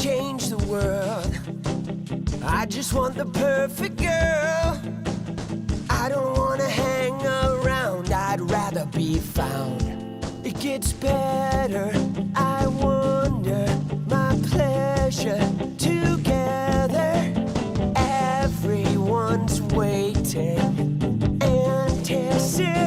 change the world. I just want the perfect girl. I don't wanna hang around, I'd rather be found. It gets better, I wonder, my pleasure together. Everyone's waiting, anticipating.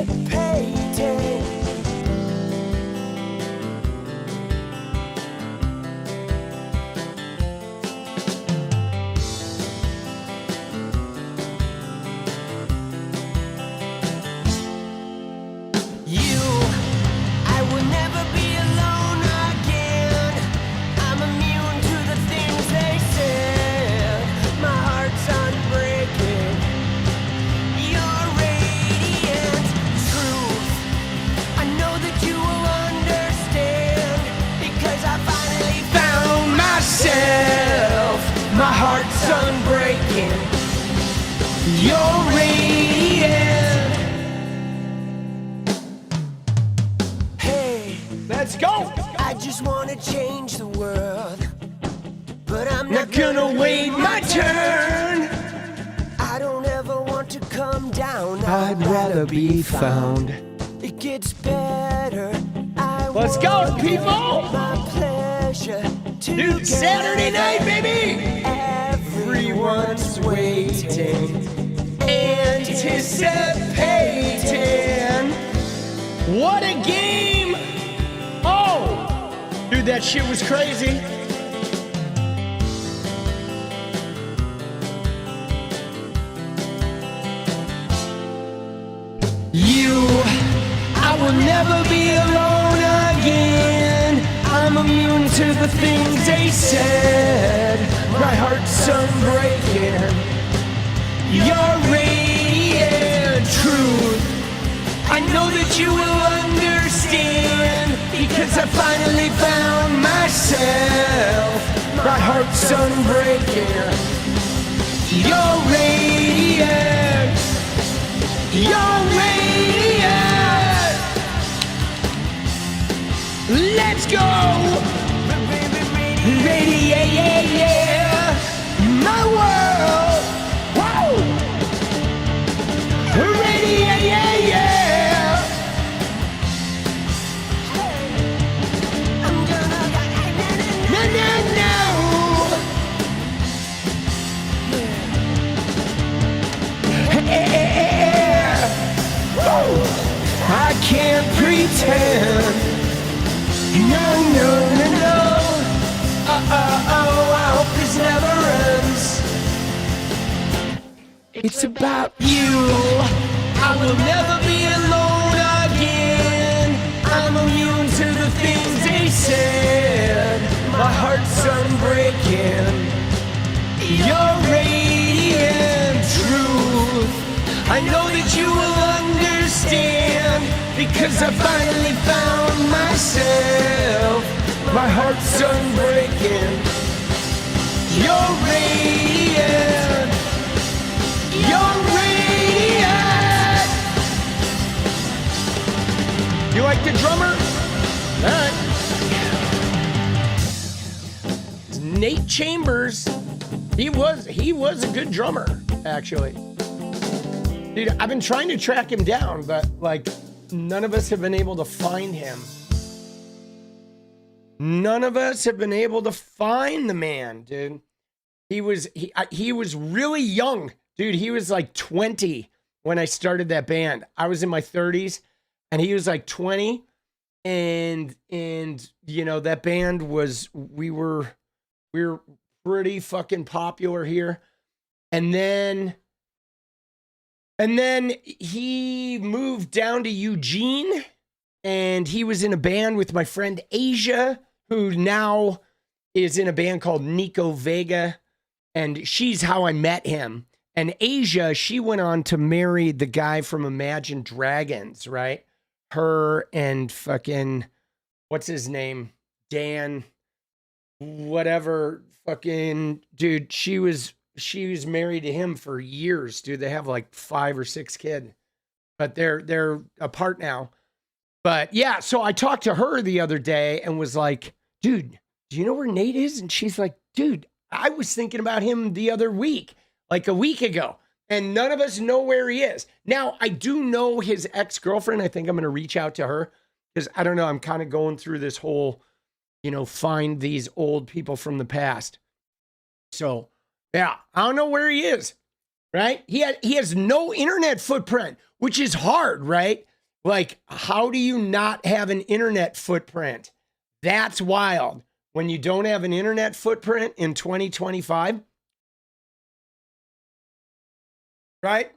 My heart's unbreaking. You're radiant. Hey, let's go. I just wanna change the world, but I'm not gonna wait my turn. I don't ever want to come down, I'd rather be found. It gets better. Let's go, people. My pleasure. Dude, Saturday night, baby! Everyone's waiting, anticipating. What a game! Oh! Dude, that shit was crazy. I will never be alone again. I'm immune to the things they said. My heart's unbreaking. You're radiant truth. I know that you will understand, because I finally found myself. My heart's unbreaking. You're radiant. You're radiant. Let's go! Radiate, my world! Whoa! Radiate, I'm gonna no. I can't pretend. No. I hope this never ends. It's about you. I will never be alone again. I'm immune to the things they said. My heart's unbreaking. You're radiant truth. I know that you will understand, because I finally found myself. My heart's unbreaking. You're radiant. You're radiant. You like the drummer? All right. Nate Chambers. He was a good drummer, actually. Dude, I've been trying to track him down, but like none of us have been able to find him. None of us have been able to find the man, dude. He was really young, dude. He was like 20 when I started that band. I was in my 30s, and he was like 20, and you know, that band was, we were pretty fucking popular here, and then he moved down to Eugene, and he was in a band with my friend Asia, who now is in a band called 𝗦𝗂𝗽𝗍, and she's how I met him. And Asia, she went on to marry the guy from Imagine Dragons, right? Her and fucking, what's his name? Dan, whatever, fucking, dude, she was married to him for years, dude. They have like 5 or 6 kids, but they're apart now. But yeah, so I talked to her the other day and was like, dude, do you know where Nate is? And she's like, dude, I was thinking about him the other week, like a week ago, and none of us know where he is. Now, I do know his ex-girlfriend. I think I'm going to reach out to her because I don't know. I'm kind of going through this whole, find these old people from the past. So, yeah, I don't know where he is, right? He has no internet footprint, which is hard, right? Like, how do you not have an internet footprint? That's wild. When you don't have an internet footprint in 2025, right?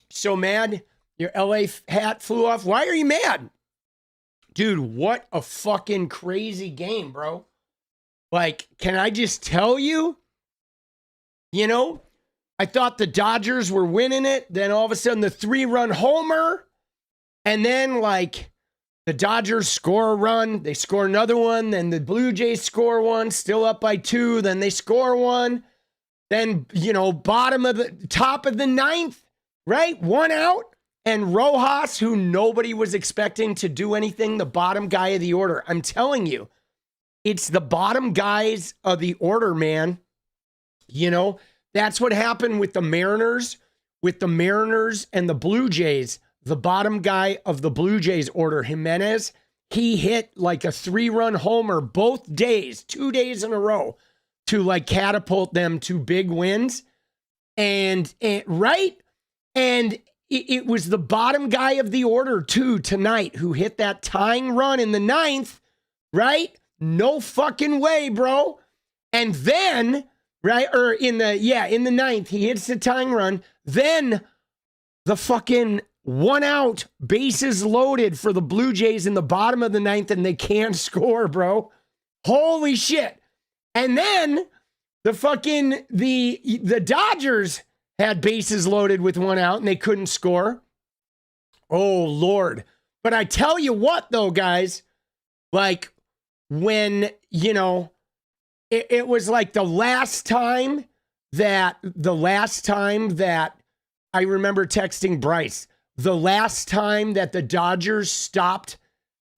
So mad your LA hat flew off. Why are you mad? Dude, what a fucking crazy game, bro. Like, can I just tell you? I thought the Dodgers were winning it. Then all of a sudden the 3-run homer. And then the Dodgers score a run. They score another one. Then the Blue Jays score one, still up by 2. Then they score one. Then, top of the 9th, right? 1 out. And Rojas, who nobody was expecting to do anything, the bottom guy of the order. I'm telling you, it's the bottom guys of the order, man. That's what happened with the Mariners, and the Blue Jays. The bottom guy of the Blue Jays order, Jimenez, he hit like a 3-run homer both days, 2 days in a row to catapult them to big wins. And right? And it was the bottom guy of the order too tonight who hit that tying run in the 9th, right? No fucking way, bro. And then, right? Or in the 9th, he hits the tying run. Then the fucking 1 out, bases loaded for the Blue Jays in the bottom of the 9th, and they can't score, bro. Holy shit. And then the Dodgers had bases loaded with 1 out, and they couldn't score. Oh, Lord. But I tell you what, though, guys, when, it was like the last time that I remember texting Bryce, the last time that the Dodgers stopped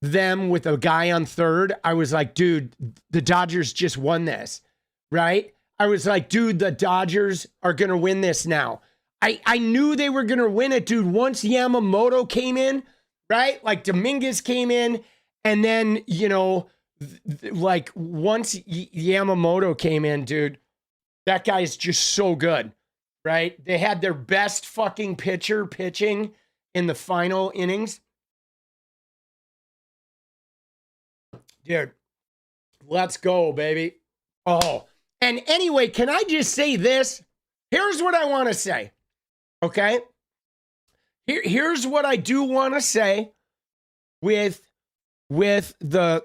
them with a guy on third, I was like, dude, the Dodgers just won this, right? I was like, dude, the Dodgers are going to win this now. I knew they were going to win it, dude. Once Yamamoto came in, right? Dominguez came in, and then, once Yamamoto came in, dude, that guy's just so good, right? They had their best fucking pitcher pitching in the final innings. Dude, let's go, baby. Oh, and anyway, can I just say this? Here's what I want to say, okay? Here's what I do want to say with the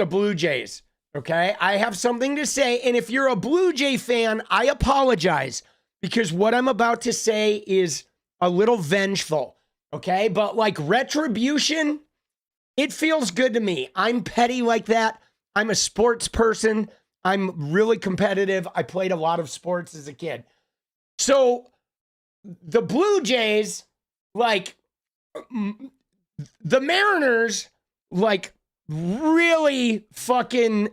Blue Jays, okay? I have something to say, and if you're a Blue Jay fan, I apologize, because what I'm about to say is a little vengeful, okay? But retribution, it feels good to me. I'm petty like that. I'm a sports person. I'm really competitive. I played a lot of sports as a kid. So the Blue Jays, the Mariners, really fucking,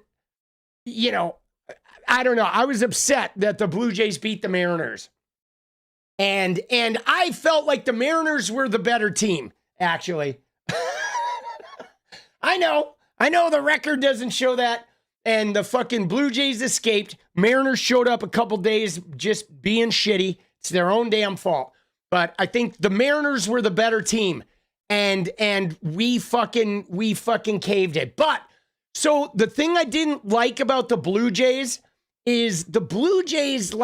I don't know. I was upset that the Blue Jays beat the Mariners. And I felt like the Mariners were the better team, actually. I know the record doesn't show that. And the fucking Blue Jays escaped. Mariners showed up a couple days just being shitty. It's their own damn fault. But I think the Mariners were the better team. And we fucking caved it. But so the thing I didn't like about the Blue Jays is the Blue Jays,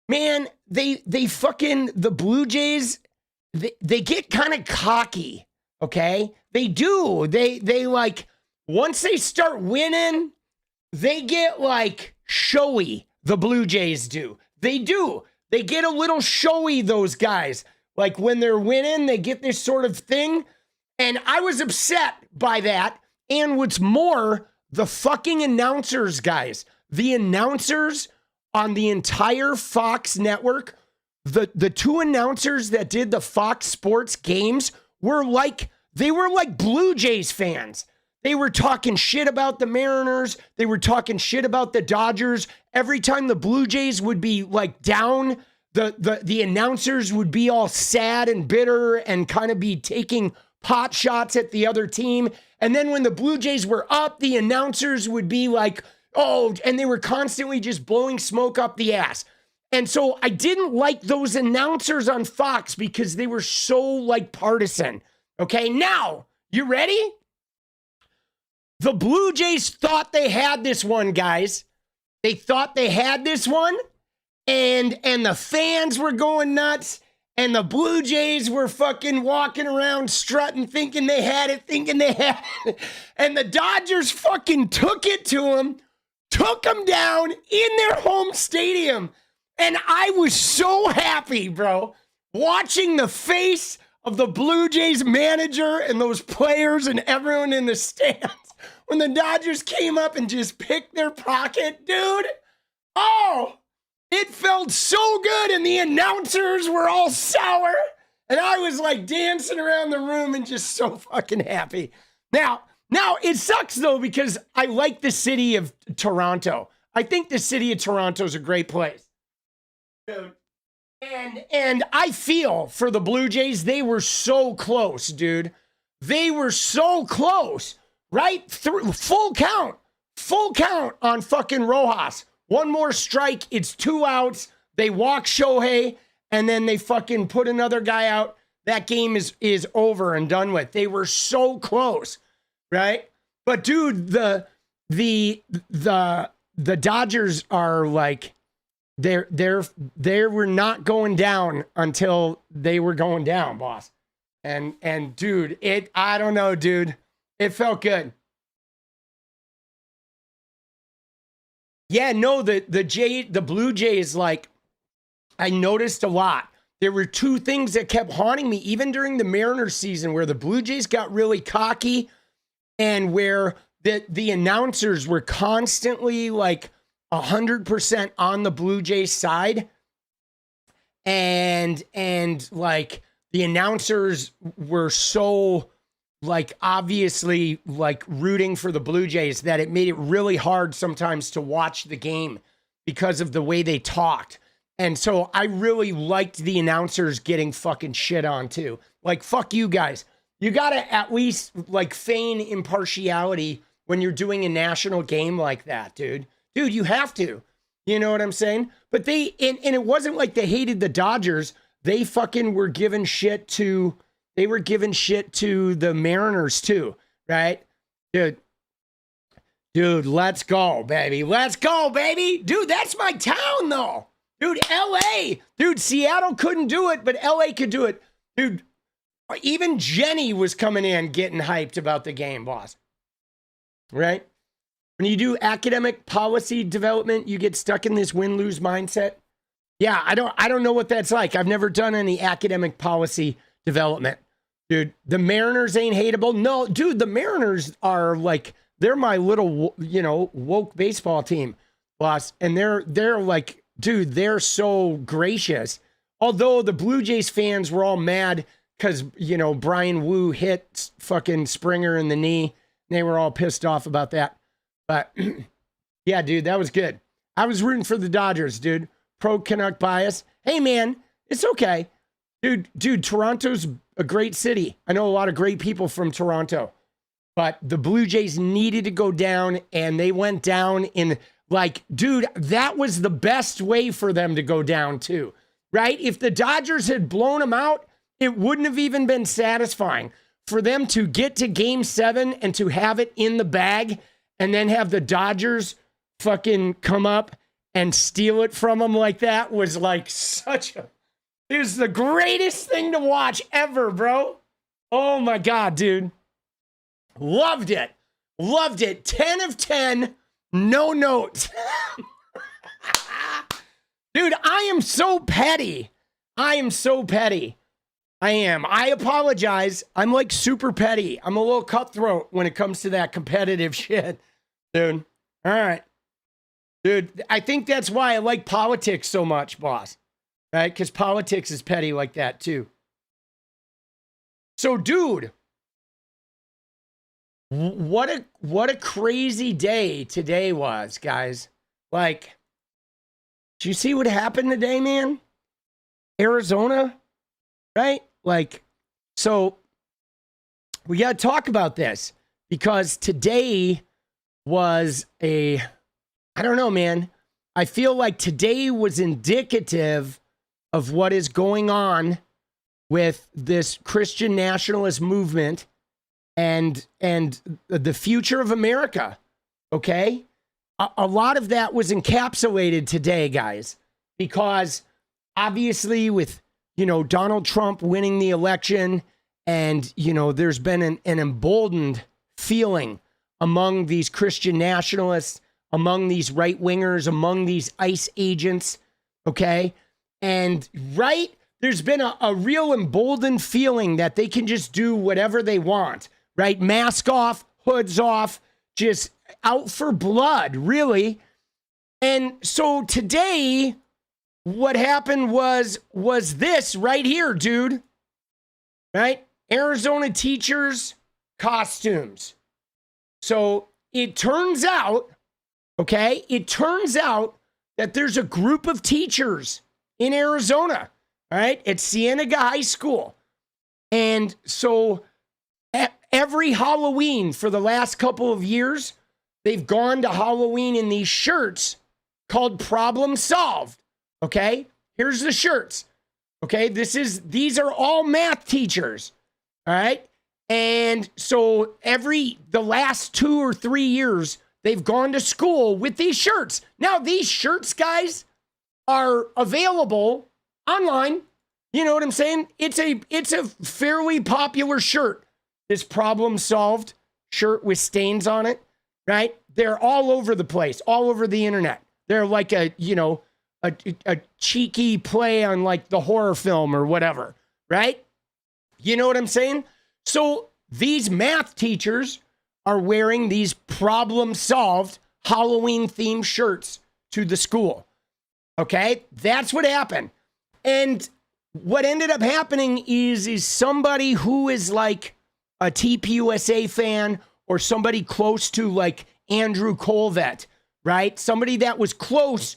man, the Blue Jays, they get kind of cocky, okay? They do. They once they start winning, they get showy, the Blue Jays do. They do. They get a little showy, those guys. When they're winning, they get this sort of thing. And I was upset by that. And what's more, the fucking announcers, guys, the announcers on the entire Fox network, the 2 announcers that did the Fox Sports games were they were Blue Jays fans. They were talking shit about the Mariners. They were talking shit about the Dodgers. Every time the Blue Jays would be like down, the announcers would be all sad and bitter and kind of be taking pot shots at the other team. And then when the Blue Jays were up, the announcers would be like, oh, and they were constantly just blowing smoke up the ass. And so I didn't like those announcers on Fox because they were so like partisan. Okay, now, you ready? The Blue Jays thought they had this one, guys. They thought they had this one, and the fans were going nuts, and the Blue Jays were fucking walking around strutting, thinking they had it, and the Dodgers fucking took it to them, took them down in their home stadium, and I was so happy, bro, watching the face of the Blue Jays manager and those players and everyone in the stands when the Dodgers came up and just picked their pocket, dude. Oh, it felt so good, and the announcers were all sour, and I was like dancing around the room and just so fucking happy. Now it sucks though because I like the city of Toronto. I think the city of Toronto is a great place, dude. And I feel for the Blue Jays, they were so close, dude. They were so close, right? Full count on fucking Rojas. One more strike, it's 2 outs. They walk Shohei, and then they fucking put another guy out. That game is over and done with. They were so close, right? But dude, the Dodgers are like, they were not going down until they were going down, boss. And dude, I don't know, dude. It felt good. Yeah, no, the Blue Jays, like, I noticed a lot. There were 2 things that kept haunting me, even during the Mariners season, where the Blue Jays got really cocky and where the announcers were constantly like 100% on the Blue Jays side. And like the announcers were so like obviously like rooting for the Blue Jays that it made it really hard sometimes to watch the game because of the way they talked. And so I really liked the announcers getting fucking shit on too. Like, fuck you guys. You gotta at least like feign impartiality when you're doing a national game like that, dude. Dude, you have to. You know what I'm saying? But and it wasn't like they hated the Dodgers. They fucking were giving shit to the Mariners too, right? Dude, let's go, baby. Let's go, baby. Dude, that's my town, though. Dude, LA. Dude, Seattle couldn't do it, but LA could do it. Dude, even Jenny was coming in getting hyped about the game, boss. Right? When you do academic policy development, you get stuck in this win-lose mindset. Yeah, I don't know what that's like. I've never done any academic policy development. Dude, the Mariners ain't hateable. No, dude, the Mariners are like, they're my little, woke baseball team, boss. And they're like, dude, they're so gracious. Although the Blue Jays fans were all mad because, Brian Wu hit fucking Springer in the knee. They were all pissed off about that. But yeah, dude, that was good. I was rooting for the Dodgers, dude. Pro Canuck bias. Hey, man, it's okay. Dude, Toronto's a great city. I know a lot of great people from Toronto. But the Blue Jays needed to go down, and they went down in, like, dude, that was the best way for them to go down, too. Right? If the Dodgers had blown them out, it wouldn't have even been satisfying. For them to get to Game 7 and to have it in the bag and then have the Dodgers fucking come up and steal it from them like that was like it was the greatest thing to watch ever, bro. Oh my God, dude. Loved it. 10 of 10. No notes. Dude, I am so petty. I am. I apologize. I'm like super petty. I'm a little cutthroat when it comes to that competitive shit, dude. All right. Dude, I think that's why I like politics so much, boss. Right? Because politics is petty like that, too. So, dude, What a crazy day today was, guys. Like, do you see what happened today, man? Arizona, right? Like, so we got to talk about this because today was I don't know, man. I feel like today was indicative of what is going on with this Christian nationalist movement and the future of America, okay? A lot of that was encapsulated today, guys, because obviously with, Donald Trump winning the election and, there's been an emboldened feeling among these Christian nationalists, among these right-wingers, among these ICE agents, okay? And there's been a real emboldened feeling that they can just do whatever they want, right? Mask off, hoods off, just out for blood, really. And so today, what happened was this right here, dude, right? Arizona teachers' costumes. So it turns out, okay, that there's a group of teachers in Arizona, all right, at Cienega High School. And so every Halloween for the last couple of years, they've gone to Halloween in these shirts called Problem Solved. Okay, here's the shirts. Okay, these are all math teachers. All right. And so the last 2 or 3 years, they've gone to school with these shirts. Now, these shirts, guys, are available online. You know what I'm saying? It's a fairly popular shirt. This Problem Solved shirt with stains on it, right? They're all over the place, all over the internet. They're like a cheeky play on like the horror film or whatever, right? You know what I'm saying? So these math teachers are wearing these Problem Solved Halloween themed shirts to the school. Okay, that's what happened. And what ended up happening is somebody who is like a TPUSA fan or somebody close to like Andrew Colvett, right? Somebody that was close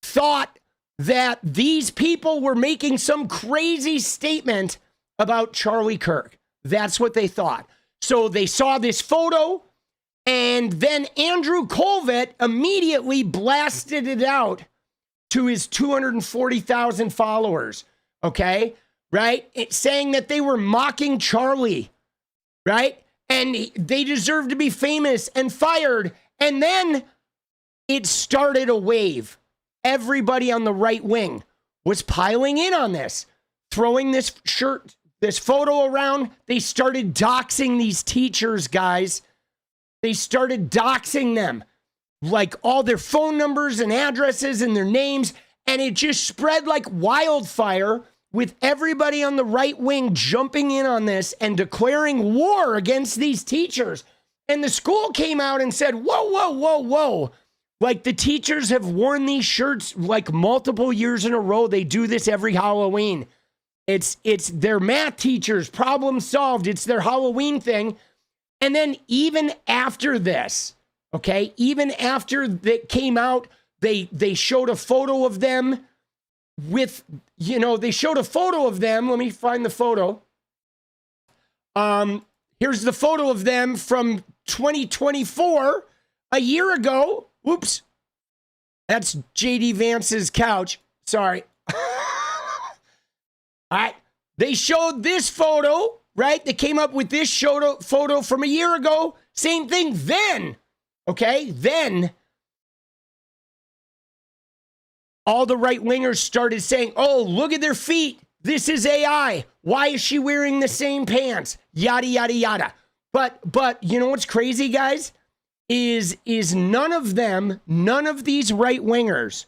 thought that these people were making some crazy statement about Charlie Kirk. That's what they thought. So they saw this photo, and then Andrew Colvett immediately blasted it out to his 240,000 followers, okay? Right? Saying that they were mocking Charlie, right? And they deserve to be famous and fired. And then it started a wave. Everybody on the right wing was piling in on this, throwing this photo around. They started doxing these teachers, guys. They started doxing them, like all their phone numbers and addresses and their names. And it just spread like wildfire with everybody on the right wing jumping in on this and declaring war against these teachers. And the school came out and said, whoa, whoa, whoa, whoa. Like the teachers have worn these shirts like multiple years in a row. They do this every Halloween. It's their math teachers, Problem Solved. It's their Halloween thing. And then even after this, okay, even after that came out, they showed a photo of them with, they showed a photo of them. Let me find the photo. Here's the photo of them from 2024, a year ago. Whoops. That's JD Vance's couch. Sorry. All right. They showed this photo, right? They came up with this photo from a year ago. Same thing then. Okay. Then all the right wingers started saying, oh, look at their feet. This is AI. Why is she wearing the same pants? Yada, yada, yada. But you know what's crazy, guys? Is none of these right wingers,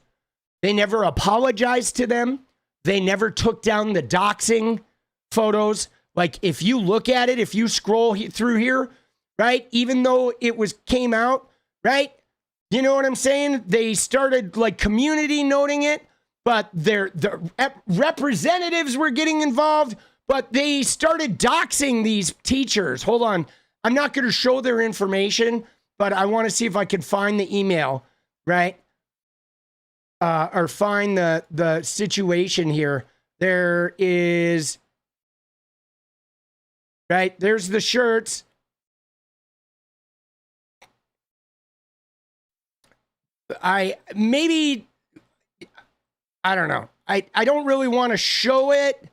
they never apologized to them. They never took down the doxing photos. Like if you look at it, if you scroll through here, right? Even though it came out, right? You know what I'm saying? They started like community noting it, but the representatives were getting involved, but they started doxing these teachers. Hold on. I'm not going to show their information, but I want to see if I can find the email, right? Or find the situation here. There is, right? There's the shirts. I don't know. I don't really want to show it.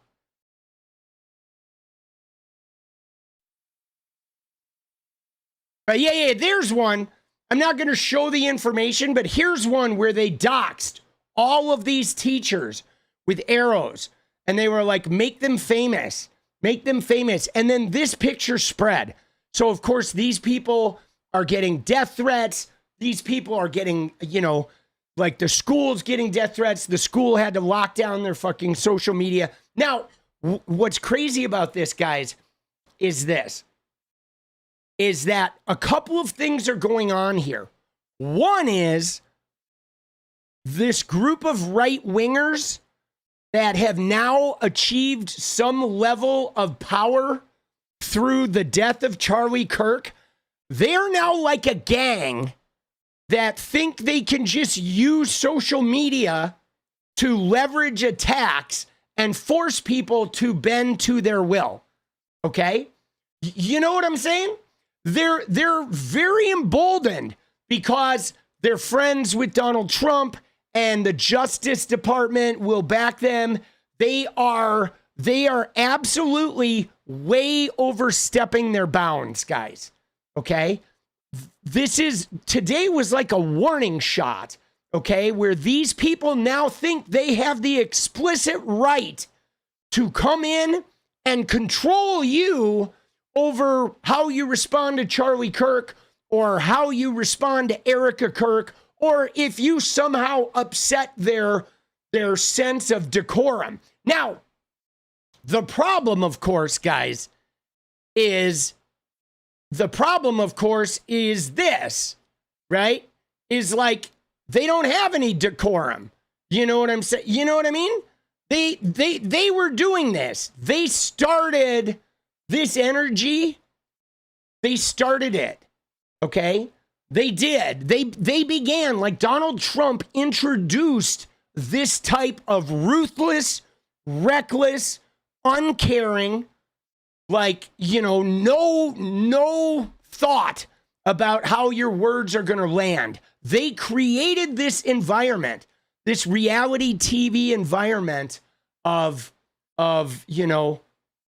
But yeah, there's one. I'm not going to show the information, but here's one where they doxed all of these teachers with arrows. And they were like, make them famous. Make them famous. And then this picture spread. So, of course, these people are getting death threats. These people are getting, you know, like the school's getting death threats. The school had to lock down their fucking social media. Now, what's crazy about this, guys, is this. Is that a couple of things are going on here. One is this group of right-wingers that have now achieved some level of power through the death of Charlie Kirk. They're now like a gang that think they can just use social media to leverage attacks and force people to bend to their will. Okay? You know what I'm saying? They're very emboldened because they're friends with Donald Trump and the Justice Department will back them. They are absolutely way overstepping their bounds, guys. Okay? Today was like a warning shot, okay, where these people now think they have the explicit right to come in and control you over how you respond to Charlie Kirk or how you respond to Erika Kirk, or if you somehow upset their sense of decorum. Now, the problem, of course, guys, is this, right? Is like they don't have any decorum. You know what I'm saying? You know what I mean? They were doing this. They started this energy. They started it. Okay? They did. They began, like Donald Trump introduced this type of ruthless, reckless, uncaring, like, you know, no thought about how your words are going to land. They created this environment, this reality TV environment of you know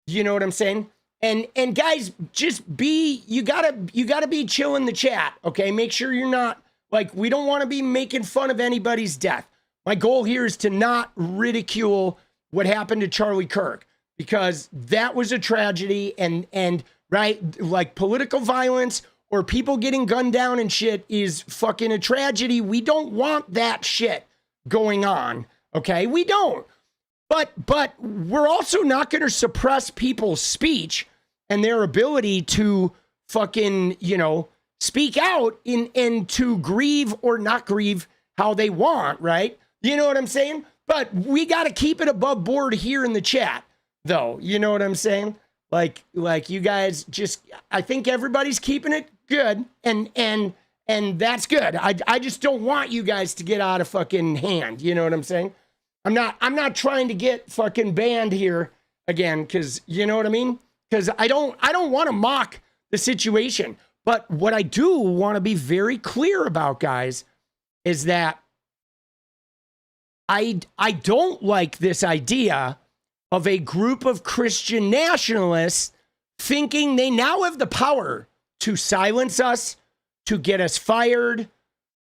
what I'm saying? And guys, just you gotta be chill in the chat, okay? Make sure you're not, like, we don't want to be making fun of anybody's death. My goal here is to not ridicule what happened to Charlie Kirk, because that was a tragedy, and right, like political violence or people getting gunned down and shit is fucking a tragedy. We don't want that shit going on, okay? We don't. But we're also not going to suppress people's speech and their ability to fucking, you know, speak out and to grieve or not grieve how they want, right? You know what I'm saying? But we got to keep it above board here in the chat, though. You know what I'm saying? Like you guys just, I think everybody's keeping it good, and that's good. I just don't want you guys to get out of fucking hand. You know what I'm saying? I'm not trying to get fucking banned here again, because you know what I mean? Because I don't want to mock the situation. But what I do want to be very clear about, guys, is that I don't like this idea of a group of Christian nationalists thinking they now have the power to silence us, to get us fired,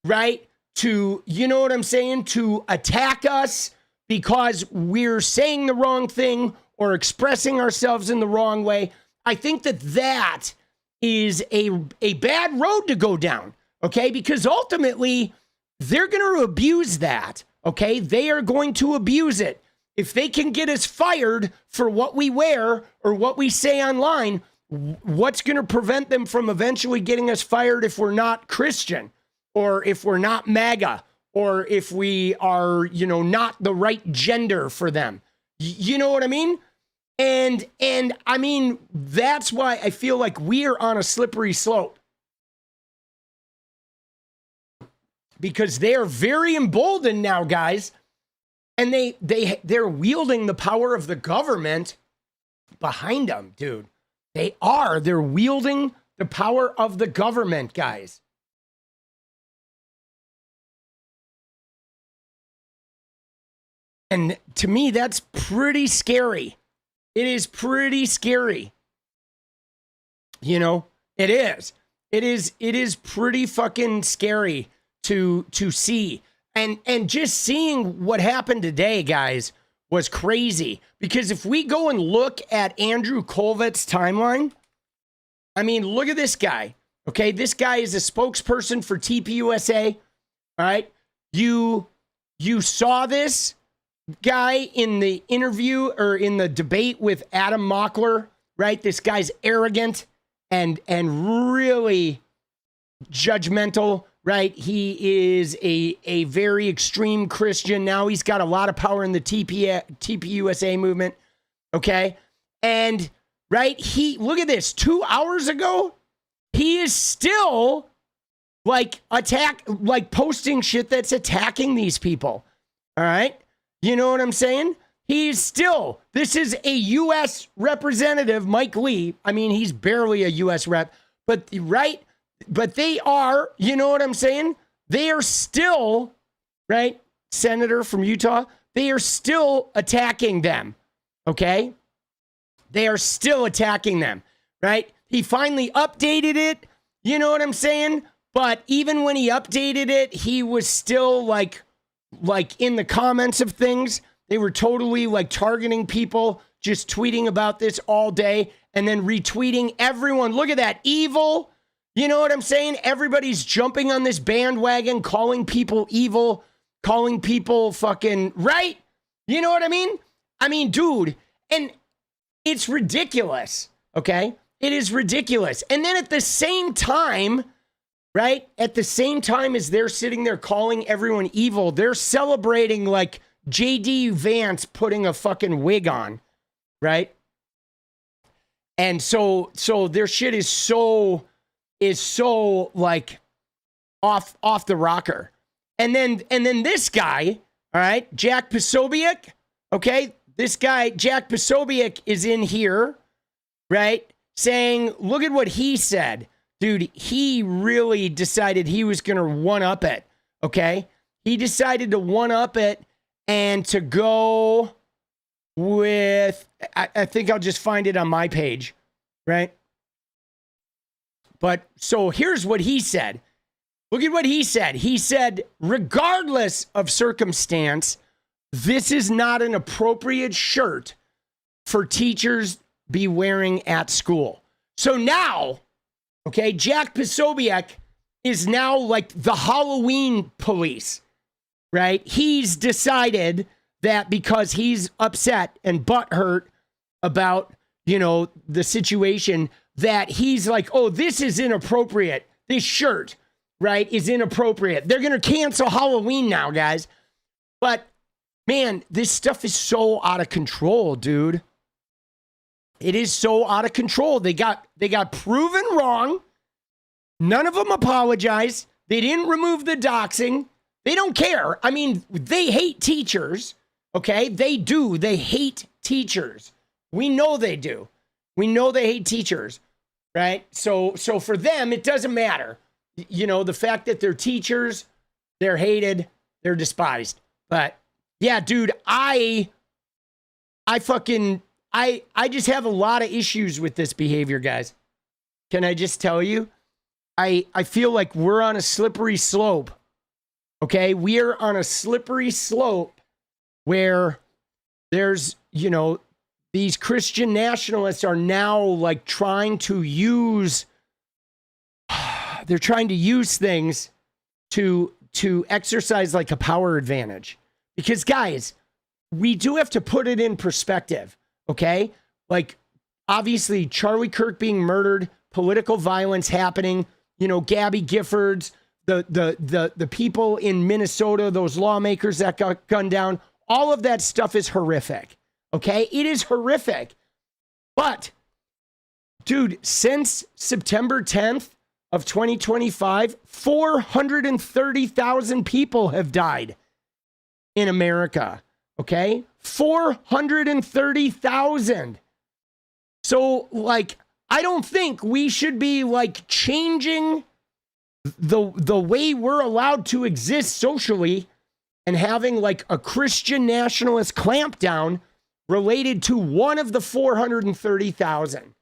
right? To, you know what I'm saying? To attack us because we're saying the wrong thing or expressing ourselves in the wrong way. I think that is a bad road to go down, okay? Because ultimately, they're going to abuse that, okay? They are going to abuse it. If they can get us fired for what we wear or what we say online, what's going to prevent them from eventually getting us fired if we're not Christian, or if we're not Maga, or if we are, you know, not the right gender for them? You know what I mean? And I mean, that's why I feel like we're on a slippery slope. Because they are very emboldened now, guys. And they're wielding the power of the government behind them, dude. They're wielding the power of the government, guys. And to me, that's pretty scary. It is pretty scary. You know, it is. It is pretty fucking scary to see. And just seeing what happened today, guys, was crazy. Because if we go and look at Andrew Colvett's timeline, I mean, look at this guy. Okay, this guy is a spokesperson for TPUSA. All right, you saw this guy in the interview or in the debate with Adam Mockler, right? This guy's arrogant and really judgmental, right? He is a very extreme Christian. Now he's got a lot of power in the TPUSA movement, okay? And, right, look at this. 2 hours ago, he is still, posting shit that's attacking these people, all right? You know what I'm saying? This is a U.S. representative, Mike Lee. I mean, he's barely a U.S. rep, but, right? But they are, you know what I'm saying? They are still, right? Senator from Utah. They are still attacking them, okay? They are still attacking them, right? He finally updated it, you know what I'm saying? But even when he updated it, he was still like in the comments of things, they were totally targeting people, just tweeting about this all day and then retweeting everyone. Look at that, evil. You know what I'm saying? Everybody's jumping on this bandwagon, calling people evil, calling people fucking, right? You know what I mean? I mean, dude, and it's ridiculous, okay? It is ridiculous. And then at the same time, right? At the same time as they're sitting there calling everyone evil, they're celebrating J.D. Vance putting a fucking wig on, right? And so their shit is so off the rocker. And then this guy, all right, 𝗙𝗍𝗶𝗍𝗀, okay? This guy, 𝗙𝗍𝗶𝗍𝗀, is in here, right? Saying, look at what he said. Dude, he really decided he was going to one-up it, okay? He decided to one-up it and to go with, I think I'll just find it on my page, right? But so here's what he said. Look at what he said. He said, regardless of circumstance, this is not an appropriate shirt for teachers be wearing at school. So now, okay, 𝗙𝗍𝗶𝗍𝗀 is now like the Halloween police, right? He's decided that because he's upset and butthurt about, you know, the situation, that he's like, oh, this is inappropriate. This shirt, right, is inappropriate. They're going to cancel Halloween now, guys. But, man, this stuff is so out of control, dude. It is so out of control. They got proven wrong. None of them apologized. They didn't remove the doxing. They don't care. I mean, they hate teachers, okay? They do. They hate teachers. We know they do. We know they hate teachers, right? So for them, it doesn't matter. You know, the fact that they're teachers, they're hated, they're despised. But yeah, dude, I just have a lot of issues with this behavior, guys. Can I just tell you? I feel like we're on a slippery slope. Okay? We are on a slippery slope where there's, you know, these Christian nationalists are now like trying to use things to exercise like a power advantage. Because guys, we do have to put it in perspective, okay? Like obviously Charlie Kirk being murdered, political violence happening, you know, Gabby Giffords, the people in Minnesota, those lawmakers that got gunned down, all of that stuff is horrific. Okay? It is horrific. But, dude, since September 10th of 2025, 430,000 people have died in America. Okay? 430,000. So, like, I don't think we should be, like, changing the way we're allowed to exist socially and having, like, a Christian nationalist clampdown related to one of the 430,000.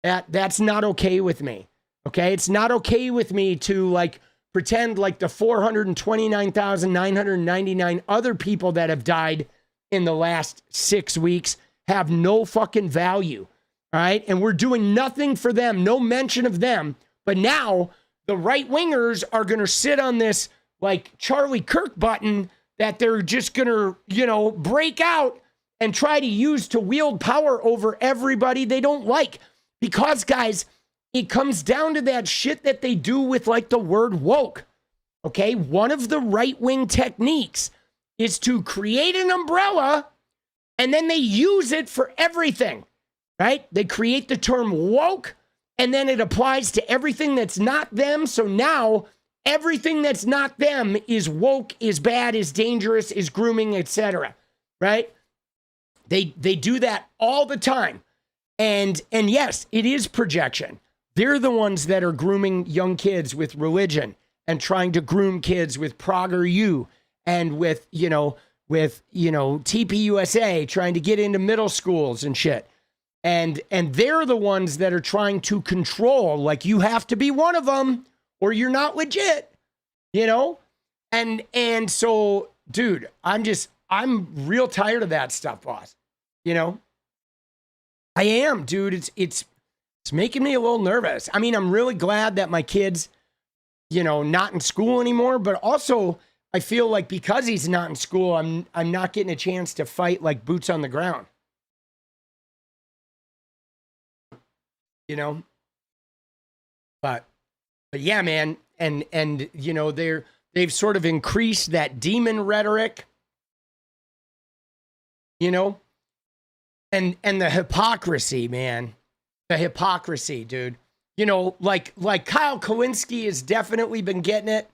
That's not okay with me. Okay? It's not okay with me to, like, pretend like the 429,999 other people that have died in the last 6 weeks have no fucking value. All right? And we're doing nothing for them, no mention of them. But now the right wingers are going to sit on this like Charlie Kirk button that they're just going to, you know, break out and try to use to wield power over everybody they don't like. Because, guys, it comes down to that shit that they do with like the word woke. Okay? One of the right-wing techniques is to create an umbrella and then they use it for everything. Right? They create the term woke, and then it applies to everything that's not them. So now everything that's not them is woke, is bad, is dangerous, is grooming, etc. Right? They do that all the time. And yes, it is projection. They're the ones that are grooming young kids with religion and trying to groom kids with ProggerU and with TPUSA, trying to get into middle schools and shit. And they're the ones that are trying to control, like, you have to be one of them or you're not legit, you know? And so, dude, I'm real tired of that stuff, boss. You know? I am, dude. It's making me a little nervous. I mean, I'm really glad that my kid's, you know, not in school anymore, but also I feel like because he's not in school, I'm not getting a chance to fight like boots on the ground. You know, but yeah, man. And, you know, they've sort of increased that demon rhetoric, you know, and the hypocrisy, man, the hypocrisy, dude, you know, like Kyle Kulinski has definitely been getting it.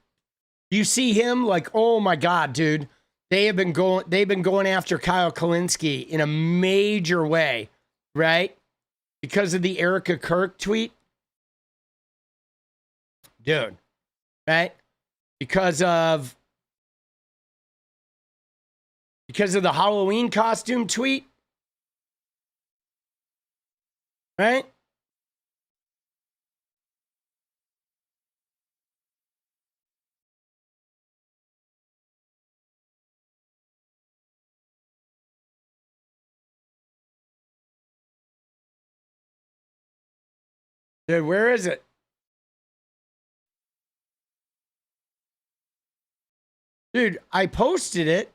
You see him like, oh my God, dude, they've been going after Kyle Kulinski in a major way, right? Because of the Erika Kirk tweet? Dude, right? Because of the Halloween costume tweet? Right? Dude, where is it? Dude, I posted it.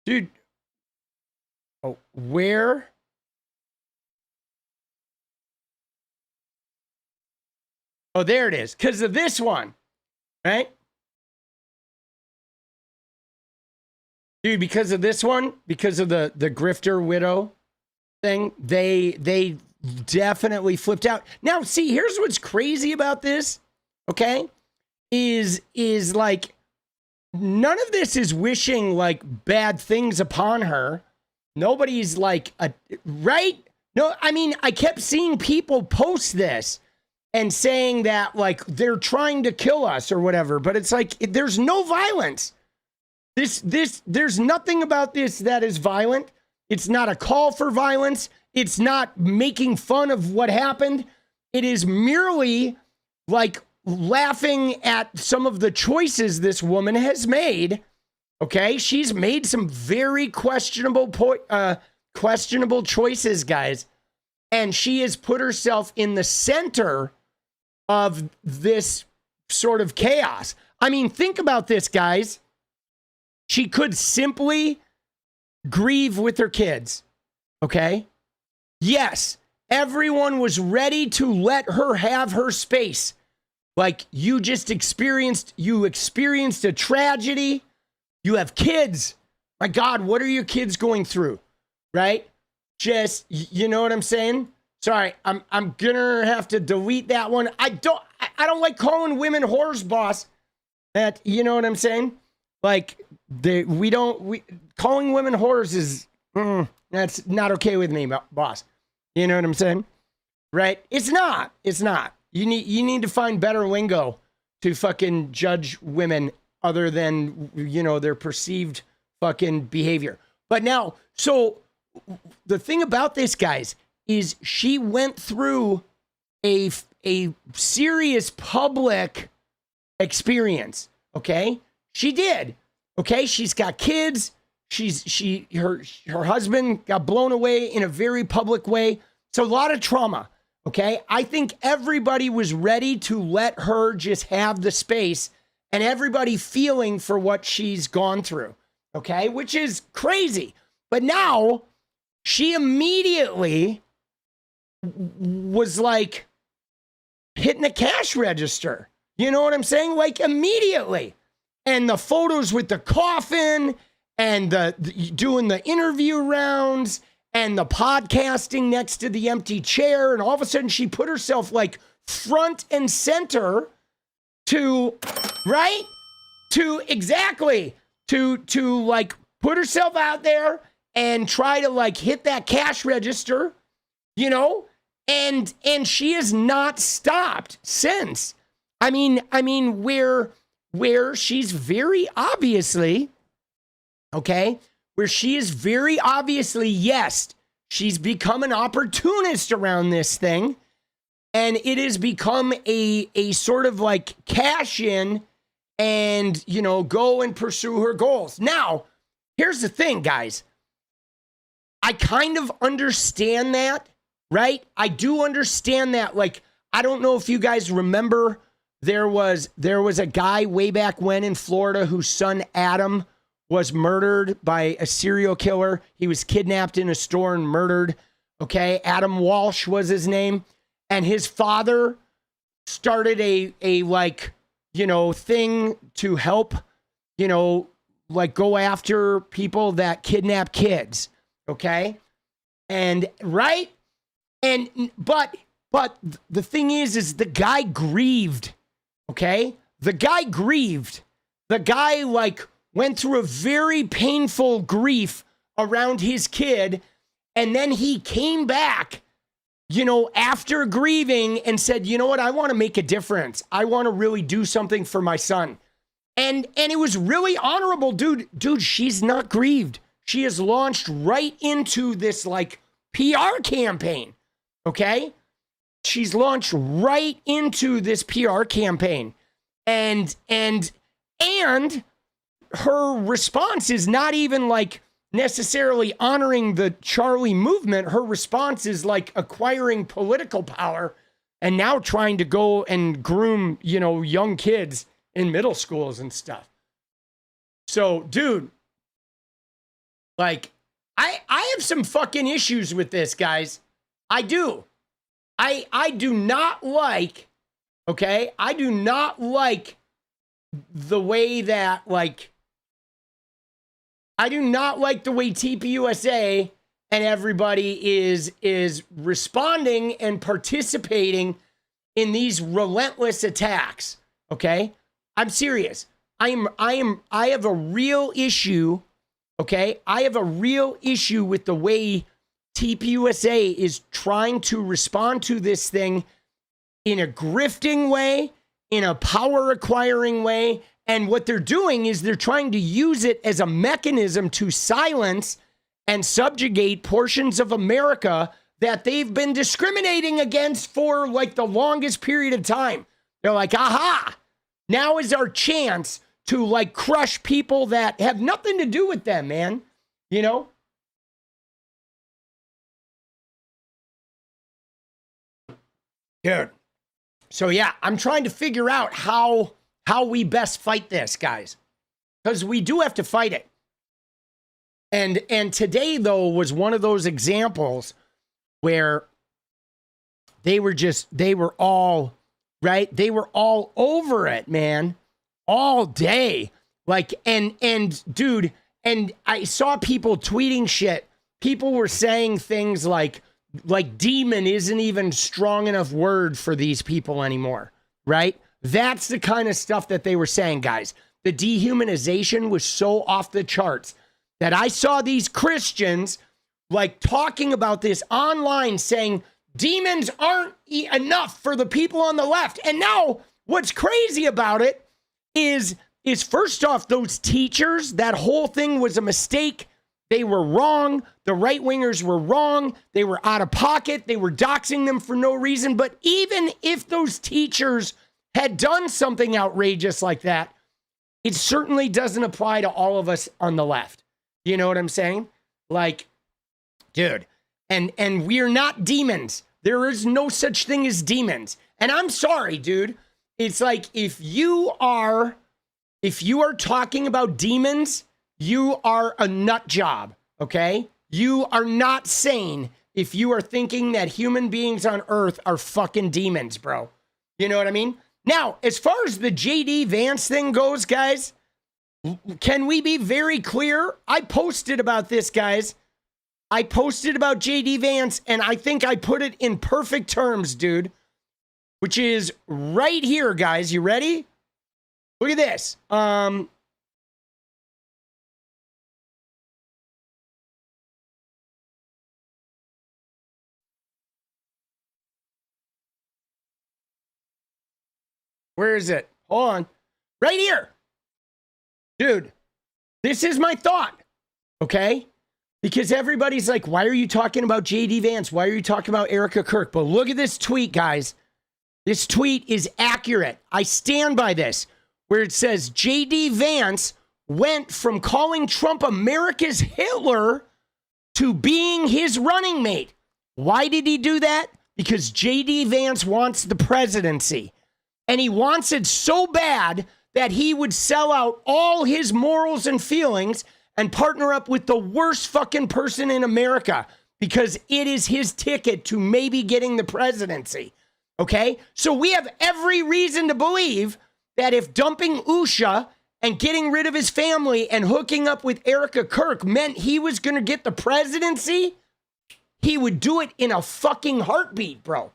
Dude. Oh, where? Oh, there it is. Because of this one. Right? Dude, because of this one, because of the grifter widow thing, they definitely flipped out. Now, see, here's what's crazy about this, okay? Is like, none of this is wishing like bad things upon her. Nobody's like, right? No, I mean, I kept seeing people post this and saying that like they're trying to kill us or whatever, but it's like, there's no violence. There's nothing about this that is violent. It's not a call for violence. It's not making fun of what happened. It is merely like laughing at some of the choices this woman has made. Okay? She's made some very questionable choices, guys. And she has put herself in the center of this sort of chaos. I mean, think about this, guys. She could simply grieve with her kids, okay? Yes, everyone was ready to let her have her space. Like, you experienced a tragedy, You have kids. My God, what are your kids going through? Right? Just, you know what I'm saying? Sorry, I'm gonna have to delete that one. I don't like calling women whores, boss. That, you know what I'm saying? Like, calling women whores is, that's not okay with me, boss. You know what I'm saying? Right? It's not. You need to find better lingo to fucking judge women other than, you know, their perceived fucking behavior. But now, so the thing about this, guys, is she went through a serious public experience. Okay, she did. Okay, she's got kids. Her husband got blown away in a very public way. So a lot of trauma. Okay, I think everybody was ready to let her just have the space, and everybody feeling for what she's gone through. Okay, which is crazy. But now she immediately was like hitting the cash register. You know what I'm saying? Like immediately. And the photos with the coffin and the doing the interview rounds and the podcasting next to the empty chair. And all of a sudden she put herself like front and center to, right? To exactly, to like put herself out there and try to like hit that cash register, you know? And she has not stopped since. I mean, where she's very obviously, okay, where she is very obviously, yes, she's become an opportunist around this thing, and it has become a sort of like cash in and, you know, go and pursue her goals. Now, here's the thing, guys. I kind of understand that, right? I do understand that. Like, I don't know if you guys remember, there was a guy way back when in Florida whose son Adam was murdered by a serial killer. He was kidnapped in a store and murdered. Okay, Adam Walsh was his name, and his father started a like, you know, thing to help, you know, like go after people that kidnap kids. Okay, and right, and but the thing is the guy grieved. Okay, the guy grieved. The guy like went through a very painful grief around his kid, and then he came back, you know, after grieving and said, you know what, I want to make a difference. I want to really do something for my son. And it was really honorable, dude. Dude, she's not grieved. She has launched right into this like PR campaign. Okay? She's launched right into this PR campaign. And her response is not even like necessarily honoring the Charlie movement. Her response is like acquiring political power and now trying to go and groom, you know, young kids in middle schools and stuff. So, dude, like, I have some fucking issues with this, guys. I do. I do not like, okay? I do not like the way that, like, I do not like the way TPUSA and everybody is responding and participating in these relentless attacks, okay? I'm serious. I have a real issue, okay? I have a real issue with the way TPUSA is trying to respond to this thing in a grifting way, in a power acquiring way. And what they're doing is they're trying to use it as a mechanism to silence and subjugate portions of America that they've been discriminating against for like the longest period of time. They're like, aha, now is our chance to like crush people that have nothing to do with them, man. You know? Dude. So yeah, I'm trying to figure out how we best fight this, guys. Because we do have to fight it. And today, though, was one of those examples where they were all, right? They were all over it, man. All day. Like, and dude, and I saw people tweeting shit. People were saying things like demon isn't even strong enough word for these people anymore, right? That's the kind of stuff that they were saying, guys. The dehumanization was so off the charts that I saw these Christians like talking about this online saying demons aren't enough for the people on the left. And now what's crazy about it is first off, those teachers, that whole thing was a mistake. They were wrong. The right wingers were wrong. They were out of pocket. They were doxing them for no reason. But even if those teachers had done something outrageous like that, it certainly doesn't apply to all of us on the left. You know what I'm saying? Like, dude, and we're not demons. There is no such thing as demons. And I'm sorry, dude. It's like if you are talking about demons, you are a nut job, okay? You are not sane if you are thinking that human beings on earth are fucking demons, bro. You know what I mean? Now, as far as the JD Vance thing goes, guys, can we be very clear? I posted about this, guys. I posted about JD Vance, and I think I put it in perfect terms, dude, which is right here, guys. You ready? Look at this. Where is it? Hold on. Right here. Dude, this is my thought, okay? Because everybody's like, why are you talking about JD Vance? Why are you talking about Erika Kirk? But look at this tweet, guys. This tweet is accurate. I stand by this, where it says JD Vance went from calling Trump America's Hitler to being his running mate. Why did he do that? Because JD Vance wants the presidency. And he wants it so bad that he would sell out all his morals and feelings and partner up with the worst fucking person in America because it is his ticket to maybe getting the presidency. Okay? So we have every reason to believe that if dumping 𝗙sze and getting rid of his family and hooking up with Erika Kirk meant he was going to get the presidency, he would do it in a fucking heartbeat, bro.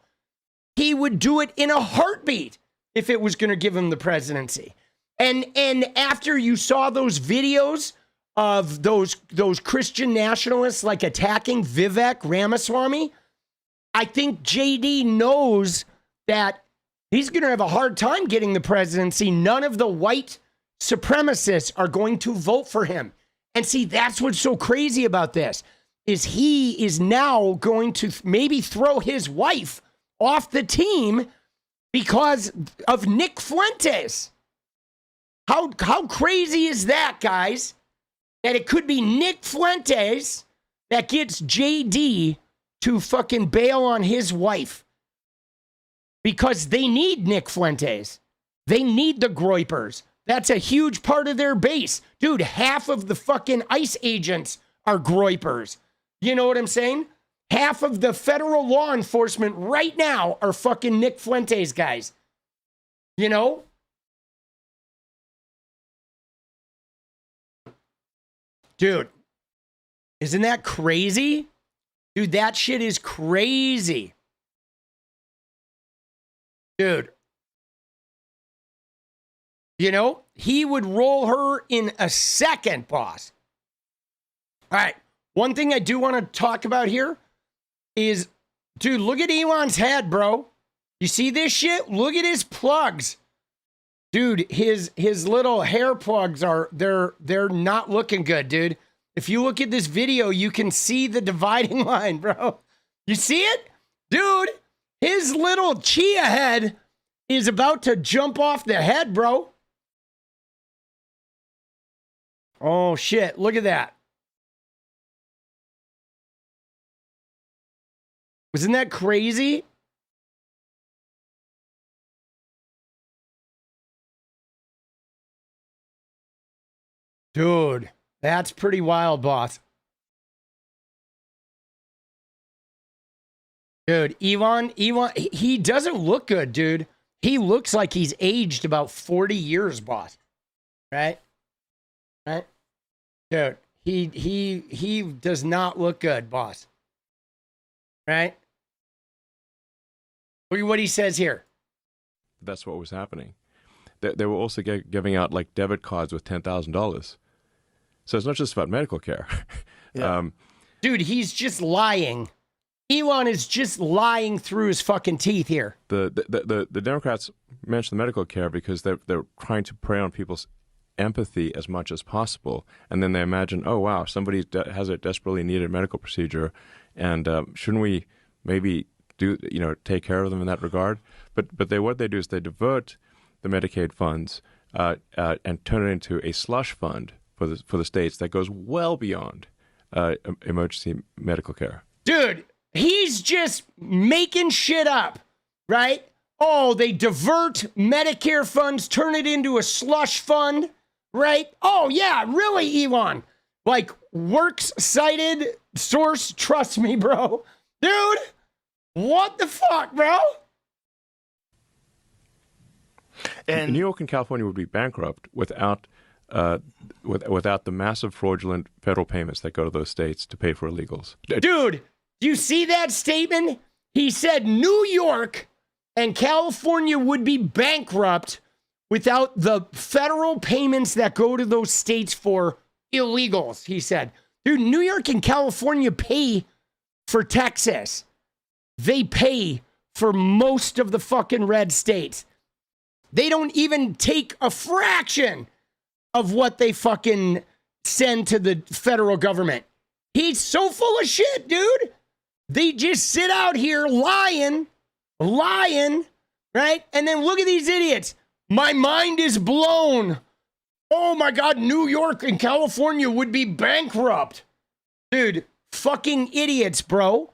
He would do it in a heartbeat if it was going to give him the presidency. And after you saw those videos of those Christian nationalists like attacking Vivek Ramaswamy, I think JD knows that he's going to have a hard time getting the presidency. None of the white supremacists are going to vote for him. And see, that's what's so crazy about this, is he is now going to maybe throw his wife off the team because of Nick Fuentes. How crazy is that, guys? That it could be Nick Fuentes that gets JD to fucking bail on his wife. Because they need Nick Fuentes. They need the Groypers. That's a huge part of their base. Dude, half of the fucking ICE agents are Groypers. You know what I'm saying? Half of the federal law enforcement right now are fucking Nick Fuentes guys. You know? Dude, isn't that crazy? Dude, that shit is crazy. Dude. You know, he would roll her in a second, boss. All right. One thing I do want to talk about here is, dude, look at Elon's head, bro. You see this shit? Look at his plugs. Dude, his little hair plugs they're not looking good, dude. If you look at this video, you can see the dividing line, bro. You see it? Dude, his little chia head is about to jump off the head, bro. Oh, shit. Look at that. Wasn't that crazy? Dude, that's pretty wild, boss. Dude, Elon, he doesn't look good, dude. He looks like he's aged about 40 years, boss. Right? Right? Dude, he does not look good, boss. Right? Look at what he says here. That's what was happening. They were also giving out like debit cards with $10,000. So it's not just about medical care. Yeah. Dude, he's just lying. Elon is just lying through his fucking teeth here. The Democrats mention the medical care because they're trying to prey on people's empathy as much as possible, and then they imagine, oh wow, somebody has a desperately needed medical procedure, and shouldn't we maybe take care of them in that regard? But what they do is they divert the Medicaid funds and turn it into a slush fund for the states that goes well beyond emergency medical care. Dude, he's just making shit up, right? Oh, they divert Medicare funds, turn it into a slush fund, right? Oh, yeah, really, Elon? Like, works cited source, trust me, bro. Dude, what the fuck, bro? And New York and California would be bankrupt without the massive fraudulent federal payments that go to those states to pay for illegals. Dude, do you see that statement? He said New York and California would be bankrupt without the federal payments that go to those states for illegals, he said. Dude, New York and California pay for Texas. They pay for most of the fucking red states. They don't even take a fraction of what they fucking send to the federal government. He's so full of shit, dude. They just sit out here lying, right? And then look at these idiots. My mind is blown. Oh my God, New York and California would be bankrupt. Dude, fucking idiots, bro.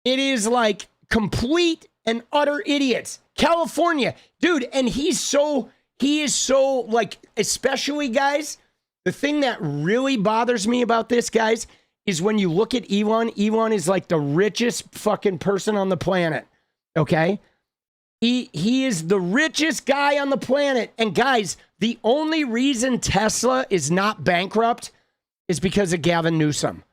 It is like complete and utter idiots. California, dude, and he is so like, especially guys, the thing that really bothers me about this, guys, is when you look at Elon is like the richest fucking person on the planet. Okay? He is the richest guy on the planet. And guys, the only reason Tesla is not bankrupt is because of Gavin Newsom.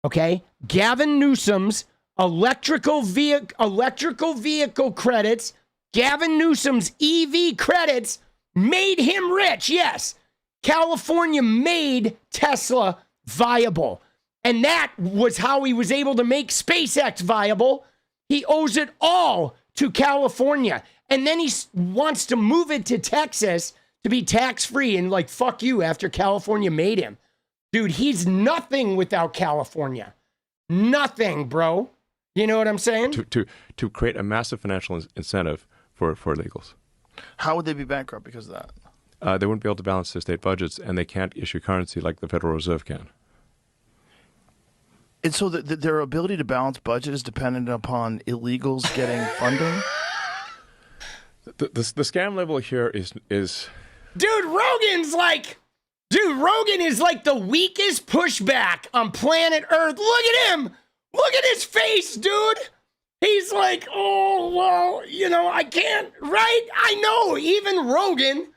Okay? Gavin Newsom's electrical vehicle credits, Gavin Newsom's EV credits made him rich. Yes. California made Tesla viable. And that was how he was able to make SpaceX viable. He owes it all to California. And then he wants to move it to Texas to be tax-free and like, fuck you after California made him. Dude, he's nothing without California. Nothing, bro. You know what I'm saying? To create a massive financial incentive for illegals. How would they be bankrupt because of that? They wouldn't be able to balance their state budgets, and they can't issue currency like the Federal Reserve can. And so their ability to balance budget is dependent upon illegals getting funding? The scam level here is... Dude, Rogan is like the weakest pushback on planet Earth. Look at him! Look at his face, dude! He's like, oh, well, I can't, right? I know, even Rogan,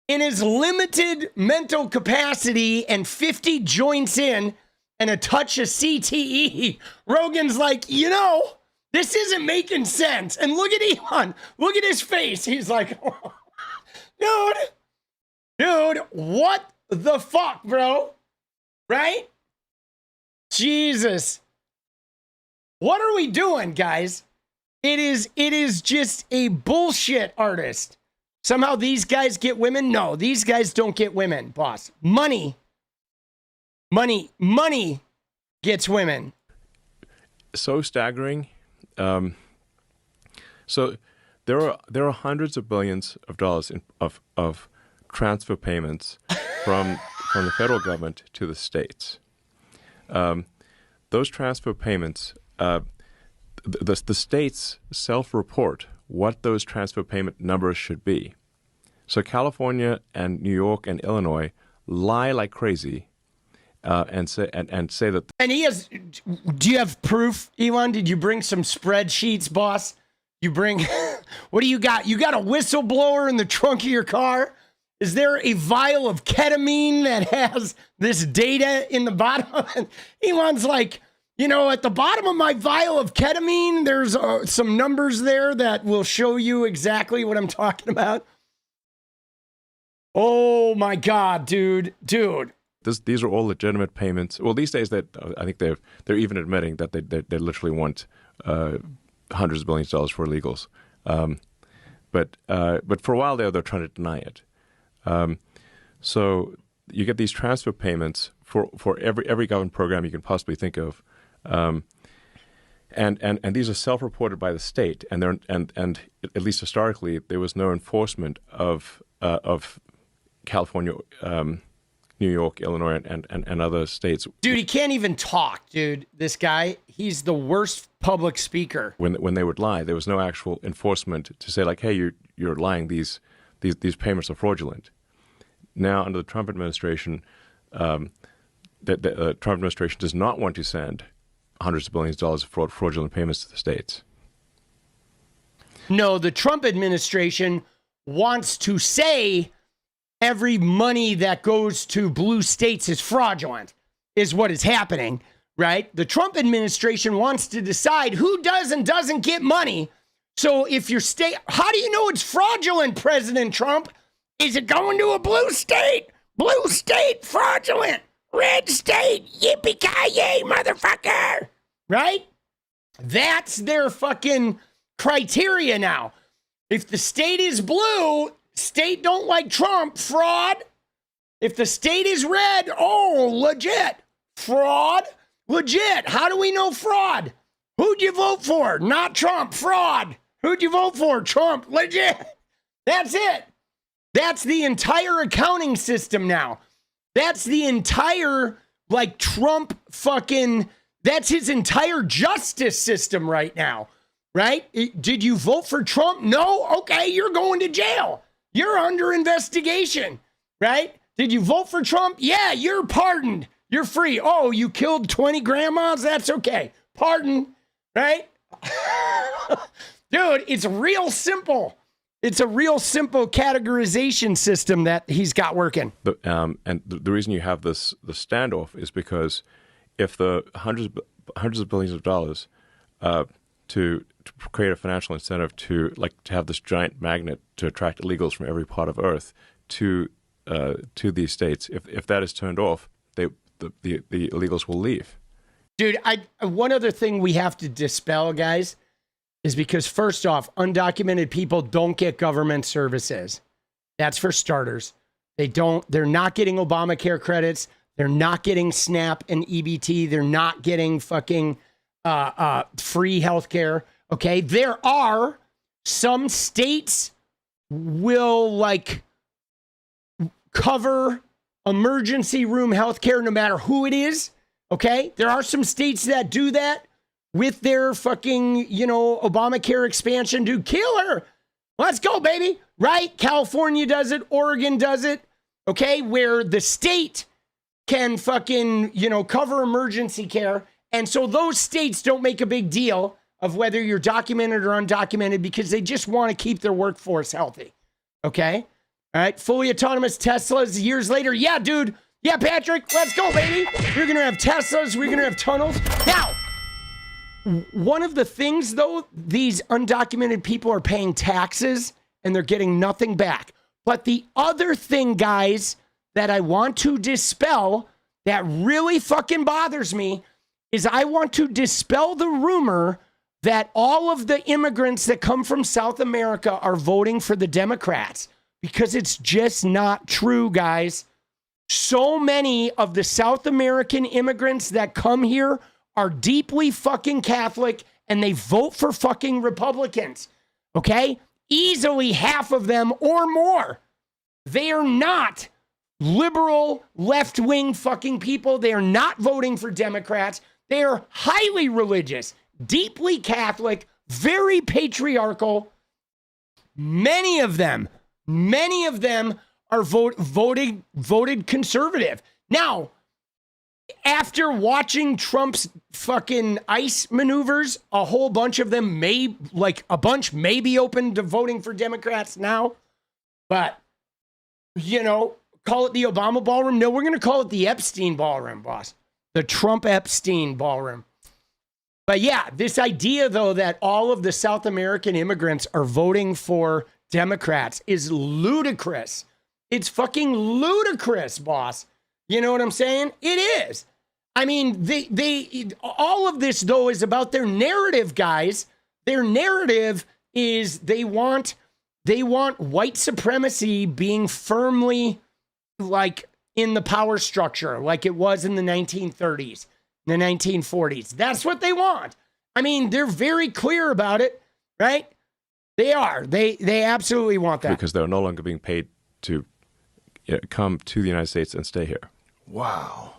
in his limited mental capacity and 50 joints in and a touch of CTE, Rogan's like, this isn't making sense. And look at Elon. Look at his face. He's like, oh, dude, what the fuck, bro? Right? Jesus. What are we doing, guys? It is just a bullshit artist. Somehow these guys get women? No, these guys don't get women, boss. Money gets women. So staggering. So there are hundreds of billions of dollars of transfer payments from the federal government to the states. Those transfer payments, the states self-report what those transfer payment numbers should be. So California and New York and Illinois lie like crazy and say that. And he has. Do you have proof, Elon? Did you bring some spreadsheets, boss? You bring. What do you got? You got a whistleblower in the trunk of your car? Is there a vial of ketamine that has this data in the bottom of it? Elon's like, you know, at the bottom of my vial of ketamine, there's some numbers there that will show you exactly what I'm talking about. Oh my God, dude. These are all legitimate payments. Well, these days that I think they're even admitting that they literally want hundreds of billions of dollars for illegals. But for a while there, they're trying to deny it. So you get these transfer payments for every government program you can possibly think of, and these are self-reported by the state, and at least historically there was no enforcement of California, New York, Illinois, and other states. Dude, he can't even talk, dude. This guy, he's the worst public speaker. When they would lie, there was no actual enforcement to say like, hey, you're lying. These payments are fraudulent. Now, under the Trump administration, the Trump administration does not want to send hundreds of billions of dollars of fraudulent payments to the states. No, the Trump administration wants to say every money that goes to blue states is fraudulent, is what is happening, right? The Trump administration wants to decide who does and doesn't get money. So if your state, how do you know it's fraudulent, President Trump? Is it going to a blue state? Blue state, fraudulent. Red state, yippee-ki-yay, motherfucker. Right? That's their fucking criteria now. If the state is blue, state don't like Trump, fraud. If the state is red, oh, legit. Fraud, legit. How do we know fraud? Who'd you vote for? Not Trump, fraud. Who'd you vote for? Trump, legit. That's it. That's the entire accounting system now. That's the entire, like, Trump fucking, that's his entire justice system right now, right? Did you vote for Trump? No? Okay, you're going to jail. You're under investigation, right? Did you vote for Trump? Yeah, you're pardoned. You're free. Oh, you killed 20 grandmas? That's okay. Pardon, right? Dude, it's real simple. It's a real simple categorization system that he's got working. And the reason you have the standoff is because if the hundreds of billions of dollars to create a financial incentive to have this giant magnet to attract illegals from every part of Earth to these states, if that is turned off, the illegals will leave. Dude, one other thing we have to dispel, guys, is because first off, undocumented people don't get government services. That's for starters. They're not getting Obamacare credits. They're not getting SNAP and EBT. They're not getting fucking free healthcare. Okay. There are some states will cover emergency room healthcare no matter who it is. Okay. There are some states that do that with their fucking, Obamacare expansion. Dude, kill her. Let's go, baby. Right? California does it. Oregon does it. Okay. Where the state can fucking, cover emergency care. And so those states don't make a big deal of whether you're documented or undocumented because they just want to keep their workforce healthy. Okay. All right. Fully autonomous Teslas years later. Yeah, dude. Yeah, Patrick, let's go, baby. We're going to have Teslas. We're going to have tunnels. Now, one of the things, though, these undocumented people are paying taxes and they're getting nothing back. But the other thing, guys, that I want to dispel that really fucking bothers me is I want to dispel the rumor that all of the immigrants that come from South America are voting for the Democrats, because it's just not true, guys. So many of the South American immigrants that come here are deeply fucking Catholic and they vote for fucking Republicans. Okay? Easily half of them or more. They are not liberal, left-wing fucking people. They are not voting for Democrats. They are highly religious, deeply Catholic, very patriarchal. Many of them are voted conservative. Now, after watching Trump's fucking ICE maneuvers, a whole bunch of them may be open to voting for Democrats now. But you know, call it the Obama ballroom. No, we're going to call it the Epstein ballroom, boss. The Trump Epstein ballroom. But yeah, this idea, though, that all of the South American immigrants are voting for Democrats is ludicrous. It's fucking ludicrous, boss. You know what I'm saying? It is. I mean, they all of this, though, is about their narrative, guys. Their narrative is they want white supremacy being firmly, like, in the power structure, like it was in the 1930s. The 1940s. That's what they want. I mean, they're very clear about it, right? They are. They absolutely want that. Because they're no longer being paid to come to the United States and stay here. Wow.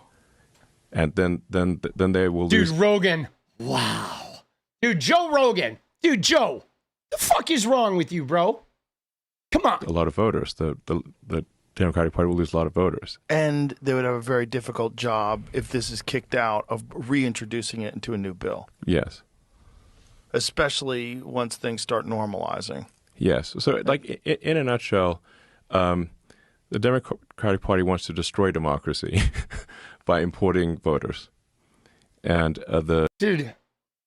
And then they will Dude, lose. Rogan. Wow. Dude, Joe Rogan. Dude, Joe. The fuck is wrong with you, bro? Come on. A lot of voters. The Democratic Party will lose a lot of voters. And they would have a very difficult job if this is kicked out of reintroducing it into a new bill. Yes. Especially once things start normalizing. Yes. So, like, in a nutshell, the Democratic Party wants to destroy democracy by importing voters. And Dude,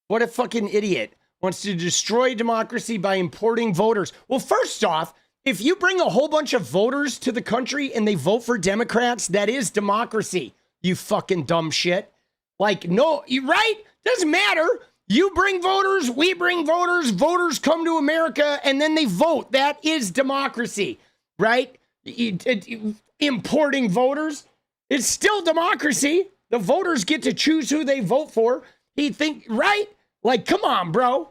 what a fucking idiot. Wants to destroy democracy by importing voters. Well, first off, if you bring a whole bunch of voters to the country and they vote for Democrats, that is democracy, you fucking dumb shit. Like, no, you right? Doesn't matter. You bring voters, we bring voters, voters come to America, and then they vote. That is democracy, right? Importing voters, it's still democracy. The voters get to choose who they vote for. You think, right? Like, come on, bro.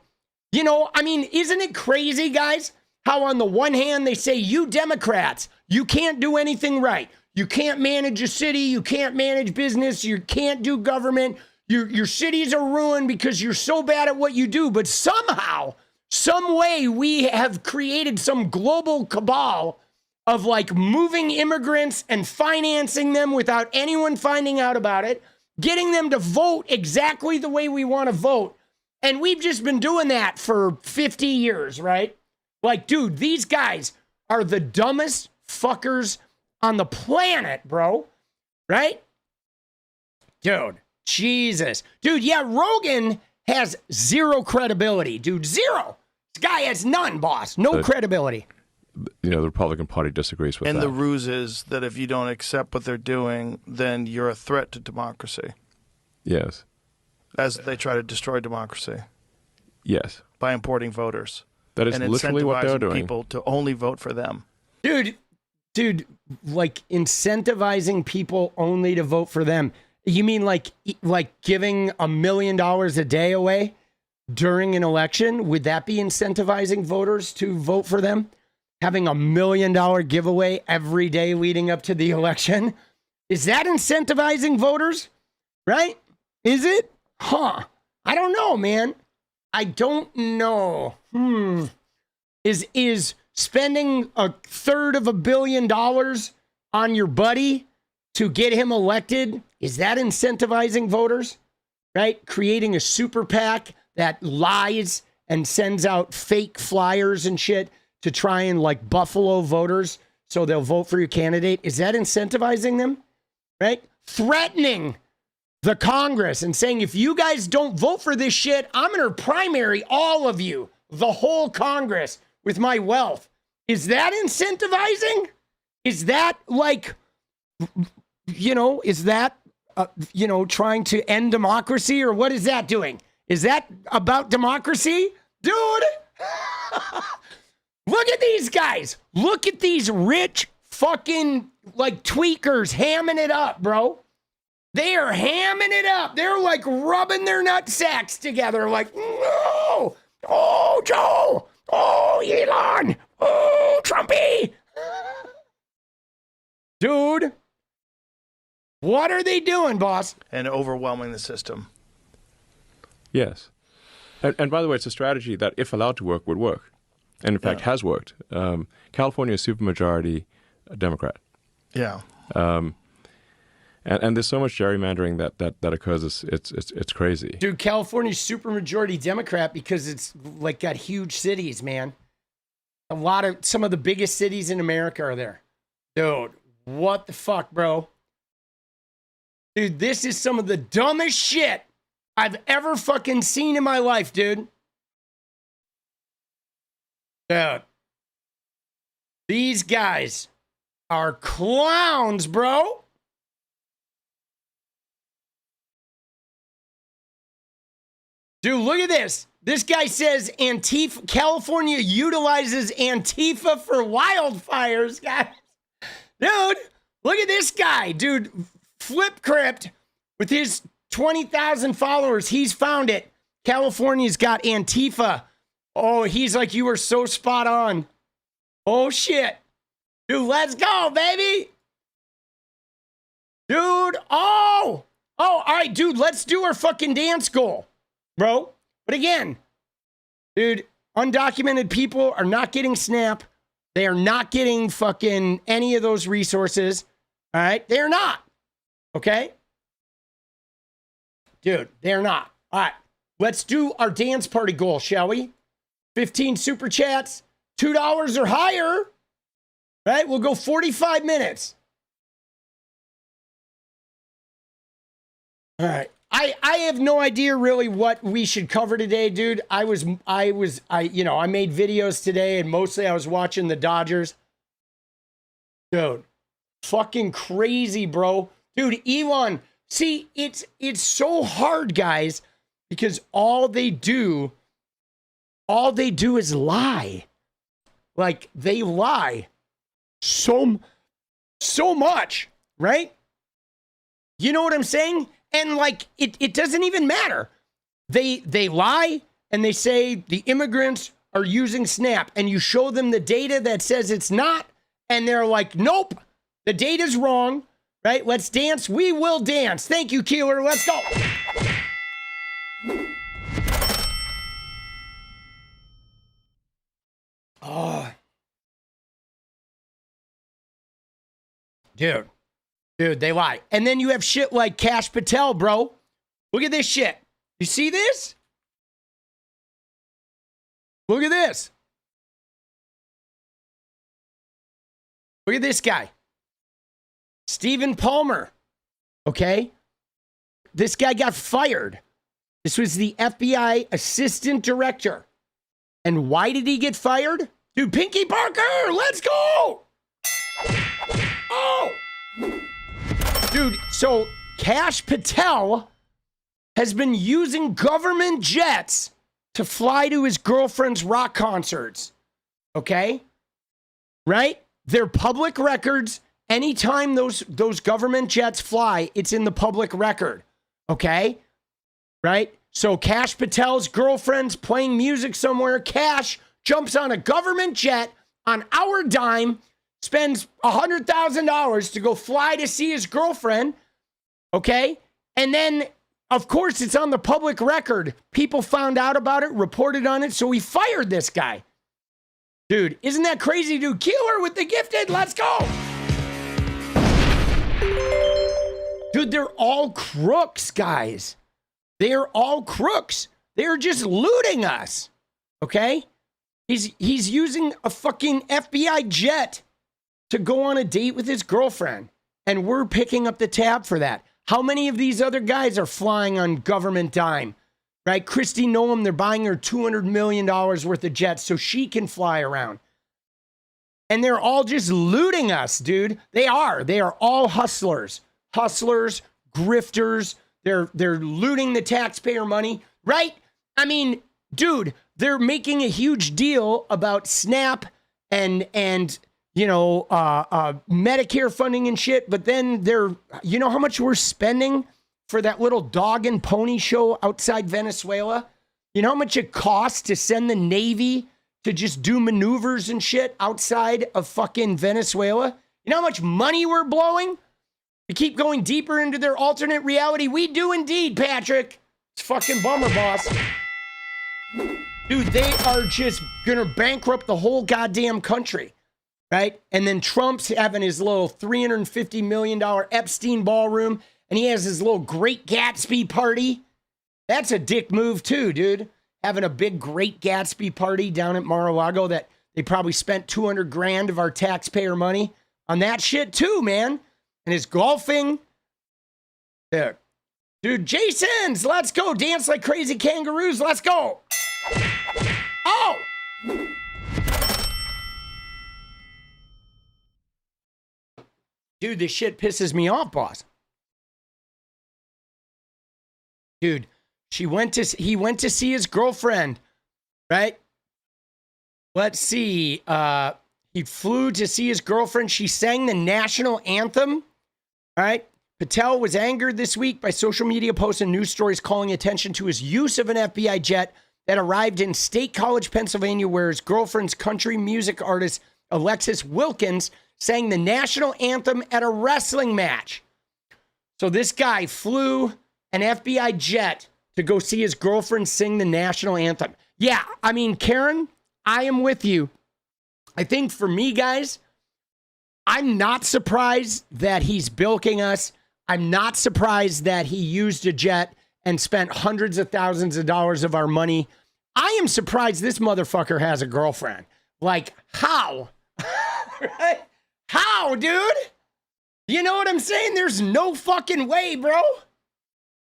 You know, I mean, isn't it crazy, guys? How on the one hand, they say, you Democrats, you can't do anything right. You can't manage a city. You can't manage business. You can't do government. Your cities are ruined because you're so bad at what you do. But somehow, some way, we have created some global cabal of like moving immigrants and financing them without anyone finding out about it, getting them to vote exactly the way we want to vote. And we've just been doing that for 50 years, right? Like, dude, these guys are the dumbest fuckers on the planet, bro. Right? Dude, Jesus. Dude, yeah, Rogan has zero credibility, dude. Zero. This guy has none, boss. No credibility. You know, the Republican Party disagrees with that. And the ruse is that if you don't accept what they're doing, then you're a threat to democracy. Yes. As they try to destroy democracy. Yes. By importing voters. That is and literally what they're incentivizing doing. people to only vote for them. Dude, like incentivizing people only to vote for them. You mean like giving $1 million a day away during an election? Would that be incentivizing voters to vote for them? Having $1 million giveaway every day leading up to the election? Is that incentivizing voters? Right? Is it? Huh. I don't know, man. I don't know. Is spending $250 million on your buddy to get him elected, is that incentivizing voters? Right? Creating a super PAC that lies and sends out fake flyers and shit to try and like buffalo voters so they'll vote for your candidate. Is that incentivizing them? Right? Threatening the Congress and saying, if you guys don't vote for this shit, I'm going to primary all of you, the whole Congress, with my wealth. Is that incentivizing? Is that like, you know, is that, trying to end democracy, or what is that doing? Is that about democracy? Dude, look at these guys. Look at these rich fucking like tweakers hamming it up, bro. They are hamming it up. They're like rubbing their nut sacks together like, no, oh, Joe, oh, Elon, oh, Trumpy. Dude, what are they doing, boss? And overwhelming the system. Yes. And by the way, it's a strategy that, if allowed to work, would work. And in fact, has worked. California is supermajority Democrat. Yeah. And there's so much gerrymandering that occurs. It's crazy. Dude, California's supermajority Democrat because it's like got huge cities, man. Some of the biggest cities in America are there. Dude, what the fuck, bro? Dude, this is some of the dumbest shit I've ever fucking seen in my life, dude. Dude. These guys are clowns, bro. Dude, look at this. This guy says Antifa, California utilizes Antifa for wildfires, guys. Dude, look at this guy. Dude, Flip Crypt with his 20,000 followers. He's found it. California's got Antifa. Oh, he's like, you were so spot on. Oh, shit. Dude, let's go, baby. Dude, oh, all right, dude, let's do our fucking dance goal, bro. But again, dude, undocumented people are not getting SNAP. They are not getting fucking any of those resources. All right, they're not. Okay? Dude, they're not. All right, let's do our dance party goal, shall we? 15 super chats, $2 or higher. Right? We'll go 45 minutes. All right. I have no idea really what we should cover today, dude. I made videos today and mostly I was watching the Dodgers. Dude, fucking crazy, bro. Dude, Elon, see, it's so hard, guys, because all they do is lie. Like, they lie so much, right? You know what I'm saying? And like, it doesn't even matter. They lie and they say the immigrants are using SNAP, and you show them the data that says it's not, and they're like, nope, the data's wrong, right? Let's dance. We will dance. Thank you, Keeler. Let's go. Oh. Dude, they lie. And then you have shit like 𝗙ście Patel, bro. Look at this shit. You see this? Look at this. Look at this guy. Stephen Palmer. Okay? This guy got fired. This was the FBI assistant director. And why did he get fired? Dude, Pinky Parker, let's go! Oh! Dude, so 𝗙ście Patel has been using government jets to fly to his girlfriend's rock concerts. Okay? Right? They're public records. Anytime those government jets fly, it's in the public record. Okay? Right? So 𝗙ście Patel's girlfriend's playing music somewhere. Cash jumps on a government jet on our dime, spends $100,000 to go fly to see his girlfriend. Okay? And then, of course, it's on the public record. People found out about it, reported on it, so we fired this guy. Dude, isn't that crazy, dude? Keeler with the gifted. Let's go. Dude, they're all crooks, guys. They're all crooks. They're just looting us. Okay? He's using a fucking FBI jet to go on a date with his girlfriend. And we're picking up the tab for that. How many of these other guys are flying on government dime? Right? Kristi Noem, they're buying her $200 million worth of jets so she can fly around. And they're all just looting us, dude. They are. They are all hustlers. Hustlers, grifters. They're looting the taxpayer money, right? I mean, dude, they're making a huge deal about SNAP and Medicare funding and shit, but then you know how much we're spending for that little dog and pony show outside Venezuela? You know how much it costs to send the Navy to just do maneuvers and shit outside of fucking Venezuela? You know how much money we're blowing? To keep going deeper into their alternate reality? We do indeed, Patrick. It's fucking bummer, boss. Dude, they are just gonna bankrupt the whole goddamn country, right? And then Trump's having his little $350 million Epstein ballroom, and he has his little Great Gatsby party. That's a dick move too, dude. Having a big Great Gatsby party down at Mar-a-Lago that they probably spent $200,000 of our taxpayer money on that shit too, man. And his golfing. Dude, Jason's, let's go. Dance like crazy kangaroos. Let's go. Oh. Dude, this shit pisses me off, boss. Dude, he went to see his girlfriend, right? Let's see. He flew to see his girlfriend. She sang the national anthem. All right. Patel was angered this week by social media posts and news stories calling attention to his use of an FBI jet that arrived in State College, Pennsylvania, where his girlfriend's country music artist, Alexis Wilkins, sang the national anthem at a wrestling match. So this guy flew an FBI jet to go see his girlfriend sing the national anthem. Yeah, I mean, Karen, I am with you. I think for me, guys, I'm not surprised that he's bilking us. I'm not surprised that he used a jet and spent hundreds of thousands of dollars of our money. I am surprised this motherfucker has a girlfriend. Like, how? Right? How, dude? You know what I'm saying? There's no fucking way, bro.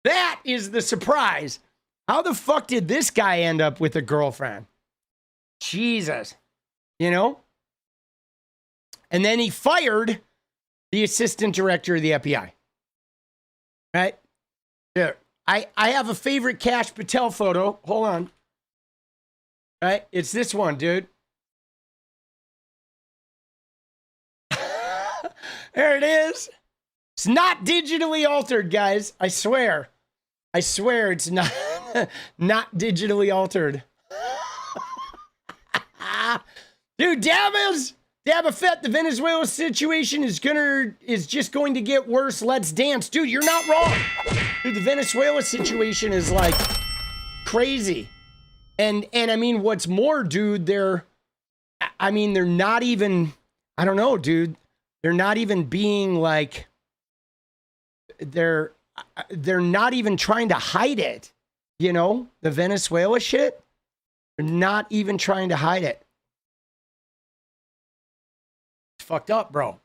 That is the surprise. How the fuck did this guy end up with a girlfriend? Jesus. You know? And then he fired the assistant director of the FBI. Right? Here. I have a favorite Cash Patel photo. Hold on. Right? It's this one, dude. There it is. It's not digitally altered, guys. I swear. I swear it's not, not digitally altered. Dude, 𝗙𝗏𝗡, the Venezuela situation is just going to get worse. Let's dance. Dude, you're not wrong. Dude, the Venezuela situation is like crazy. And I mean, what's more, dude, they're not even, I don't know, dude. They're not even being like, they're not even trying to hide it. You know, the Venezuela shit, they're not even trying to hide it. It's fucked up, bro.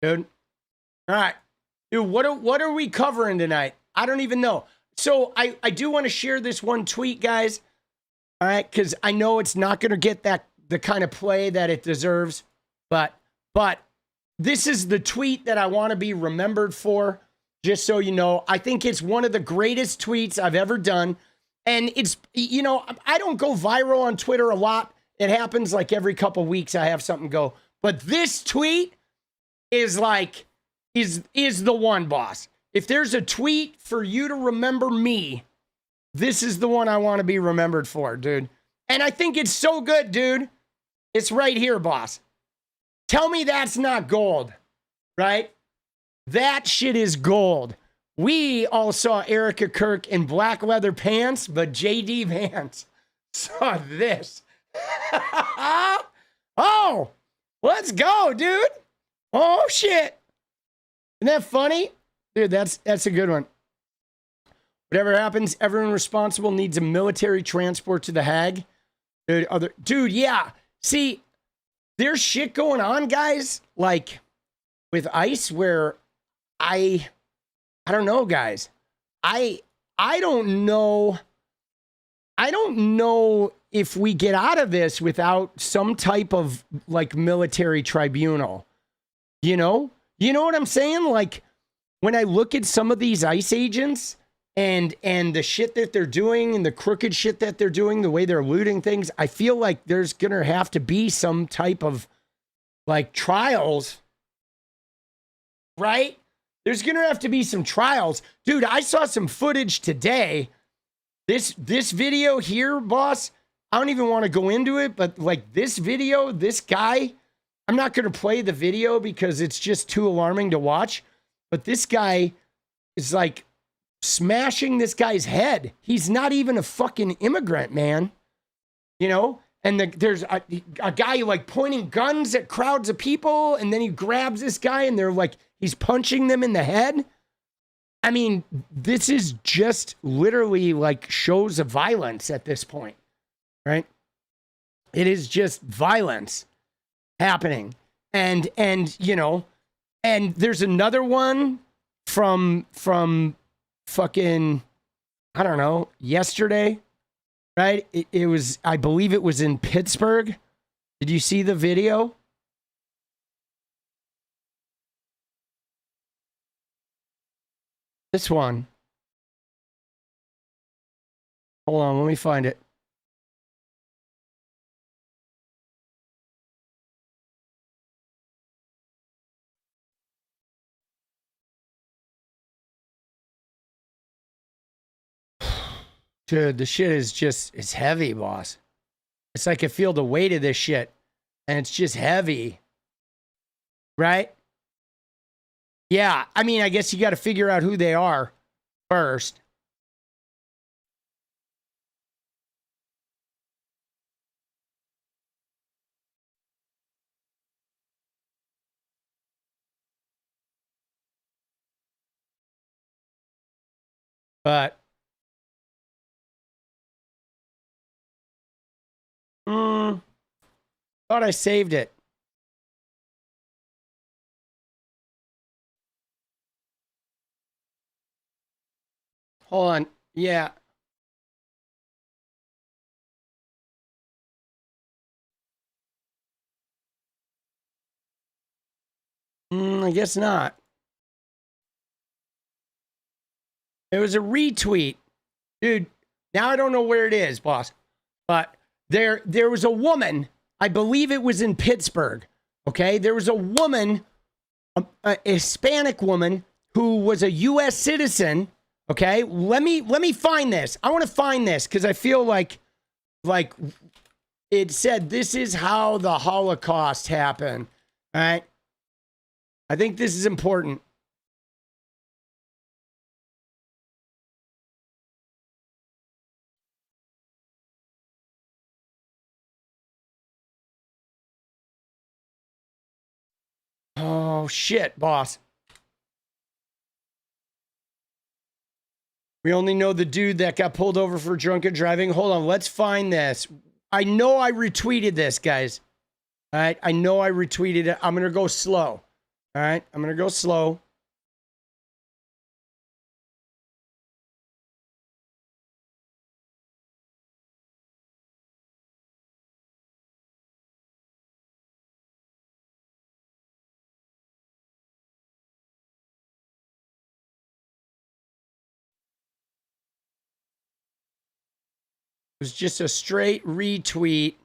Dude. All right. Dude, what are we covering tonight? I don't even know. So I do want to share this one tweet, guys. All right, because I know it's not going to get the kind of play that it deserves. But this is the tweet that I want to be remembered for, just so you know. I think it's one of the greatest tweets I've ever done. And it's, you know, I don't go viral on Twitter a lot. It happens like every couple weeks I have something go. But this tweet is like, is the one, boss. If there's a tweet for you to remember me, this is the one I want to be remembered for, dude. And I think it's so good, dude. It's right here, boss. Tell me that's not gold, right? That shit is gold. We all saw Erika Kirk in black leather pants, but JD Vance saw this. Oh, let's go, dude. Oh, shit. Isn't that funny? Dude, that's a good one. Whatever happens, everyone responsible needs a military transport to the Hague. Dude, yeah. See, there's shit going on, guys, like with ICE where I don't know, guys. I don't know. I don't know if we get out of this without some type of like military tribunal. You know what I'm saying? Like when I look at some of these ICE agents and the shit that they're doing and the crooked shit that they're doing, the way they're looting things, I feel like there's going to have to be some type of like trials, right? There's going to have to be some trials. Dude, I saw some footage today. This video here, boss, I don't even want to go into it, but like this video, this guy, I'm not going to play the video because it's just too alarming to watch, but this guy is like smashing this guy's head. He's not even a fucking immigrant, man. You know? And there's a guy like pointing guns at crowds of people, and then he grabs this guy and they're like, he's punching them in the head. I mean, this is just literally like shows of violence at this point, right? It is just violence. happening. And you know, and there's another one from fucking, I don't know, yesterday, right? It was, I believe it was in Pittsburgh. Did you see the video? This one. Hold on, let me find it. Dude, the shit is just, it's heavy, boss. It's like I feel the weight of this shit, and it's just heavy. Right? Yeah, I mean, I guess you got to figure out who they are first. But thought I saved it. Hold on. Yeah. I guess not. It was a retweet. Dude, now I don't know where it is, boss. But there was a woman, I believe it was in Pittsburgh, okay? There was a woman, a Hispanic woman who was a U.S. citizen, okay? Let me find this. I want to find this because I feel like it said this is how the Holocaust happened, all right? I think this is important. Oh, shit, boss. We only know the dude that got pulled over for drunken driving. Hold on, let's find this. I know I retweeted this, guys. All right, I know I retweeted it. I'm going to go slow. All right, I'm going to go slow. It was just a straight retweet.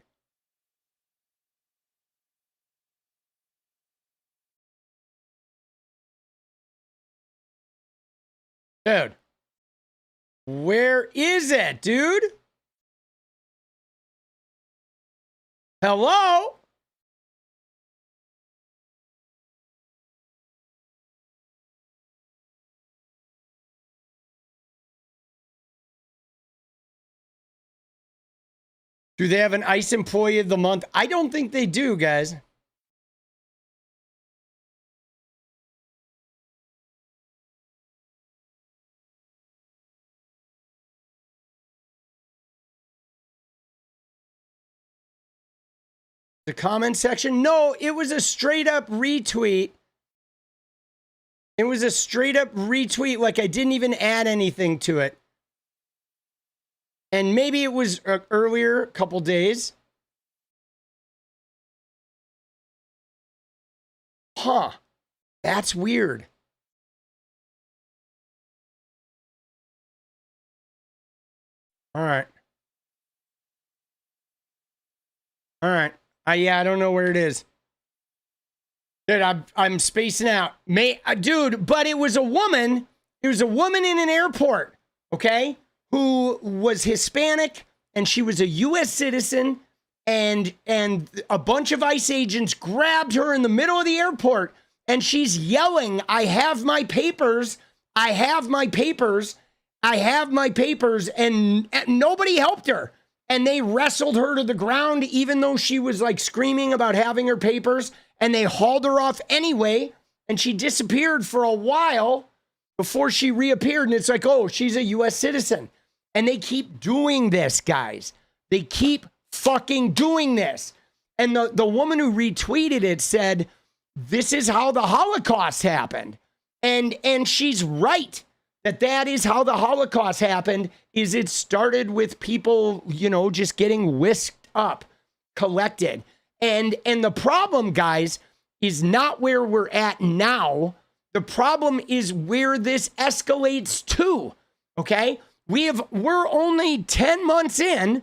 Dude. Where is it, dude? Hello? Do they have an ICE employee of the month? I don't think they do, guys. The comment section? No, it was a straight up retweet. It was a straight up retweet, like I didn't even add anything to it. And maybe it was earlier, a couple days. Huh. That's weird. All right. All right. Yeah, I don't know where it is. Dude, I'm spacing out. Dude, but it was a woman. It was a woman in an airport, okay, who was Hispanic, and she was a U.S. citizen, and a bunch of ICE agents grabbed her in the middle of the airport, and she's yelling, "I have my papers. I have my papers. I have my papers," and nobody helped her. And they wrestled her to the ground, even though she was like screaming about having her papers. And they hauled her off anyway. And she disappeared for a while before she reappeared. And it's like, oh, she's a U.S. citizen. And they keep doing this, guys. They keep fucking doing this. And the woman who retweeted it said, this is how the Holocaust happened. And she's right that is how the Holocaust happened, is it started with people, you know, just getting whisked up, collected. And the problem, guys, is not where we're at now. The problem is where this escalates to, okay? We're only 10 months in,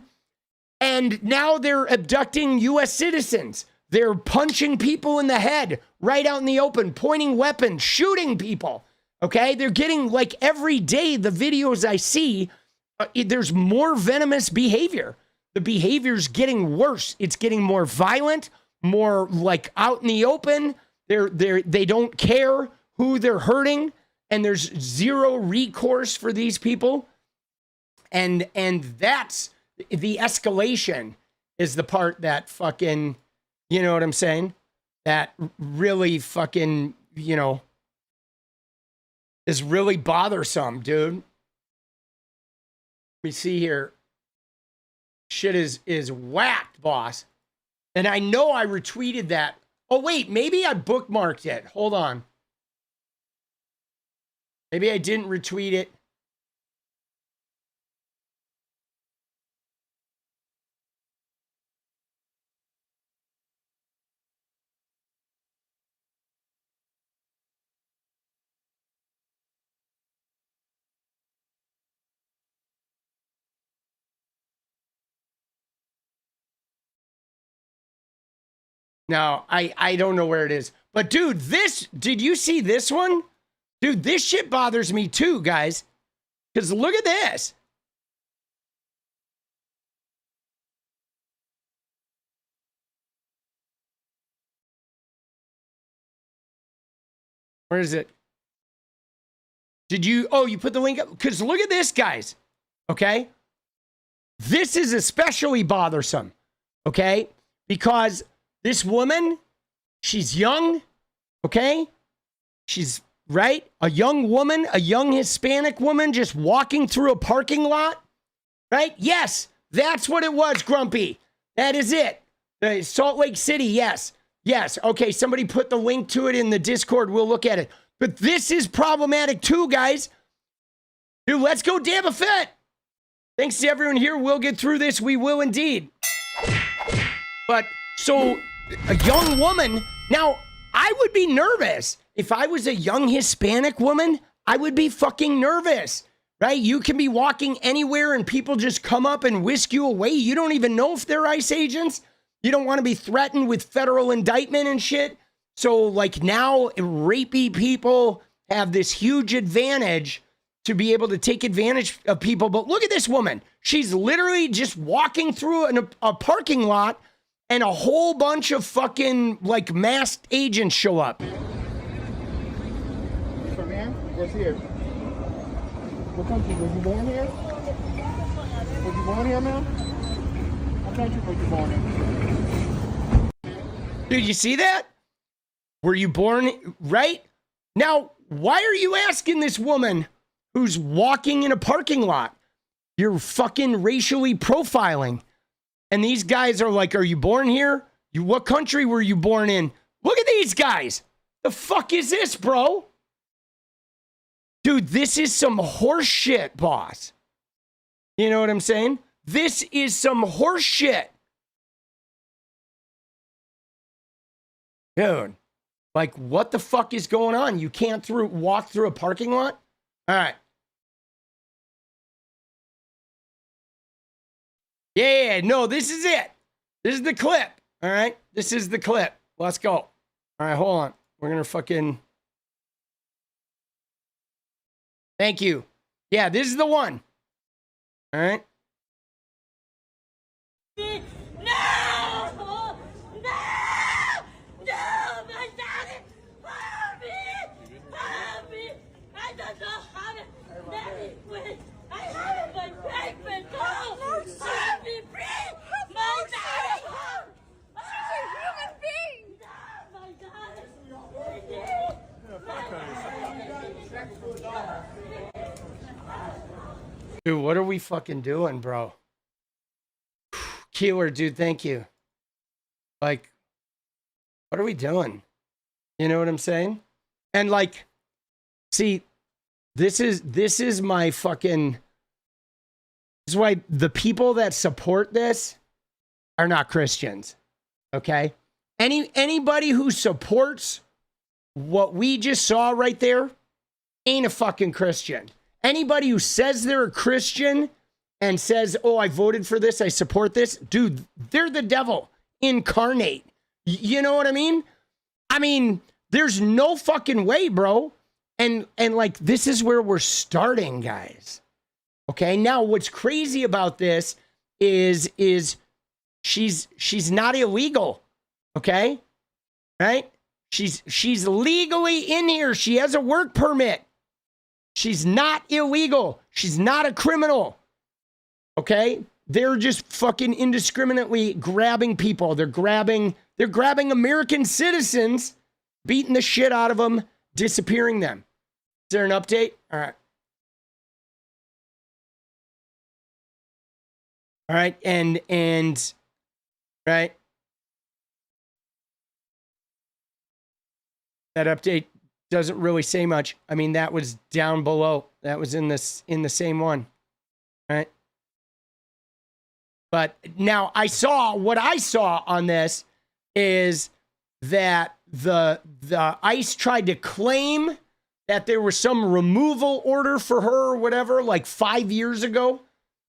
and now they're abducting U.S. citizens. They're punching people in the head right out in the open, pointing weapons, shooting people, okay? They're getting, like, every day, the videos I see, there's more venomous behavior. The behavior's getting worse. It's getting more violent, more, like, out in the open. They don't care who they're hurting, and there's zero recourse for these people. And that's the escalation is the part that fucking, you know what I'm saying? That really fucking, you know, is really bothersome, dude. Let me see here. Shit is whacked, boss. And I know I retweeted that. Oh, wait, maybe I bookmarked it. Hold on. Maybe I didn't retweet it. No, I don't know where it is. But dude, did you see this one? Dude, this shit bothers me too, guys. Because look at this. Where is it? You put the link up? Because look at this, guys. Okay? This is especially bothersome. Okay? Because this woman, she's young, okay? She's, right? A young woman, a young Hispanic woman just walking through a parking lot, right? Yes, that's what it was, Grumpy. That is it. Salt Lake City, yes. Yes, okay, somebody put the link to it in the Discord. We'll look at it. But this is problematic too, guys. Dude, let's go 𝗙𝗵𝗏. Thanks to everyone here. We'll get through this. We will indeed. But, so... a young woman. Now, I would be nervous. If I was a young Hispanic woman, I would be fucking nervous, right? You can be walking anywhere and people just come up and whisk you away. You don't even know if they're ICE agents. You don't want to be threatened with federal indictment and shit. So, like, now rapey people have this huge advantage to be able to take advantage of people. But look at this woman. She's literally just walking through a parking lot, and a whole bunch of fucking, like, masked agents show up. From here? Yes, here. What country? Was you born here? Was you born here, ma'am? What country were you born in? Dude, you see that? Were you born, right? Now, why are you asking this woman who's walking in a parking lot? You're fucking racially profiling. And these guys are like, are you born here? What country were you born in? Look at these guys. The fuck is this, bro? Dude, this is some horse shit, boss. You know what I'm saying? This is some horse shit. Dude, like, what the fuck is going on? You can't walk through a parking lot? All right. Yeah, no, this is it. This is the clip. All right. This is the clip. Let's go. All right, hold on. We're going to fucking. Thank you. Yeah, this is the one. All right. No! No! No! My daddy! Help me! Help me! I don't know how to let me quit. I have my payment. No! Set me free! My daddy! She's a human being! No, my daddy! Dude, what are we fucking doing, bro? Keeler, dude, thank you. Like, what are we doing? You know what I'm saying? And like, see, this is my fucking, this is why the people that support this are not Christians. Okay? Anybody who supports what we just saw right there ain't a fucking Christian. Anybody who says they're a Christian and says, oh, I voted for this, I support this, dude, they're the devil incarnate. You know what I mean? I mean, there's no fucking way, bro. And like, this is where we're starting, guys. Okay, now what's crazy about this is she's not illegal. Okay? Right? She's legally in here. She has a work permit. She's not illegal. She's not a criminal. Okay? They're just fucking indiscriminately grabbing people. They're grabbing American citizens, beating the shit out of them, disappearing them. Is there an update? All right. All right, and right. That update doesn't really say much. I mean, that was down below. That was in the same one. Right? But now what I saw on this is that the ICE tried to claim that there was some removal order for her or whatever, like 5 years ago,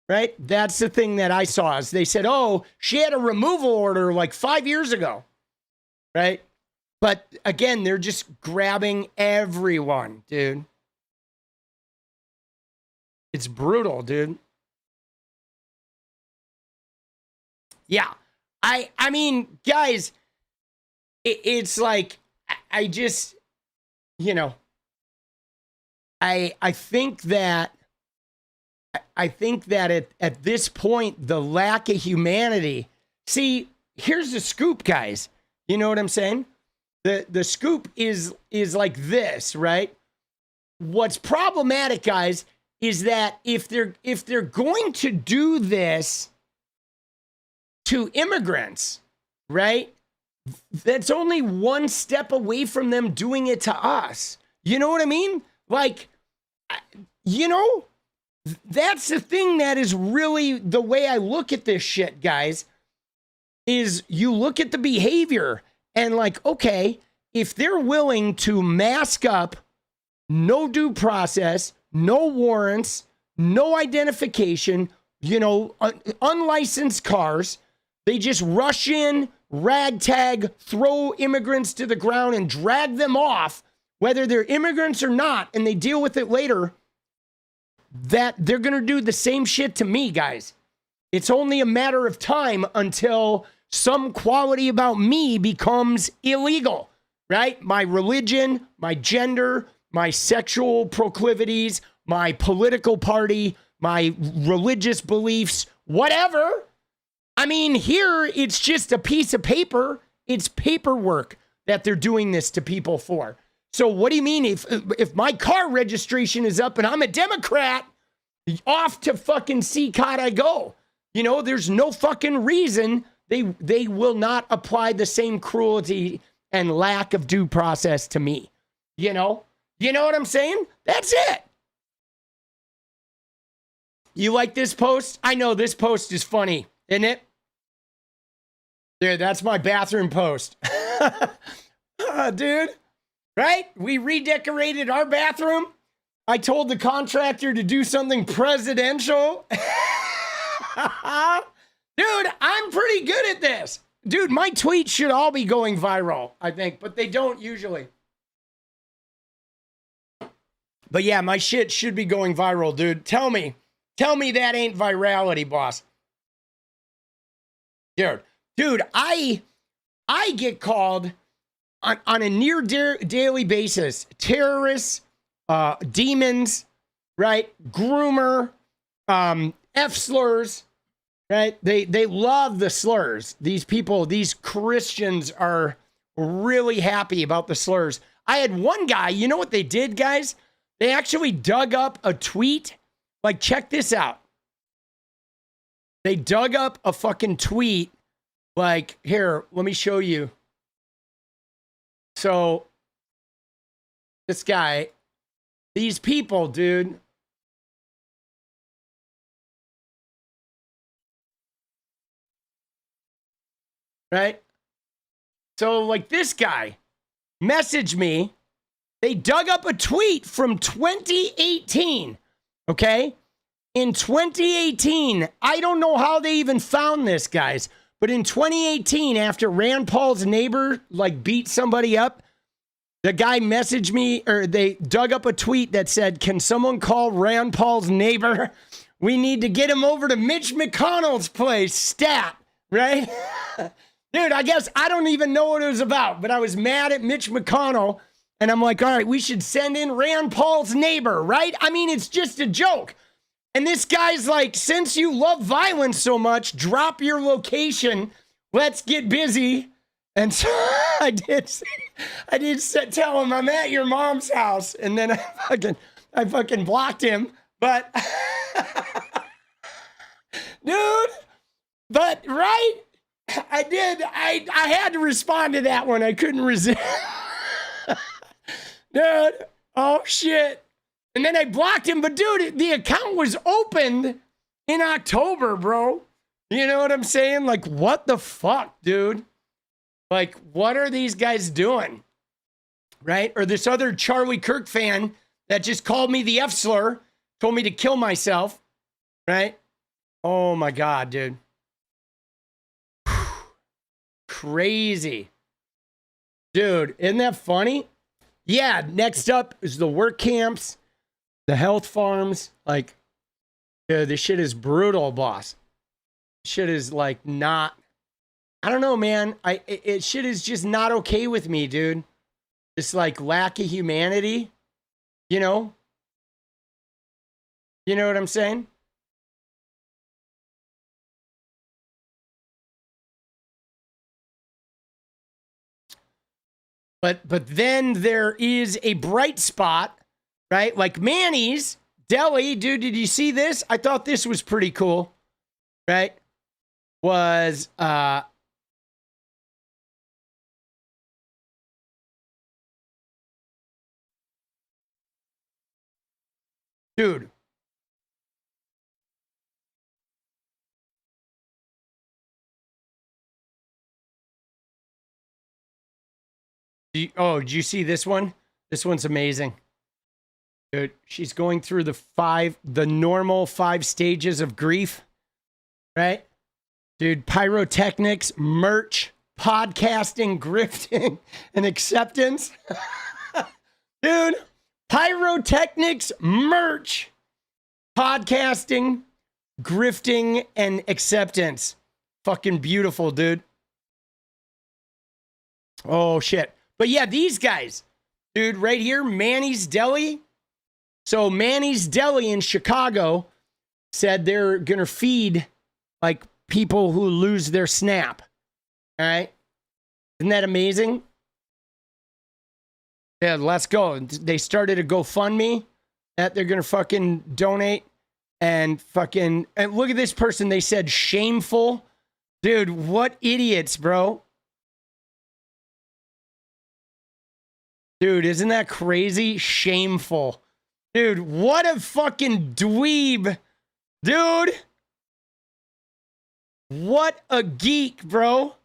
right? That's the thing that I saw is they said, oh, she had a removal order like 5 years ago, right? But again, they're just grabbing everyone, dude. It's brutal, dude. Yeah. I mean, guys, it's like, I just, you know, I think that at this point, the lack of humanity, see, here's the scoop, guys. You know what I'm saying? The scoop is like this, right? What's problematic, guys, is that if they're going to do this to immigrants, right? That's only one step away from them doing it to us. You know what I mean? Like, you know, that's the thing that is really the way I look at this shit, guys, is you look at the behavior and like, okay, if they're willing to mask up, no due process, no warrants, no identification, you know, unlicensed cars, they just rush in, ragtag, throw immigrants to the ground and drag them off, whether they're immigrants or not, and they deal with it later, that they're going to do the same shit to me, guys. It's only a matter of time until some quality about me becomes illegal, right? My religion, my gender, my sexual proclivities, my political party, my religious beliefs, whatever. I mean, here it's just a piece of paper. It's paperwork that they're doing this to people for. So what do you mean if my car registration is up and I'm a Democrat, off to fucking 𝗙cie I go? You know, there's no fucking reason they will not apply the same cruelty and lack of due process to me. You know what I'm saying? That's it. You like this post? I know this post is funny, isn't it? There, that's my bathroom post. Dude, right? We redecorated our bathroom. I told the contractor to do something presidential. Dude, I'm pretty good at this. Dude, my tweets should all be going viral, I think, but they don't usually. But yeah, my shit should be going viral, dude. Tell me that ain't virality, boss. Dude, I get called on a near daily basis. Terrorists, demons, right? Groomer, F-slurs, right? They love the slurs. These people, these Christians are really happy about the slurs. I had one guy, you know what they did, guys? They actually dug up a tweet. Like, check this out. They dug up a fucking tweet Like, here, let me show you. So, this guy, these people, dude. Right? So, like, this guy messaged me. They dug up a tweet from 2018. Okay? In 2018, I don't know how they even found this, guys. But in 2018, after Rand Paul's neighbor, like, beat somebody up, the guy messaged me, or they dug up a tweet that said, can someone call Rand Paul's neighbor? We need to get him over to Mitch McConnell's place. Stat, right? Dude, I guess I don't even know what it was about, but I was mad at Mitch McConnell, and I'm like, all right, we should send in Rand Paul's neighbor, right? I mean, it's just a joke. And this guy's like, since you love violence so much, drop your location. Let's get busy. And so I did tell him I'm at your mom's house. And then I fucking blocked him. But, dude, but right? I did. I had to respond to that one. I couldn't resist. Dude, oh shit. And then I blocked him, but dude, the account was opened in October, bro. You know what I'm saying? Like, what the fuck, dude? Like, what are these guys doing? Right? Or this other Charlie Kirk fan that just called me the F slur, told me to kill myself. Right? Oh my God, dude. Crazy. Dude, isn't that funny? Yeah, next up is the work camps. The health farms, like, dude, this shit is brutal, boss. Shit is like not, I don't know, man. Shit is just not okay with me, dude. This like lack of humanity, you know? You know what I'm saying? But then there is a bright spot. Right? Like Manny's Deli, dude, did you see this? I thought this was pretty cool. Right? Was dude. Did you see this one? This one's amazing. Dude, she's going through the normal 5 stages of grief, right? Dude, pyrotechnics, merch, podcasting, grifting, and acceptance. Dude, pyrotechnics, merch, podcasting, grifting, and acceptance. Fucking beautiful, dude. Oh, shit. But yeah, these guys, dude, right here, Manny's Deli. So Manny's Deli in Chicago said they're going to feed like people who lose their SNAP. All right. Isn't that amazing? Yeah, let's go. They started a GoFundMe that they're going to fucking donate and look at this person. They said shameful. Dude, what idiots, bro. Dude, isn't that crazy? Shameful. Dude, what a fucking dweeb. Dude. What a geek, bro.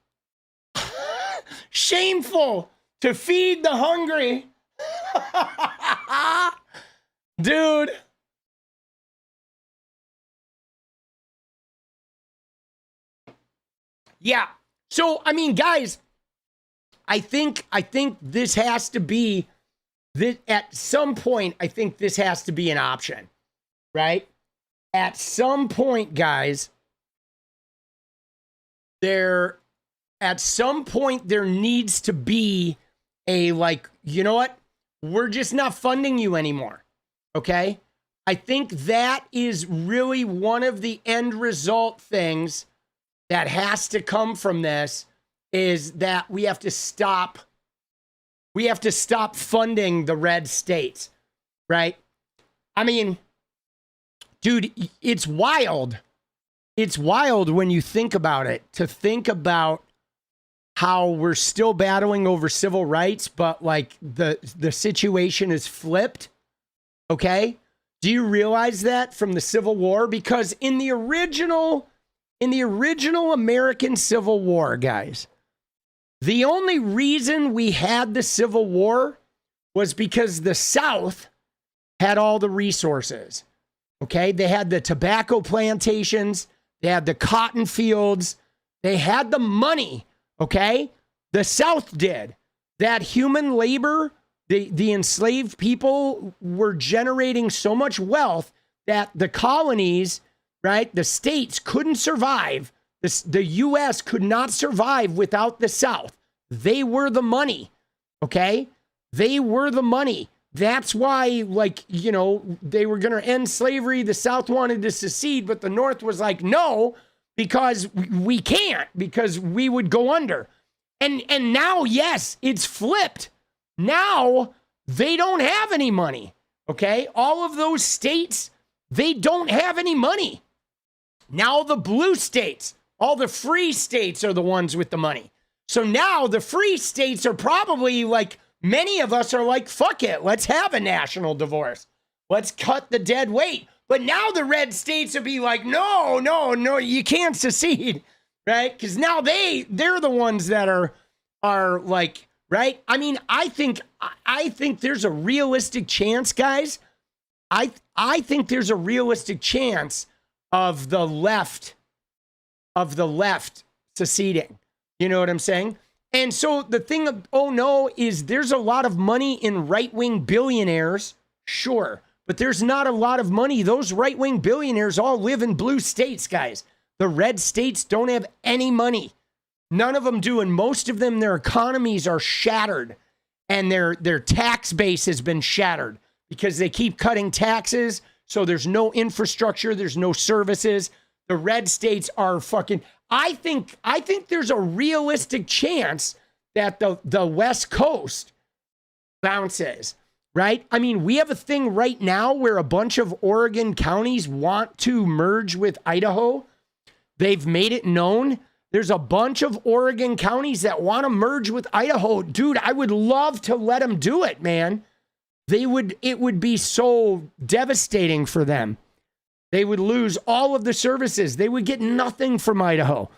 Shameful to feed the hungry. Dude. Yeah. So, I mean, guys, I think this has to be that at some point, I think this has to be an option, right? At some point, guys, there needs to be a like, you know what? We're just not funding you anymore. Okay? I think that is really one of the end result things that has to come from this is that we have to stop funding the red states, right? I mean, dude, it's wild it's wild when you think about it, to think about how we're still battling over civil rights, but like the situation is flipped. Okay. Do you realize that from the Civil War? Because in the original American Civil War, guys, the only reason we had the Civil War was because the South had all the resources. Okay. They had the tobacco plantations. They had the cotton fields. They had the money. Okay. The South did. That human labor, the enslaved people were generating so much wealth that the colonies, right, the states couldn't survive. The U.S. could not survive without the South. They were the money, okay? They were the money. That's why, like, you know, they were going to end slavery. The South wanted to secede, but the North was like, no, because we can't, because we would go under. And now, yes, it's flipped. Now they don't have any money, okay? All of those states, they don't have any money. Now the blue states, all the free states are the ones with the money. So now the free states are probably like, many of us are like, fuck it, let's have a national divorce. Let's cut the dead weight. But now the red states will be like, no, you can't secede, right? Because now they're the ones that are like, right? I mean, I think there's a realistic chance, guys. I think there's a realistic chance of the left seceding. You know what I'm saying? And so the thing of, oh no, is there's a lot of money in right-wing billionaires, sure, but there's not a lot of money. Those right-wing billionaires all live in blue states, guys. The red states don't have any money. None of them do, and most of them, their economies are shattered, and their tax base has been shattered because they keep cutting taxes, so there's no infrastructure, there's no services. The red states are fucking... I think there's a realistic chance that the West Coast bounces, right? I mean, we have a thing right now where a bunch of Oregon counties want to merge with Idaho. They've made it known. There's a bunch of Oregon counties that want to merge with Idaho. Dude, I would love to let them do it, man. It would be so devastating for them. They would lose all of the services. They would get nothing from Idaho.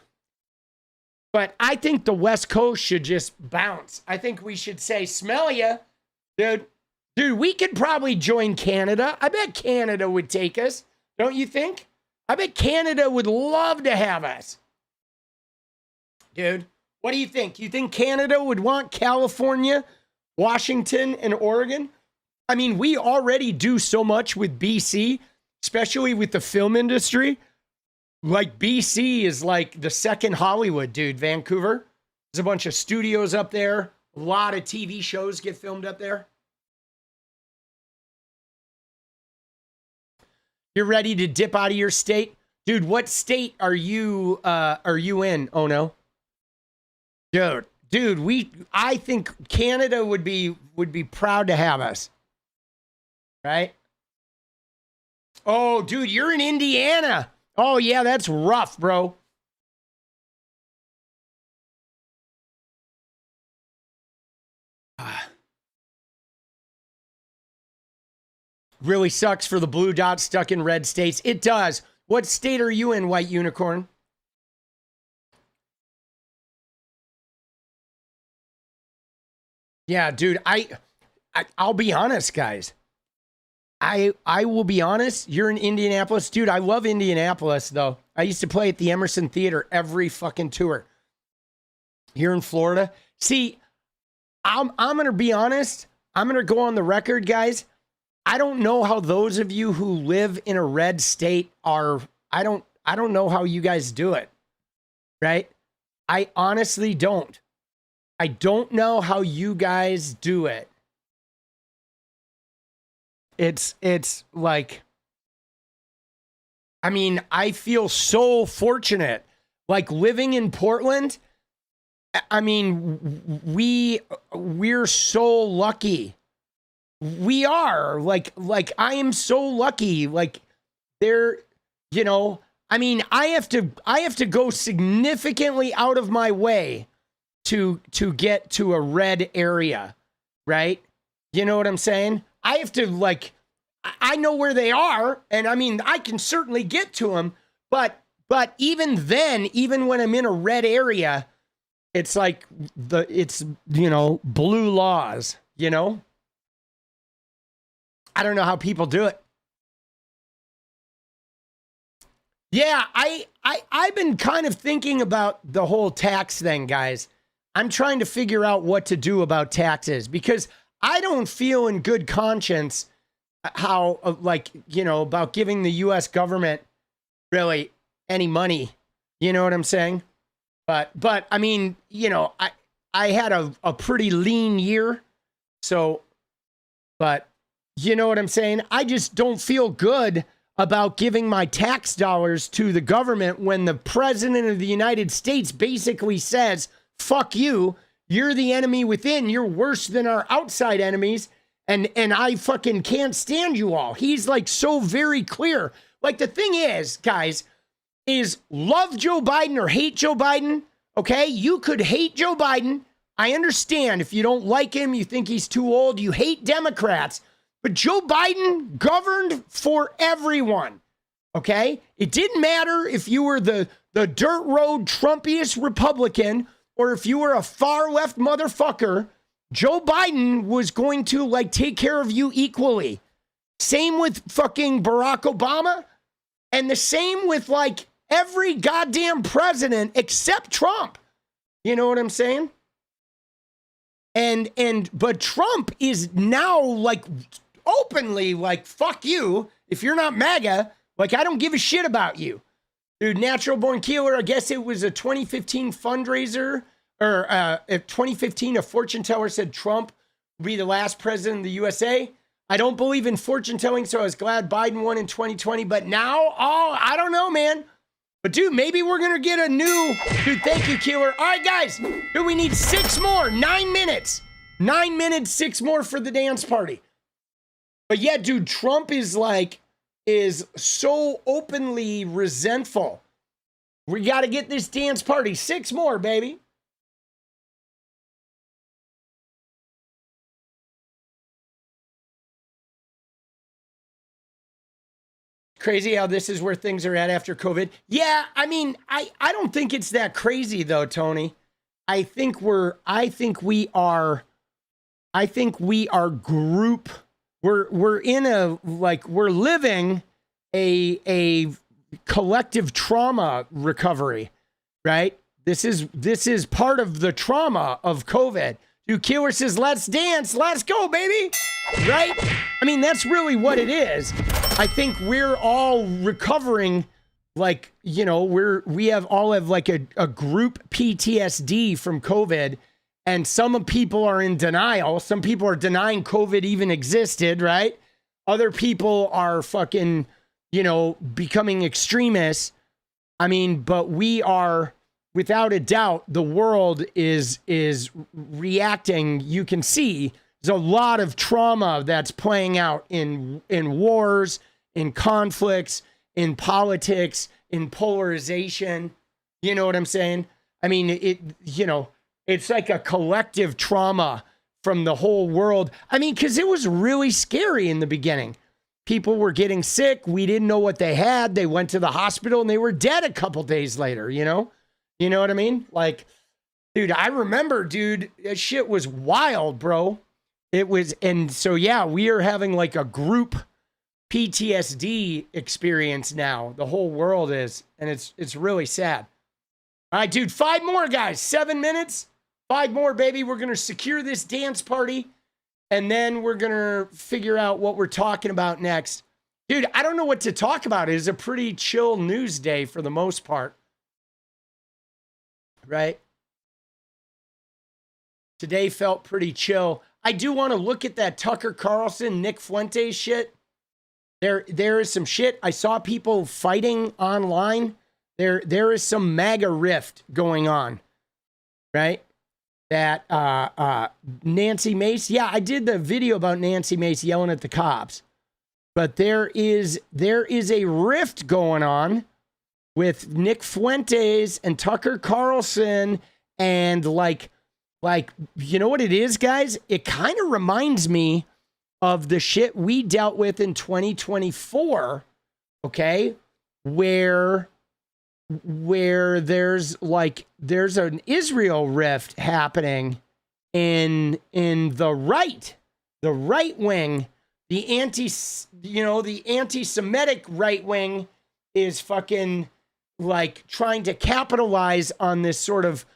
But I think the West Coast should just bounce. I think we should say, smell ya. Dude, we could probably join Canada. I bet Canada would take us. Don't you think? I bet Canada would love to have us. Dude, what do you think? You think Canada would want California, Washington, and Oregon? I mean, we already do so much with BC, especially with the film industry. Like, BC is like the second Hollywood, dude. Vancouver. There's a bunch of studios up there. A lot of TV shows get filmed up there. You're ready to dip out of your state? Dude, what state are you in? Oh no. Dude, I think Canada would be proud to have us. Right? Oh, dude, you're in Indiana. Oh, yeah, that's rough, bro. Really sucks for the blue dots stuck in red states. It does. What state are you in, White Unicorn? Yeah, dude, I'll be honest, guys. I will be honest. You're in Indianapolis. Dude, I love Indianapolis, though. I used to play at the Emerson Theater every fucking tour. Here in Florida. See, I'm going to be honest. I'm going to go on the record, guys. I don't know how those of you who live in a red state are. I don't know how you guys do it. Right? I honestly don't. I don't know how you guys do it. It's like, I mean, I feel so fortunate. Like, living in Portland, I mean, we're so lucky. We are like I am so lucky. Like, there, you know, I mean, I have to go significantly out of my way to get to a red area, right? You know what I'm saying? I have to, like, I know where they are, and I mean, I can certainly get to them, but even then, even when I'm in a red area, it's like it's, you know, blue laws, you know? I don't know how people do it. Yeah, I've been kind of thinking about the whole tax thing, guys. I'm trying to figure out what to do about taxes because I don't feel in good conscience how, like, you know, about giving the U.S. government really any money. You know what I'm saying? But I mean, you know, I had a pretty lean year. So, but you know what I'm saying? I just don't feel good about giving my tax dollars to the government when the president of the United States basically says, fuck you, you're the enemy within, you're worse than our outside enemies, and I fucking can't stand you all. He's like so very clear. Like the thing is, guys, is love Joe Biden or hate Joe Biden, okay? You could hate Joe Biden. I understand if you don't like him, you think he's too old, you hate Democrats. But Joe Biden governed for everyone, okay? It didn't matter if you were the dirt road Trumpiest Republican or if you were a far left motherfucker, Joe Biden was going to, like, take care of you equally. Same with fucking Barack Obama and the same with, like, every goddamn president except Trump. You know what I'm saying? But Trump is now, like, openly like, fuck you. If you're not MAGA, like, I don't give a shit about you. Dude, Natural Born Keeler, I guess it was a 2015 fundraiser, or if 2015, a fortune teller said Trump would be the last president of the USA. I don't believe in fortune telling, so I was glad Biden won in 2020. But now, I don't know, man. But dude, maybe we're going to get a new, dude, thank you, Keeler. All right, guys, dude, we need 6 more, 9 minutes. 9 minutes, 6 more for the dance party. But yeah, dude, Trump is so openly resentful. We got to get this dance party. 6 more, baby. Crazy how this is where things are at after COVID. Yeah, I mean, I don't think it's that crazy though, Tony. I think we are group. We're in a, like, we're living a collective trauma recovery, right? This is part of the trauma of COVID. Dude, Keeler says, let's dance, let's go, baby. Right? I mean, that's really what it is. I think we're all recovering, like, you know, we all have like a group PTSD from COVID. And some people are in denial. Some people are denying COVID even existed, right? Other people are fucking, you know, becoming extremists. I mean, but we are, without a doubt, the world is reacting. You can see there's a lot of trauma that's playing out in wars, in conflicts, in politics, in polarization. You know what I'm saying? I mean, it's like a collective trauma from the whole world. I mean, because it was really scary in the beginning. People were getting sick. We didn't know what they had. They went to the hospital and they were dead a couple days later, you know? You know what I mean? Like, dude, I remember, dude, that shit was wild, bro. It was, and so, yeah, we are having like a group PTSD experience now. The whole world is, and it's really sad. All right, dude, 5 more, guys. 7 minutes. 5 more, baby. We're going to secure this dance party, and then we're going to figure out what we're talking about next. Dude, I don't know what to talk about. It is a pretty chill news day for the most part. Right? Today felt pretty chill. I do want to look at that Tucker Carlson, Nick Fuentes shit. There is some shit. I saw people fighting online. There is some MAGA rift going on, right? That Nancy Mace. Yeah, I did the video about Nancy Mace yelling at the cops. But there is a rift going on with Nick Fuentes and Tucker Carlson and like, you know what it is, guys? It kind of reminds me of the shit we dealt with in 2024, okay? Where there's an Israel rift happening in the right wing, the anti-Semitic right wing is fucking like trying to capitalize on this sort of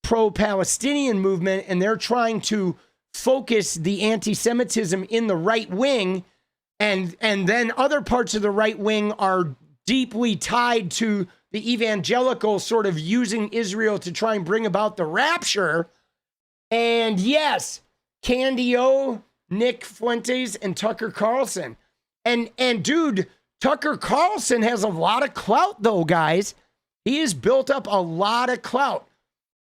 pro-Palestinian movement, and they're trying to focus the anti-Semitism in the right wing, and then other parts of the right wing are deeply tied to the evangelical sort of using Israel to try and bring about the rapture. And yes, Candy O, Nick Fuentes, and Tucker Carlson. And dude, Tucker Carlson has a lot of clout though, guys. He has built up a lot of clout.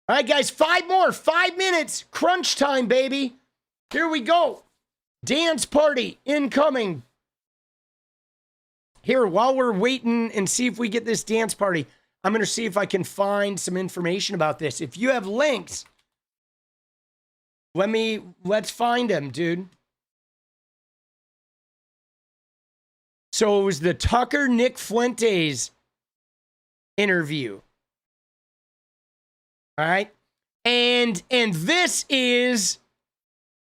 All right, guys, 5 minutes, crunch time, baby. Here we go. Dance party incoming. Here, while we're waiting and see if we get this dance party, I'm going to see if I can find some information about this. If you have links, let's find them, dude. So it was the Tucker Nick Fuentes interview. All right. And this is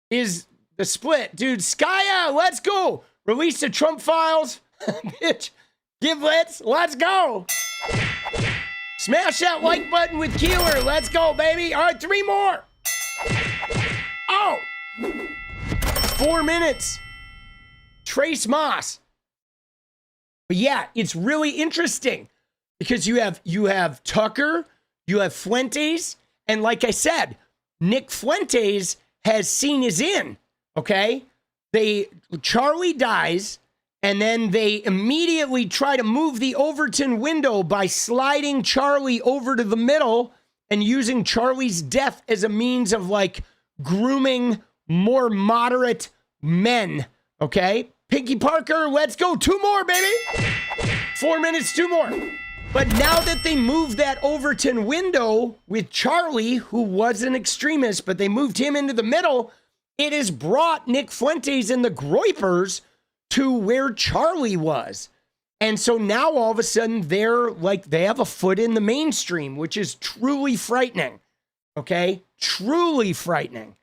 the split. Dude, 𝗙cie, let's go. Release the Trump files. Bitch. Let's go. Smash that like button with 𝗙cie. Let's go, baby. All right, 3 more. Oh. 4 minutes. Trace Moss. But yeah, it's really interesting because you have Tucker, you have Fuentes, and like I said, Nick Fuentes has seen his in, okay? Charlie dies, and then they immediately try to move the Overton window by sliding Charlie over to the middle and using Charlie's death as a means of like grooming more moderate men, okay? Pinky Parker, let's go. 2 more, baby. 4 minutes, 2 more. But now that they moved that Overton window with Charlie, who was an extremist, but they moved him into the middle, it has brought Nick Fuentes and the Groypers to where Charlie was. And so now all of a sudden they have a foot in the mainstream, which is truly frightening. Okay? Truly frightening.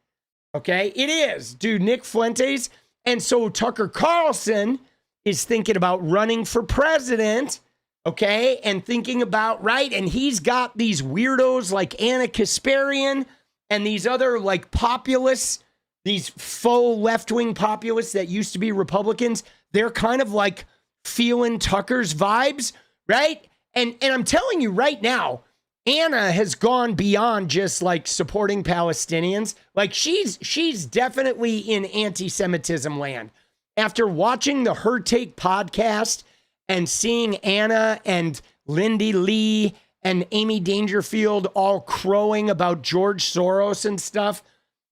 Okay? It is. Dude, Nick Fuentes. And so Tucker Carlson is thinking about running for president, okay, and thinking about, right, and he's got these weirdos like 𝗙𝗫𝗄𝗎 and these other like populists, these faux left-wing populists that used to be Republicans. They're kind of like feeling Tucker's vibes, right? And I'm telling you right now, Anna has gone beyond just like supporting Palestinians. Like she's definitely in anti-Semitism land. After watching the Her Take podcast and seeing Anna and Lindy Lee and Amy Dangerfield all crowing about George Soros and stuff,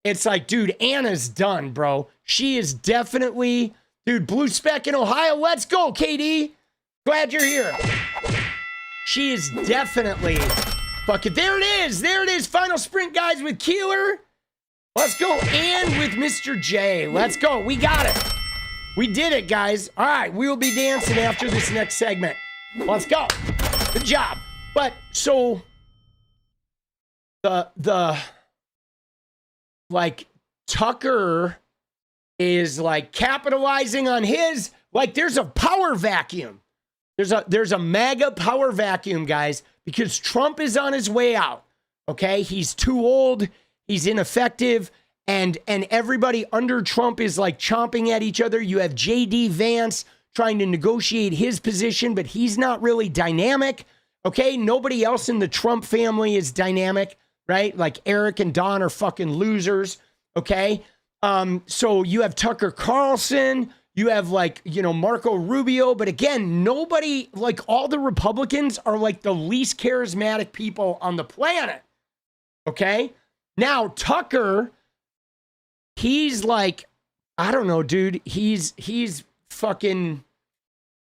it's like, dude, Anna's done, bro. She is definitely, dude, blue speck in Ohio. Let's go, KD. Glad you're here. She is definitely... Fuck it. There it is. There it is. Final sprint, guys, with 𝗙cie. Let's go. And with Mr. J. Let's go. We got it. We did it, guys. All right. We will be dancing after this next segment. Let's go. Good job. But so the like Tucker is like capitalizing on his, like there's a power vacuum. There's a Maga power vacuum, guys, because Trump is on his way out. Okay, he's too old, he's ineffective, and everybody under Trump is like chomping at each other. You have JD Vance trying to negotiate his position, but he's not really dynamic. Okay, nobody else in the Trump family is dynamic, right? Like Eric and Don are fucking losers. Okay, so you have Tucker Carlson. You have like, you know, Marco Rubio, but again, nobody, like all the Republicans are like the least charismatic people on the planet. Okay. Now Tucker, he's like, I don't know, dude. He's fucking,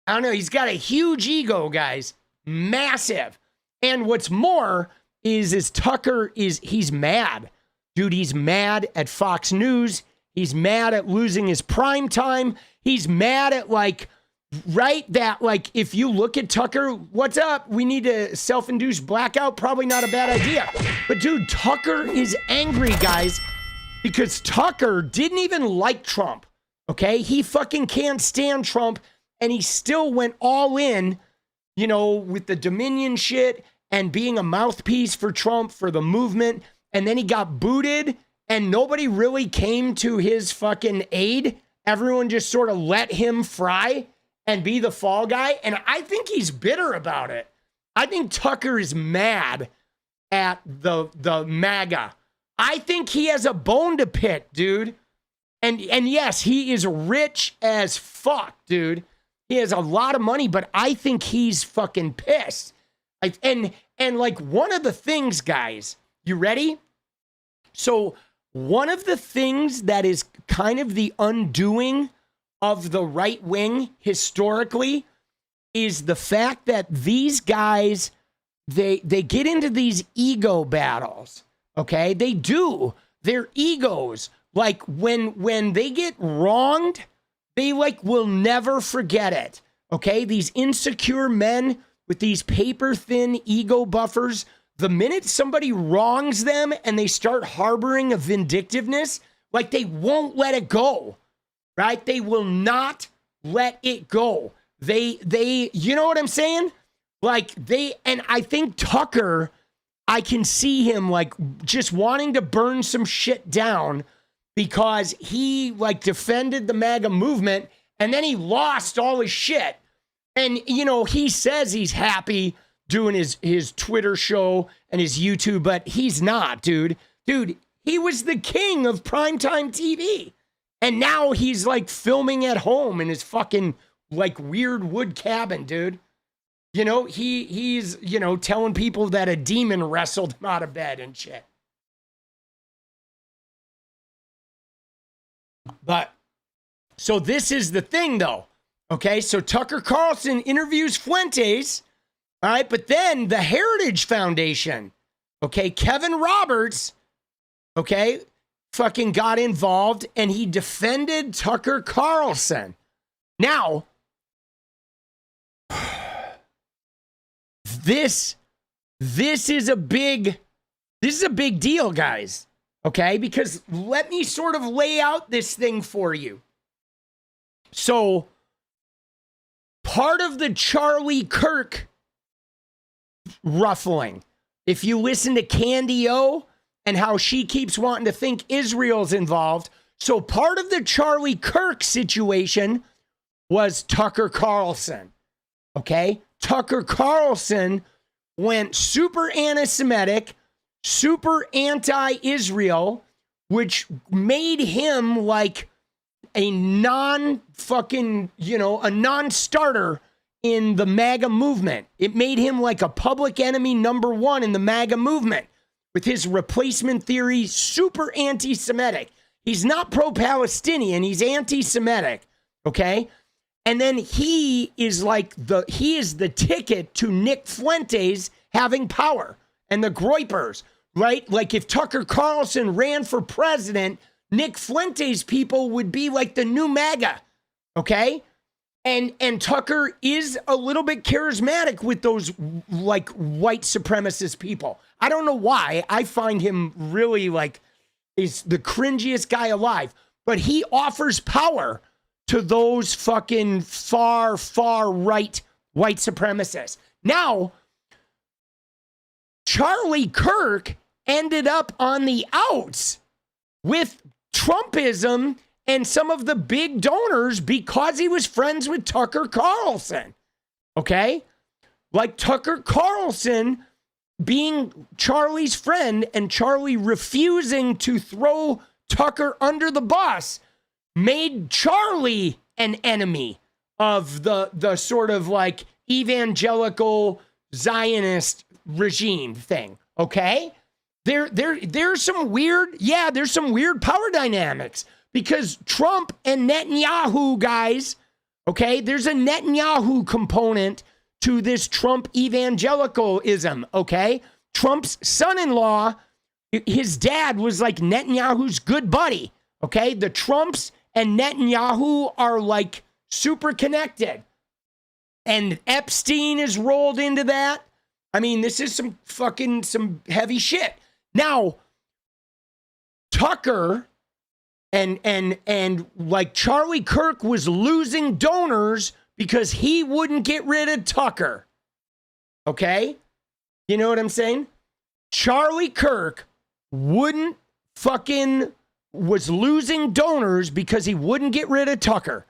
I don't know. He's got a huge ego, guys. massive. And what's more is Tucker he's mad. Dude, he's mad at Fox News. He's mad at losing his prime time. He's mad at that if you look at Tucker, what's up? We need a self-induced blackout. Probably not a bad idea. But dude, Tucker is angry, guys, because Tucker didn't even like Trump. Okay? He fucking can't stand Trump, and he still went all in, with the Dominion shit and being a mouthpiece for Trump, for the movement. And then he got booted, and nobody really came to his fucking aid. Everyone just sort of let him fry and be the fall guy. And I think he's bitter about it. I think Tucker is mad at the MAGA. I think he has a bone to pick, dude. And yes, he is rich as fuck, dude. He has a lot of money, but I think he's fucking pissed. And one of the things, guys, you ready? So one of the things that is kind of the undoing of the right wing historically is the fact that these guys, they get into these ego battles. Okay, they do. Their egos, when they get wronged, they will never forget it. Okay, these insecure men with these paper thin ego buffers, the minute somebody wrongs them and they start harboring a vindictiveness, they won't let it go. Right? They will not let it go. They, you know what I'm saying? And I think Tucker, I can see him just wanting to burn some shit down because he defended the MAGA movement and then he lost all his shit. And, he says he's happy doing his Twitter show and his YouTube, but he's not, dude. Dude, he was the king of primetime TV. And now he's filming at home in his fucking weird wood cabin, dude. He's telling people that a demon wrestled him out of bed and shit. But so this is the thing though. Okay, so Tucker Carlson interviews Fuentes. All right, but then the Heritage Foundation, okay, Kevin Roberts, okay, fucking got involved and he defended Tucker Carlson. Now, this is a big deal, guys. Okay, because let me sort of lay out this thing for you. So, part of the Charlie Kirk ruffling, if you listen to Candy O and how she keeps wanting to think Israel's involved. So part of the Charlie Kirk situation was Tucker Carlson. Okay? Tucker Carlson went super anti-Semitic, super anti-Israel, which made him a non-fucking, a non-starter in the MAGA movement. It made him a public enemy number one in the MAGA movement with his replacement theory, super anti-Semitic. He's not pro-Palestinian, he's anti-Semitic, okay? And then he is the ticket to Nick Fuentes having power and the Groypers, right? If Tucker Carlson ran for president, Nick Fuentes people would be the new MAGA, okay? And Tucker is a little bit charismatic with those white supremacist people. I don't know why. I find him really is the cringiest guy alive. But he offers power to those fucking far, far right white supremacists. Now, Charlie Kirk ended up on the outs with Trumpism and some of the big donors because he was friends with Tucker Carlson. Okay? Tucker Carlson being Charlie's friend and Charlie refusing to throw Tucker under the bus made Charlie an enemy of the sort of evangelical Zionist regime thing. Okay? There's some weird power dynamics. Because Trump and Netanyahu, guys, okay, there's a Netanyahu component to this Trump evangelicalism, okay? Trump's son-in-law, his dad was like Netanyahu's good buddy, okay? The Trumps and Netanyahu are like super connected. And Epstein is rolled into that. I mean, this is some heavy shit. Now, Tucker and like Charlie Kirk was losing donors because he wouldn't get rid of Tucker. Okay? You know what I'm saying? Charlie Kirk was losing donors because he wouldn't get rid of Tucker.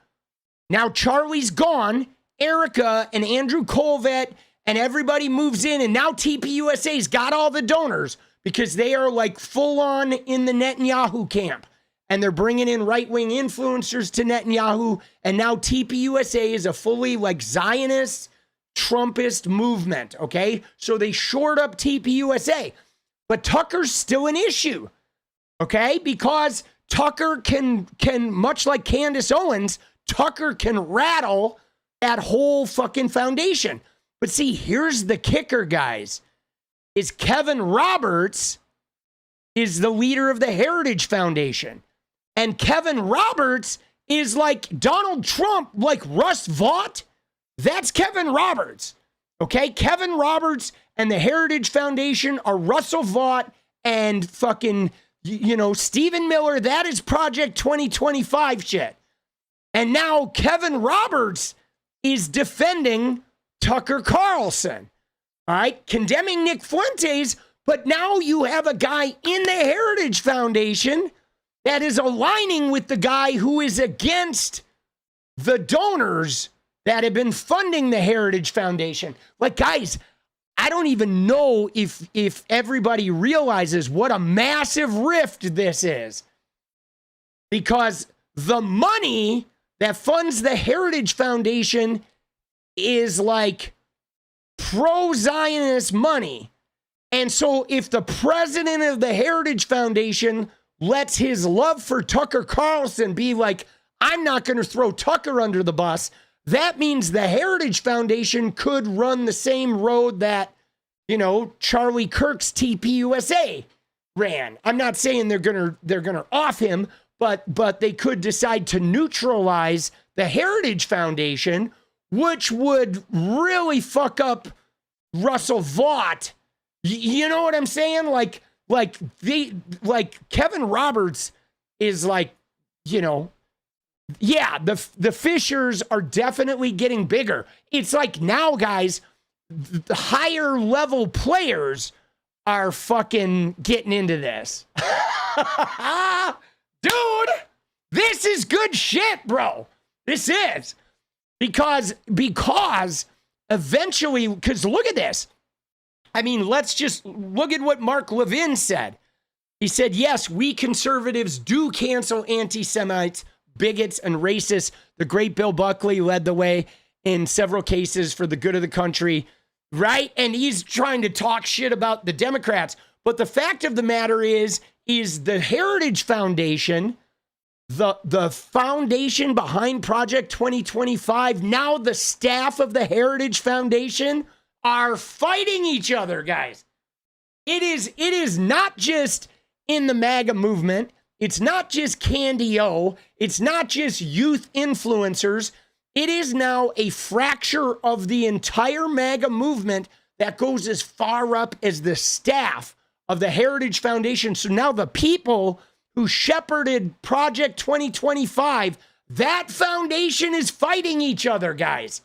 Now Charlie's gone. Erika and Andrew Colvett and everybody moves in, and now TPUSA's got all the donors because they are like full on in the Netanyahu camp. And they're bringing in right-wing influencers to Netanyahu. And now TPUSA is a fully like Zionist, Trumpist movement, okay? So they shored up TPUSA. But Tucker's still an issue, okay? Because Tucker can much like Candace Owens, Tucker can rattle that whole fucking foundation. But see, here's the kicker, guys, is Kevin Roberts is the leader of the Heritage Foundation. And Kevin Roberts is like Donald Trump, like Russ Vought. That's Kevin Roberts. Okay? Kevin Roberts and the Heritage Foundation are Russell Vought and fucking, Stephen Miller. That is Project 2025 shit. And now Kevin Roberts is defending Tucker Carlson. All right? Condemning Nick Fuentes. But now you have a guy in the Heritage Foundation that is aligning with the guy who is against the donors that have been funding the Heritage Foundation. Like, guys, I don't even know if everybody realizes what a massive rift this is. Because the money that funds the Heritage Foundation is like pro-Zionist money. And so if the president of the Heritage Foundation lets his love for Tucker Carlson be like, I'm not going to throw Tucker under the bus, that means the Heritage Foundation could run the same road that, Charlie Kirk's TPUSA ran. I'm not saying they're gonna off him, but they could decide to neutralize the Heritage Foundation, which would really fuck up Russell Vought. You know what I'm saying? Like Kevin Roberts is like, the fissures are definitely getting bigger. It's like now, guys, the higher level players are fucking getting into this. Dude, this is good shit, bro. This is. Because eventually, because look at this. I mean, let's just look at what Mark Levin said. He said, yes, we conservatives do cancel anti-Semites, bigots, and racists. The great Bill Buckley led the way in several cases for the good of the country, right? And he's trying to talk shit about the Democrats. But the fact of the matter is the Heritage Foundation, the foundation behind Project 2025, now the staff of the Heritage Foundation are fighting each other, guys. It is not just in the MAGA movement. It's not just Candy O. It's not just youth influencers. It is now a fracture of the entire MAGA movement that goes as far up as the staff of the Heritage Foundation. So now the people who shepherded Project 2025, that foundation is fighting each other, guys.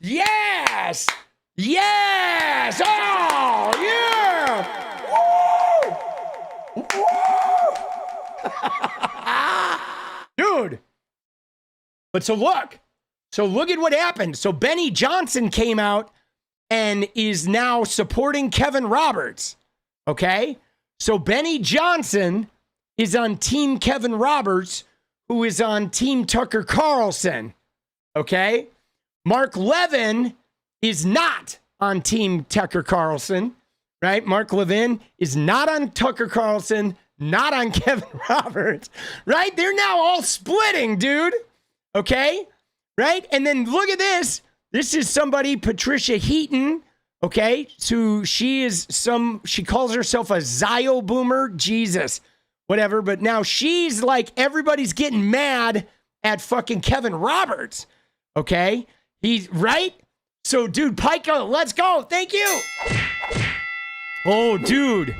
Yes! Yes! Oh, yeah! Woo! Dude. But so look at what happened. So Benny Johnson came out and is now supporting Kevin Roberts. Okay? So Benny Johnson is on Team Kevin Roberts, who is on Team Tucker Carlson. Okay? Mark Levin is not on Team Tucker Carlson, right? Mark Levin is not on Tucker Carlson, not on Kevin Roberts, right? They're now all splitting, dude. Okay? right? And then look at this. This is somebody, Patricia Heaton, okay? So she calls herself a Zio boomer. Jesus, whatever. But now she's like, everybody's getting mad at fucking Kevin Roberts, okay? He's right. So, dude, Pico, let's go. Thank you. Oh, dude.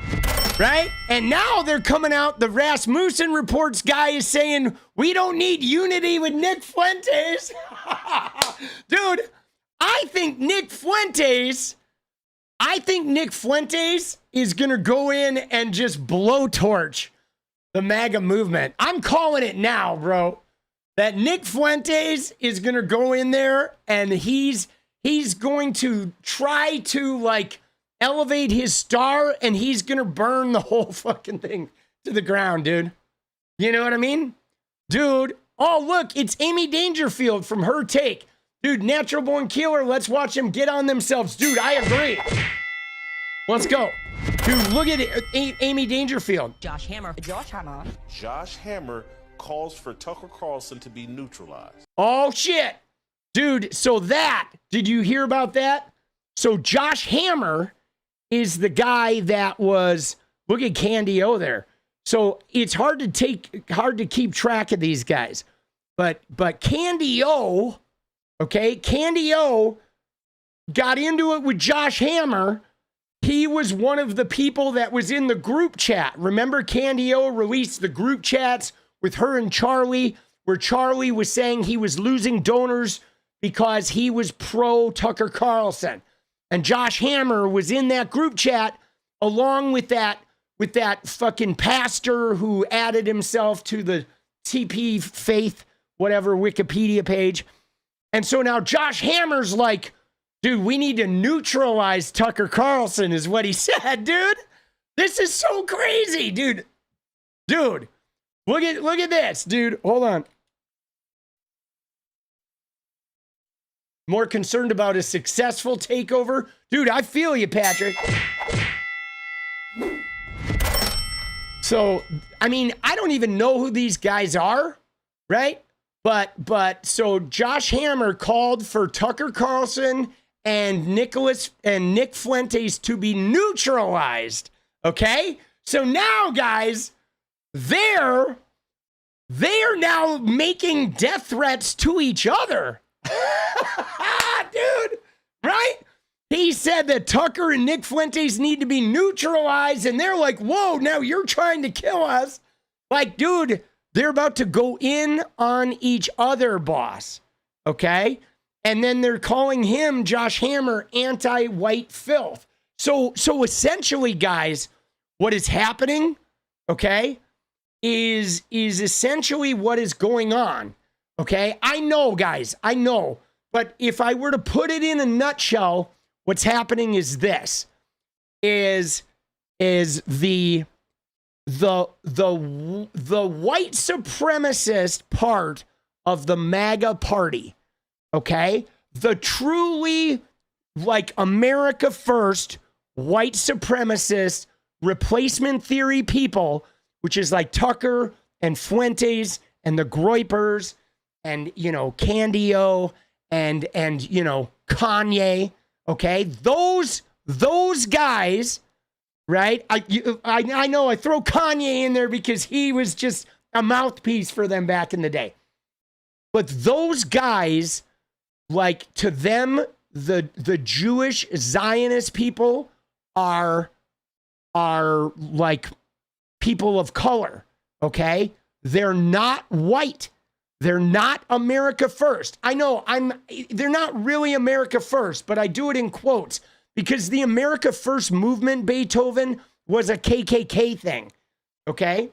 Right? And now they're coming out. The Rasmussen Reports guy is saying, we don't need unity with Nick Fuentes. Dude, I think Nick Fuentes is going to go in and just blowtorch the MAGA movement. I'm calling it now, bro. That Nick Fuentes is going to go in there and he's going to try to like elevate his star and he's going to burn the whole fucking thing to the ground, dude. You know what I mean? Dude, oh, look, it's Amy Dangerfield from Her Take. Dude, natural born killer, let's watch them get on themselves. Dude, I agree. Let's go. Dude, look at it. Amy Dangerfield. Josh Hammer calls for Tucker Carlson to be neutralized. Oh, shit. Dude, so did you hear about that? So Josh Hammer is the guy that was, look at Candy O there. So it's hard to keep track of these guys. But Candy O, okay, Candy O got into it with Josh Hammer. He was one of the people that was in the group chat. Remember Candy O released the group chats with her and Charlie, where Charlie was saying he was losing donors because he was pro Tucker Carlson. And Josh Hammer was in that group chat along with that fucking pastor who added himself to the TP Faith, whatever, Wikipedia page. And so now Josh Hammer's like, dude, we need to neutralize Tucker Carlson is what he said, dude. This is so crazy, dude. Dude, look at this, dude. Hold on. More concerned about a successful takeover? Dude, I feel you, Patrick. So, I mean, I don't even know who these guys are, right? But so Josh Hammer called for Tucker Carlson and Nick Fuentes to be neutralized, okay? So now, guys, they're now making death threats to each other. Dude, right? He said that Tucker and Nick Fuentes need to be neutralized, and they're like, whoa, now you're trying to kill us. Like, dude, they're about to go in on each other, boss, okay? And then they're calling him, Josh Hammer, anti-white filth. So essentially, guys, what is happening, okay, is essentially what is going on. Okay, I know, guys, I know. But if I were to put it in a nutshell, what's happening is this: is the white supremacist part of the MAGA party, okay? The truly like America first white supremacist replacement theory people, which is like Tucker and Fuentes and the Groypers and, you know, Candy O and you know, Kanye, okay? Those guys, right? I know I throw Kanye in there because he was just a mouthpiece for them back in the day. But those guys, like, to them, the Jewish Zionist people are like people of color, okay? They're not white. They're not America first. I know they're not really America first, but I do it in quotes because the America first movement, Beethoven, was a KKK thing. Okay.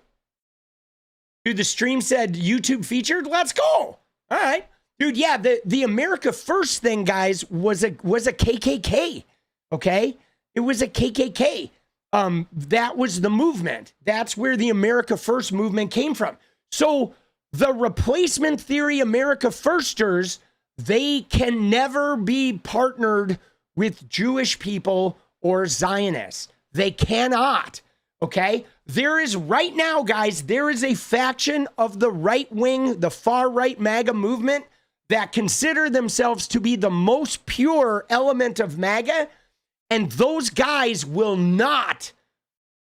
Dude, the stream said YouTube featured. Let's go. All right, dude. Yeah. The America first thing, guys, was a KKK. Okay. It was a KKK. That was the movement. That's where the America first movement came from. So the replacement theory America firsters, they can never be partnered with Jewish people or Zionists. They cannot, okay? There is right now, guys, there is a faction of the right wing, the far right MAGA movement that consider themselves to be the most pure element of MAGA, and those guys will not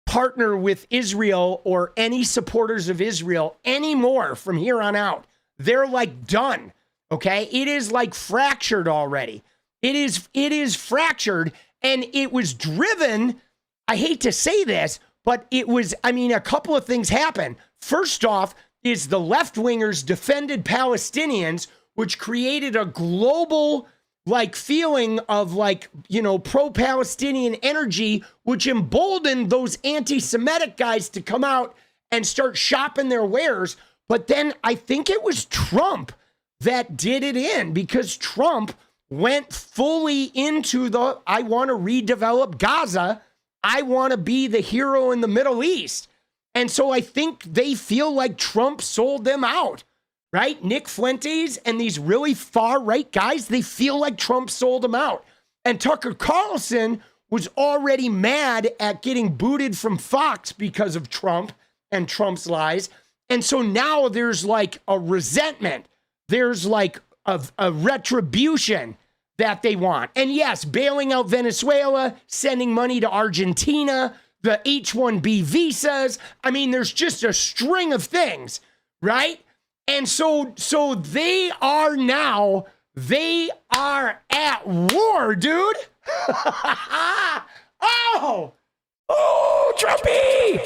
partner with Israel or any supporters of Israel anymore from here on out. They're like done, okay? It is like fractured already. It is fractured, and it was driven, I hate to say this, but it was, I mean, a couple of things happened. First off is the left-wingers defended Palestinians, which created a global like feeling of like, you know, pro-Palestinian energy, which emboldened those anti-Semitic guys to come out and start shopping their wares. But then I think it was Trump that did it in, because Trump went fully into the, I want to redevelop Gaza. I want to be the hero in the Middle East. And so I think they feel like Trump sold them out. Right? Nick Fuentes and these really far-right guys, they feel like Trump sold them out. And Tucker Carlson was already mad at getting booted from Fox because of Trump and Trump's lies. And so now there's like a resentment. There's like a retribution that they want. And yes, bailing out Venezuela, sending money to Argentina, the H-1B visas. I mean, there's just a string of things, right? And so they are now, they are at war, dude. Oh, Trumpy.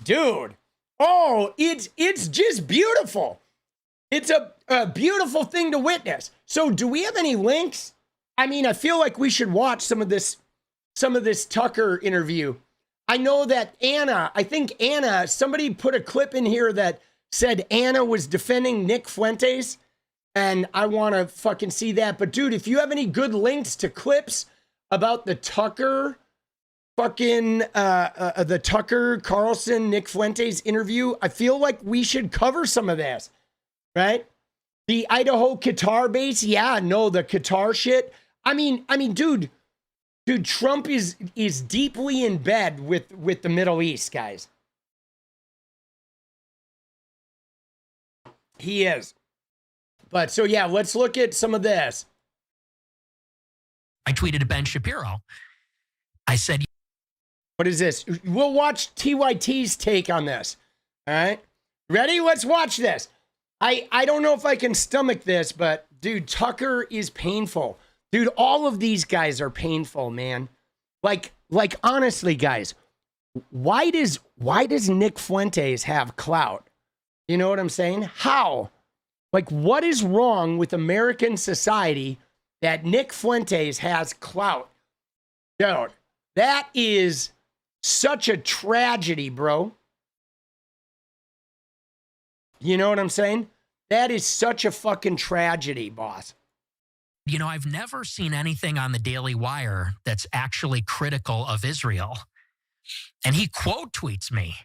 Dude. Oh, it's just beautiful. It's a beautiful thing to witness. So do we have any links? I mean, I feel like we should watch some of this Tucker interview. I know that I think Anna, somebody put a clip in here that said Anna was defending Nick Fuentes, and I want to fucking see that. But dude, if you have any good links to clips about the Tucker Carlson, Nick Fuentes interview, I feel like we should cover some of this, right? The Idaho Qatar base. Yeah, no, the Qatar shit. I mean, dude, Trump is deeply in bed with the Middle East, guys. He is. But so, yeah, let's look at some of this. I tweeted to Ben Shapiro. I said, what is this? We'll watch TYT's take on this. All right. Ready? Let's watch this. I don't know if I can stomach this, but dude, Tucker is painful. Dude, all of these guys are painful, man. Like honestly, guys, why does Nick Fuentes have clout? You know what I'm saying? How? Like, what is wrong with American society that Nick Fuentes has clout? Dude, that is such a tragedy, bro. You know what I'm saying? That is such a fucking tragedy, boss. you know, I've never seen anything on the Daily Wire that's actually critical of Israel. And he quote tweets me.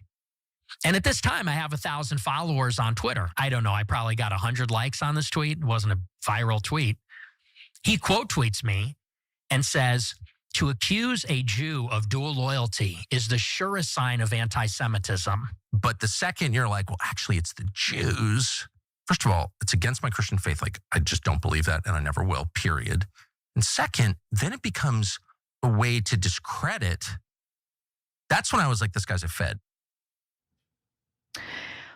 And at this time, I have 1,000 followers on Twitter. I don't know. I probably got 100 likes on this tweet. It wasn't a viral tweet. He quote tweets me and says, to accuse a Jew of dual loyalty is the surest sign of anti-Semitism. But the second you're like, well, actually, it's the Jews. First of all, it's against my Christian faith. Like, I just don't believe that, and I never will, period. And second, then it becomes a way to discredit. That's when I was like, this guy's a Fed.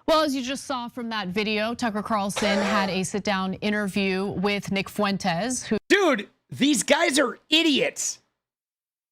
Well, as you just saw from that video, Tucker Carlson had a sit-down interview with Nick Fuentes, who— Dude, these guys are idiots.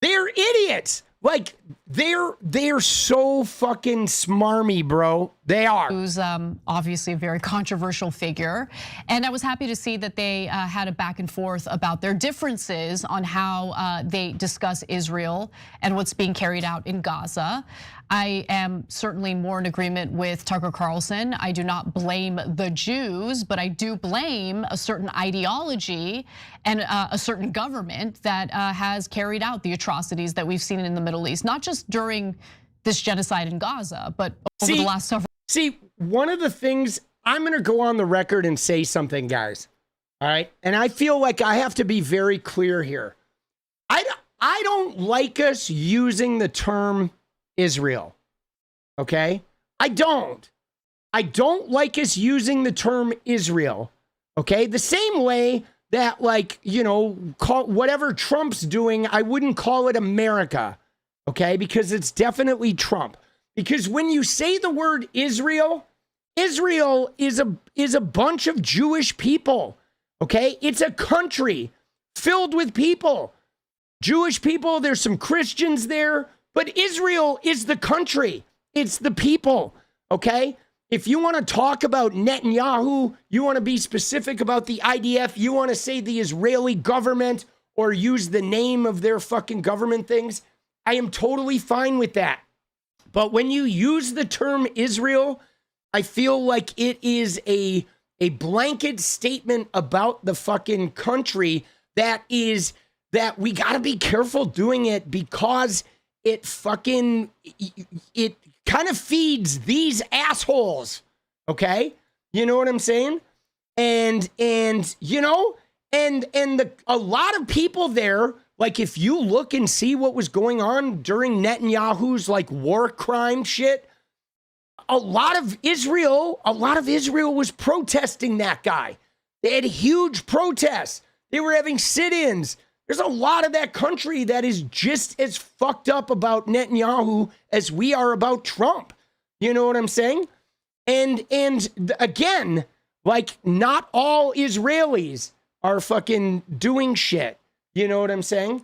They're idiots. Like, they're so fucking smarmy, bro. They are. Who's obviously a very controversial figure. And I was happy to see that they had a back and forth about their differences on how they discuss Israel and what's being carried out in Gaza. I am certainly more in agreement with Tucker Carlson. I do not blame the Jews, but I do blame a certain ideology and a certain government that has carried out the atrocities that we've seen in the Middle East, not just during this genocide in Gaza, but over the last several. See, one of the things, I'm gonna go on the record and say something, guys. All right, and I feel like I have to be very clear here. I don't like us using the term Israel, okay? I don't like us using the term Israel Okay? The same way that, like, you know, whatever Trump's doing, I wouldn't call it America, okay? Because it's definitely Trump. Because when you say the word Israel, Israel is a bunch of Jewish people, okay? It's a country filled with people. Jewish people, there's some Christians there, but Israel is the country. It's the people, okay? If you want to talk about Netanyahu, you want to be specific about the IDF, you want to say the Israeli government or use the name of their fucking government things, I am totally fine with that. But when you use the term Israel, I feel like it is a blanket statement about the fucking country that we got to be careful doing it because it kind of feeds these assholes, okay? You know what I'm saying? And you know, and a lot of people there, like if you look and see what was going on during Netanyahu's like war crime shit, a lot of Israel was protesting that guy. They had huge protests. They were having sit-ins. There's a lot of that country that is just as fucked up about Netanyahu as we are about Trump. You know what I'm saying? And again, like not all Israelis are fucking doing shit. You know what I'm saying?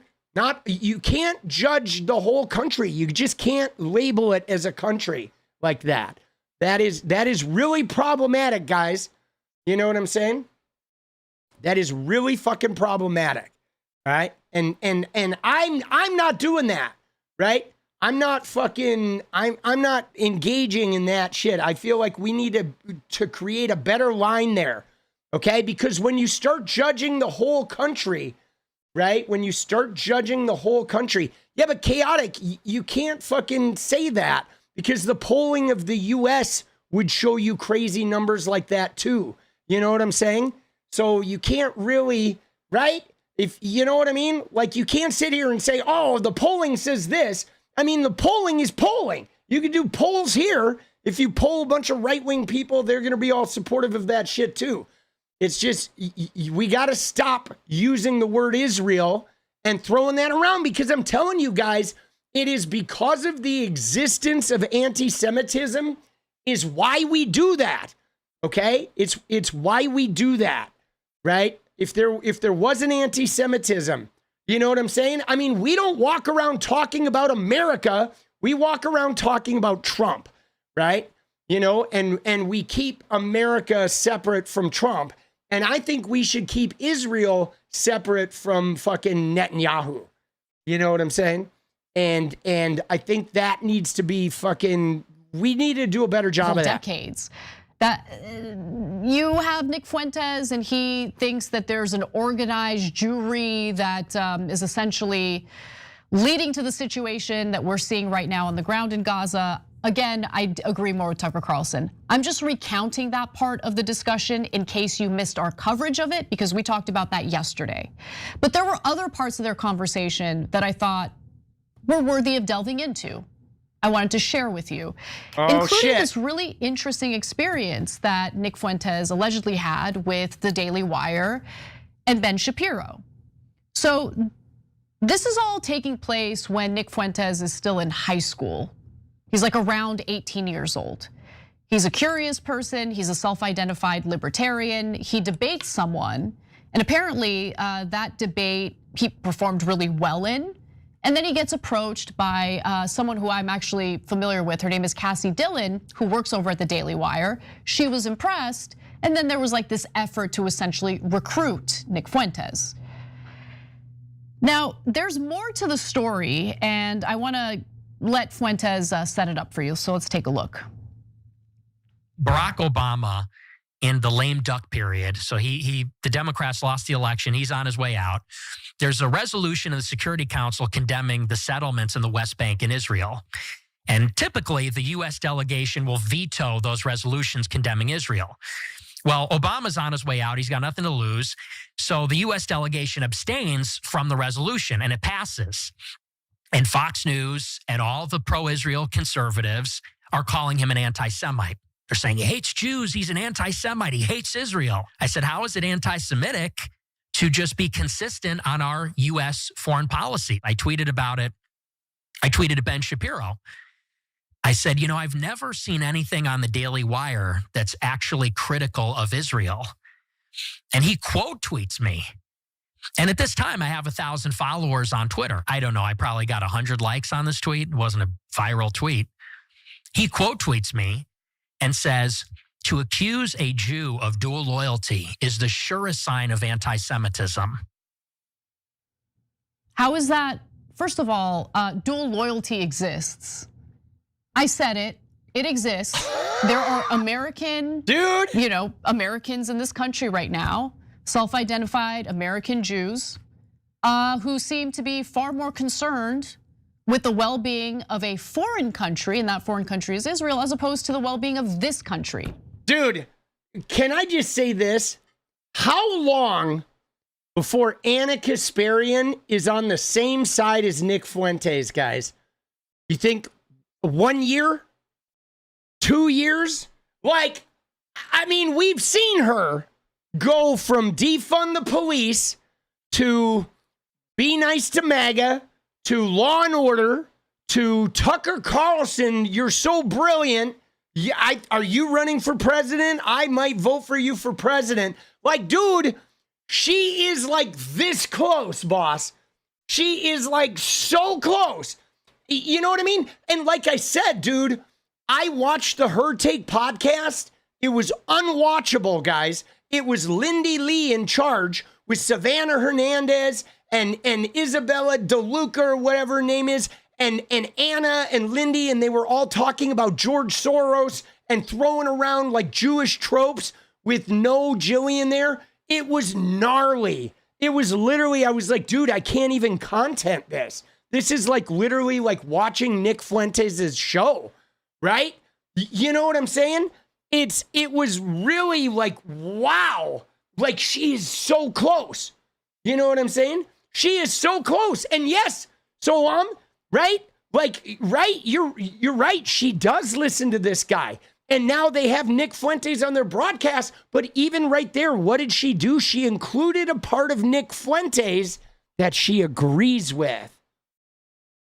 You can't judge the whole country. You just can't label it as a country like that. That is really problematic, guys. You know what I'm saying? That is really fucking problematic. Right? And I'm not doing that, right? I'm not engaging in that shit. I feel like we need to create a better line there. Okay? Because when you start judging the whole country, right? When you start judging the whole country, yeah, but chaotic, you can't fucking say that because the polling of the US would show you crazy numbers like that too. You know what I'm saying? So you can't really, right? If you know what I mean, like you can't sit here and say, oh, the polling says this. I mean, the polling is polling. You can do polls here. If you poll a bunch of right-wing people, they're going to be all supportive of that shit too. It's just, we got to stop using the word Israel and throwing that around because I'm telling you guys, it is because of the existence of anti-Semitism is why we do that. Okay? It's why we do that, right? If there wasn't anti-Semitism, you know what I'm saying? I mean, we don't walk around talking about America. We walk around talking about Trump, right? You know, and we keep America separate from Trump. And I think we should keep Israel separate from fucking Netanyahu. You know what I'm saying? And I think that needs to be fucking, we need to do a better job of that. Decades. That you have Nick Fuentes, and he thinks that there's an organized Jewry that is essentially leading to the situation that we're seeing right now on the ground in Gaza. Again, I agree more with Tucker Carlson. I'm just recounting that part of the discussion in case you missed our coverage of it, because we talked about that yesterday. But there were other parts of their conversation that I thought were worthy of delving into. I wanted to share with you, including this really interesting experience that Nick Fuentes allegedly had with the Daily Wire and Ben Shapiro. So this is all taking place when Nick Fuentes is still in high school. He's like around 18 years old. He's a curious person. He's a self-identified libertarian. He debates someone, and apparently that debate he performed really well in. And then he gets approached by someone who I'm actually familiar with. Her name is 𝗙cie𝗶𝗹𝗀, who works over at the Daily Wire. She was impressed, and then there was like this effort to essentially recruit Nick Fuentes. Now, there's more to the story, and I wanna let Fuentes set it up for you, so let's take a look. Barack Obama in the lame duck period. So the Democrats lost the election. He's on his way out. There's a resolution in the Security Council condemning the settlements in the West Bank in Israel. And typically the US delegation will veto those resolutions condemning Israel. Well, Obama's on his way out. He's got nothing to lose. So the US delegation abstains from the resolution and it passes. And Fox News and all the pro-Israel conservatives are calling him an anti-Semite. They're saying he hates Jews, he's an anti-Semite, he hates Israel. I said, how is it anti-Semitic to just be consistent on our U.S. foreign policy? I tweeted about it. I tweeted at 𝗫𝗙𝗵𝗋. I said, I've never seen anything on the Daily Wire that's actually critical of Israel. And he quote tweets me. And at this time, I have 1,000 followers on Twitter. I don't know. I probably got 100 likes on this tweet. It wasn't a viral tweet. He quote tweets me and says, to accuse a Jew of dual loyalty is the surest sign of anti-Semitism. How is that? First of all, dual loyalty exists. I said it. It exists. There are Americans in this country right now, self-identified American Jews, who seem to be far more concerned with the well-being of a foreign country, and that foreign country is Israel, as opposed to the well-being of this country. Dude, can I just say this? How long before 𝗙𝗪𝗏 is on the same side as Nick Fuentes, guys? You think 1 year? 2 years? Like, I mean, we've seen her go from defund the police to be nice to Maga to Law and Order to Tucker Carlson. You're so brilliant. Yeah, are you running for president? I might vote for you for president. Like, dude, she is like this close, boss. She is like so close. You know what I mean? And like I said, dude, I watched the Her Take podcast. It was unwatchable, guys. It was Lindy Lee in charge with Savannah Hernandez and Isabella DeLuca or whatever her name is, and Anna and Lindy, and they were all talking about George Soros and throwing around like Jewish tropes with no Jillian there. It was gnarly. It was literally, I was like, dude, I can't even content this. This is like literally like watching Nick Fuentes' show, right? You know what I'm saying? It was really like, wow, like she is so close. You know what I'm saying? She is so close. And yes, so right? Like, right, you're right. She does listen to this guy. And now they have Nick Fuentes on their broadcast. But even right there, what did she do? She included a part of Nick Fuentes that she agrees with.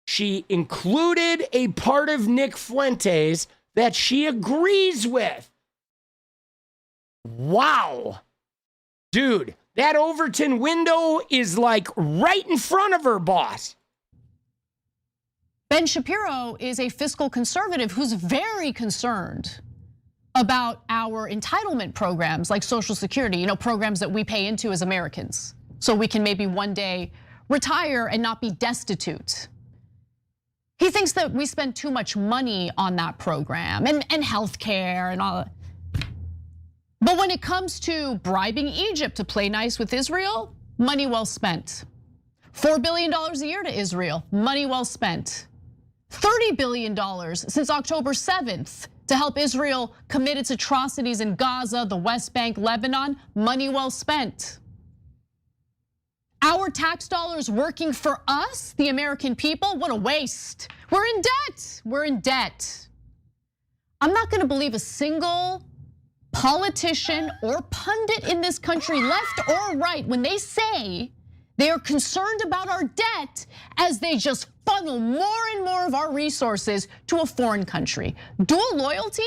She included a part of Nick Fuentes that she agrees with. Wow. Dude, that Overton window is like right in front of her, boss. 𝗫𝗙𝗵𝗋 is a fiscal conservative who's very concerned about our entitlement programs like Social Security, programs that we pay into as Americans, so we can maybe one day retire and not be destitute. He thinks that we spend too much money on that program and healthcare and all that. But when it comes to bribing Egypt to play nice with Israel, money well spent. $4 billion a year to Israel, money well spent. $30 billion since October 7th to help Israel commit its atrocities in Gaza, the West Bank, Lebanon, money well spent. Our tax dollars working for us, the American people, what a waste. We're in debt, we're in debt. I'm not gonna believe a single politician or pundit in this country, left or right, when they say they are concerned about our debt as they just funnel more and more of our resources to a foreign country. Dual loyalty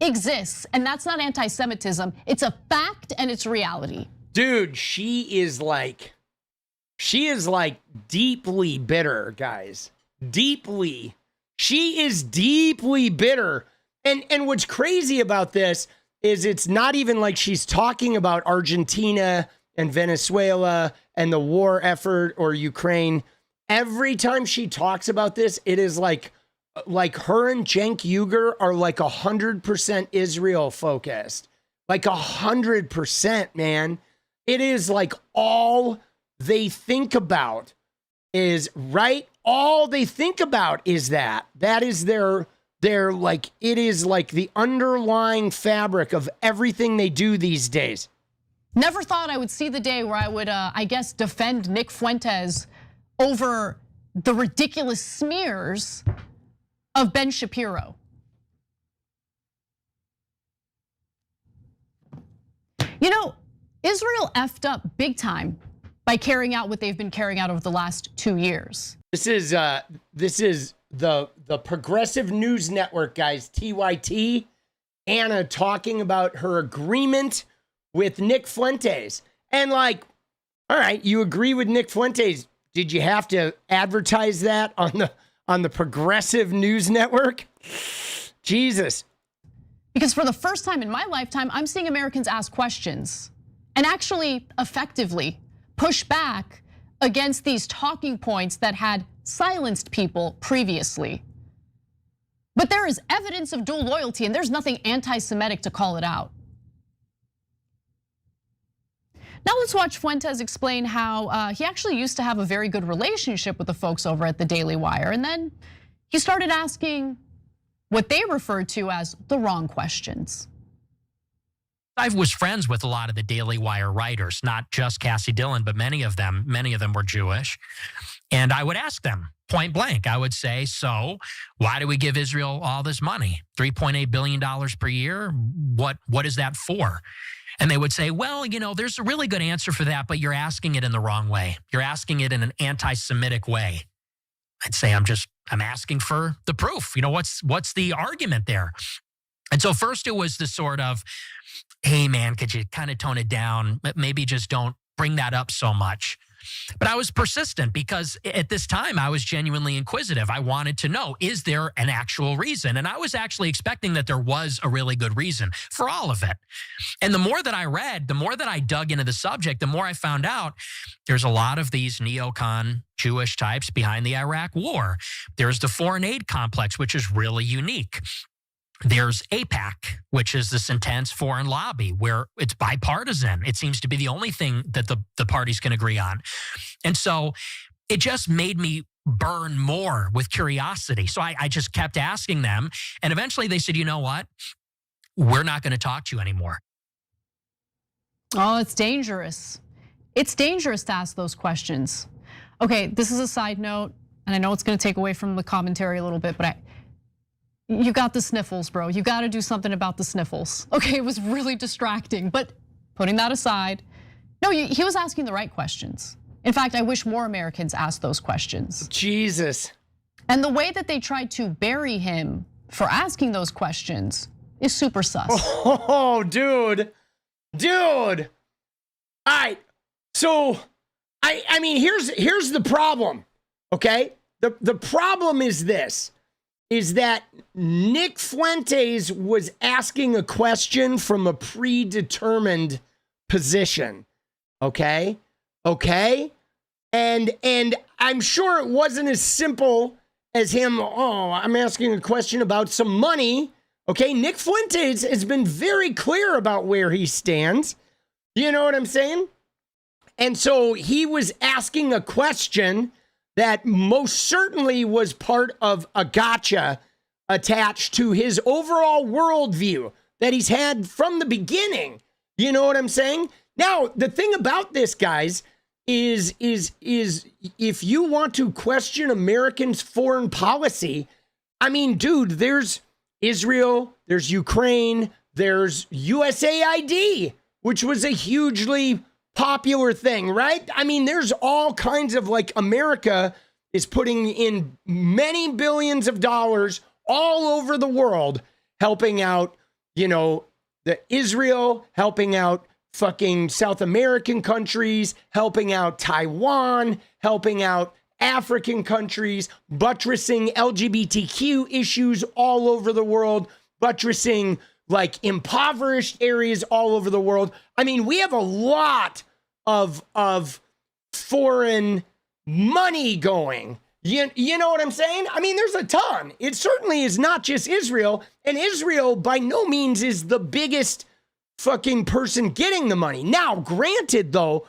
exists, and that's not anti-Semitism. It's a fact and it's reality. Dude, she is like deeply bitter, guys. Deeply. She is deeply bitter. And what's crazy about this is it's not even like she's talking about Argentina and Venezuela and the war effort or Ukraine. Every time she talks about this, it is like her and Cenk Uygur are like 100% Israel focused. Like 100%, man. It is like all they think about is, right? All they think about is that. That is their like, it is like the underlying fabric of everything they do these days. Never thought I would see the day where I would, I guess, defend Nick Fuentes over the ridiculous smears of 𝗫𝗙𝗵𝗋. You know, Israel effed up big time by carrying out what they've been carrying out over the last 2 years. This is the Progressive News Network, guys, TYT. Anna talking about her agreement with Nick Fuentes. And like, all right, you agree with Nick Fuentes. Did you have to advertise that on the Progressive News Network? Jesus. Because for the first time in my lifetime, I'm seeing Americans ask questions and actually effectively push back against these talking points that had silenced people previously. But there is evidence of dual loyalty, and there's nothing anti-Semitic to call it out. Now let's watch Fuentes explain how he actually used to have a very good relationship with the folks over at the Daily Wire, and then he started asking what they referred to as the wrong questions. I was friends with a lot of the Daily Wire writers, not just 𝗙cie𝗶𝗏, but many of them were Jewish. And I would ask them point blank, I would say, so why do we give Israel all this money? $3.8 billion per year? What is that for? And they would say, well, you know, there's a really good answer for that, but you're asking it in the wrong way. You're asking it in an anti-Semitic way. I'd say I'm asking for the proof. You know, what's the argument there? And so first it was the sort of, hey man, could you kind of tone it down? Maybe just don't bring that up so much. But I was persistent because at this time I was genuinely inquisitive. I wanted to know, is there an actual reason? And I was actually expecting that there was a really good reason for all of it. And the more that I read, the more that I dug into the subject, the more I found out there's a lot of these neocon Jewish types behind the Iraq war. There's the foreign aid complex, which is really unique. There's AIPAC, which is this intense foreign lobby where it's bipartisan. It seems to be the only thing that the parties can agree on. And so it just made me burn more with curiosity. So I just kept asking them. And eventually they said, you know what? We're not going to talk to you anymore. Oh, it's dangerous. It's dangerous to ask those questions. Okay, this is a side note, and I know it's going to take away from the commentary a little bit, but you got the sniffles, bro. You got to do something about the sniffles. Okay, it was really distracting, but putting that aside, no, he was asking the right questions. In fact, I wish more Americans asked those questions. Jesus. And the way that they tried to bury him for asking those questions is super sus. Oh, dude. All right, so I mean, here's the problem, okay? The problem is this. Is that Nick Fuentes was asking a question from a predetermined position, okay? And I'm sure it wasn't as simple as him, I'm asking a question about some money, okay? Nick Fuentes has been very clear about where he stands. You know what I'm saying? And so he was asking a question that most certainly was part of a gotcha attached to his overall worldview that he's had from the beginning. You know what I'm saying? Now, the thing about this, guys, is if you want to question Americans' foreign policy, I mean, dude, there's Israel, there's Ukraine, there's USAID, which was a hugely popular thing, right? I mean, there's all kinds of, like, America is putting in many billions of dollars all over the world, helping out, you know, the Israel, helping out fucking South American countries, helping out Taiwan, helping out African countries, buttressing LGBTQ issues all over the world, buttressing like impoverished areas all over the world. I mean, we have a lot of foreign money going. You know what I'm saying? I mean, there's a ton. It certainly is not just Israel, and Israel by no means is the biggest fucking person getting the money. Now, granted though,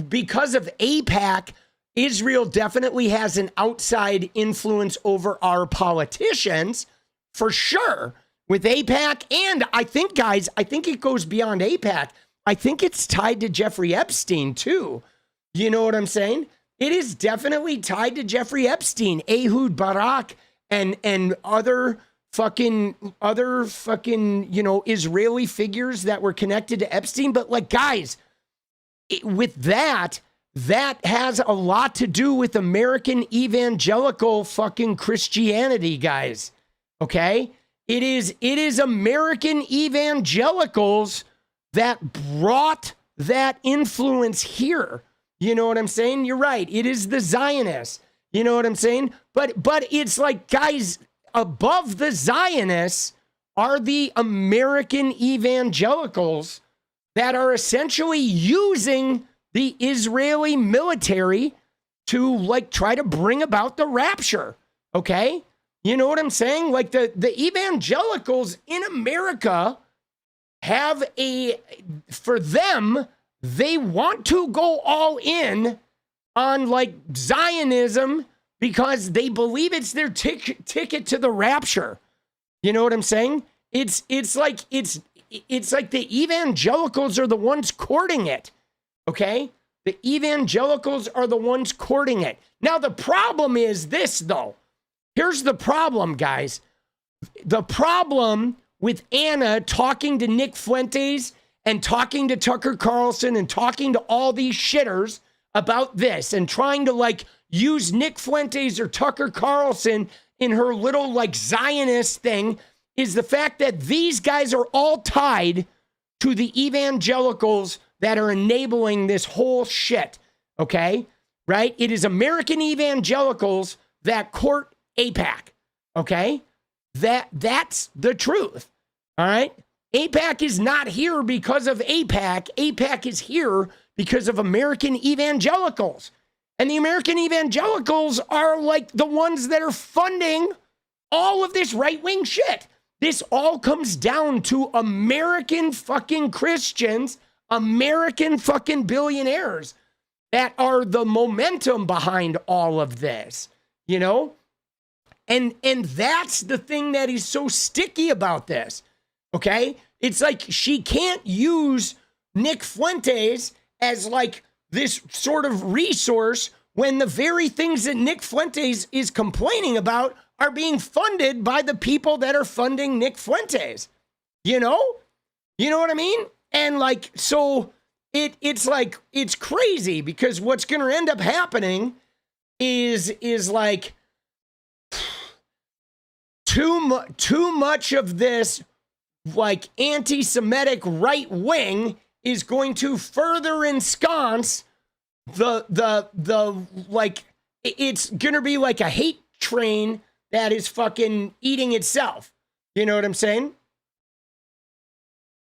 because of AIPAC, Israel definitely has an outside influence over our politicians, for sure, with AIPAC. And I think, guys, I think it goes beyond AIPAC. I think it's tied to Jeffrey Epstein too. You know what I'm saying? It is definitely tied to Jeffrey Epstein, Ehud Barak, and other fucking other fucking, Israeli figures that were connected to Epstein. But like, guys, with that has a lot to do with American evangelical fucking Christianity, guys. Okay? It is American evangelicals that brought that influence here. You know what I'm saying? You're right. It is the Zionists. You know what I'm saying? But it's like, guys, above the Zionists are the American evangelicals that are essentially using the Israeli military to like try to bring about the rapture. Okay? You know what I'm saying? Like the evangelicals in America have for them, they want to go all in on like Zionism because they believe it's their ticket to the rapture. You know what I'm saying? It's like the evangelicals are the ones courting it. Okay? The evangelicals are the ones courting it. Now the problem is this though. Here's the problem, guys. The problem with Anna talking to Nick Fuentes and talking to Tucker Carlson and talking to all these shitters about this and trying to like use Nick Fuentes or Tucker Carlson in her little like Zionist thing is the fact that these guys are all tied to the evangelicals that are enabling this whole shit. Okay? Right? It is American evangelicals that court 𝗡PAC. Okay? That's the truth. All right? 𝗡PAC is not here because of 𝗡PAC. 𝗡PAC is here because of American evangelicals. And the American evangelicals are like the ones that are funding all of this right-wing shit. This all comes down to American fucking Christians, American fucking billionaires that are the momentum behind all of this, you know? And that's the thing that is so sticky about this. Okay? It's like she can't use Nick Fuentes as like this sort of resource when the very things that Nick Fuentes is complaining about are being funded by the people that are funding Nick Fuentes. You know? You know what I mean? And like, so it's like, it's crazy because what's going to end up happening is like too much of this like anti-Semitic right wing is going to further ensconce the like, it's going to be like a hate train that is fucking eating itself. You know what I'm saying?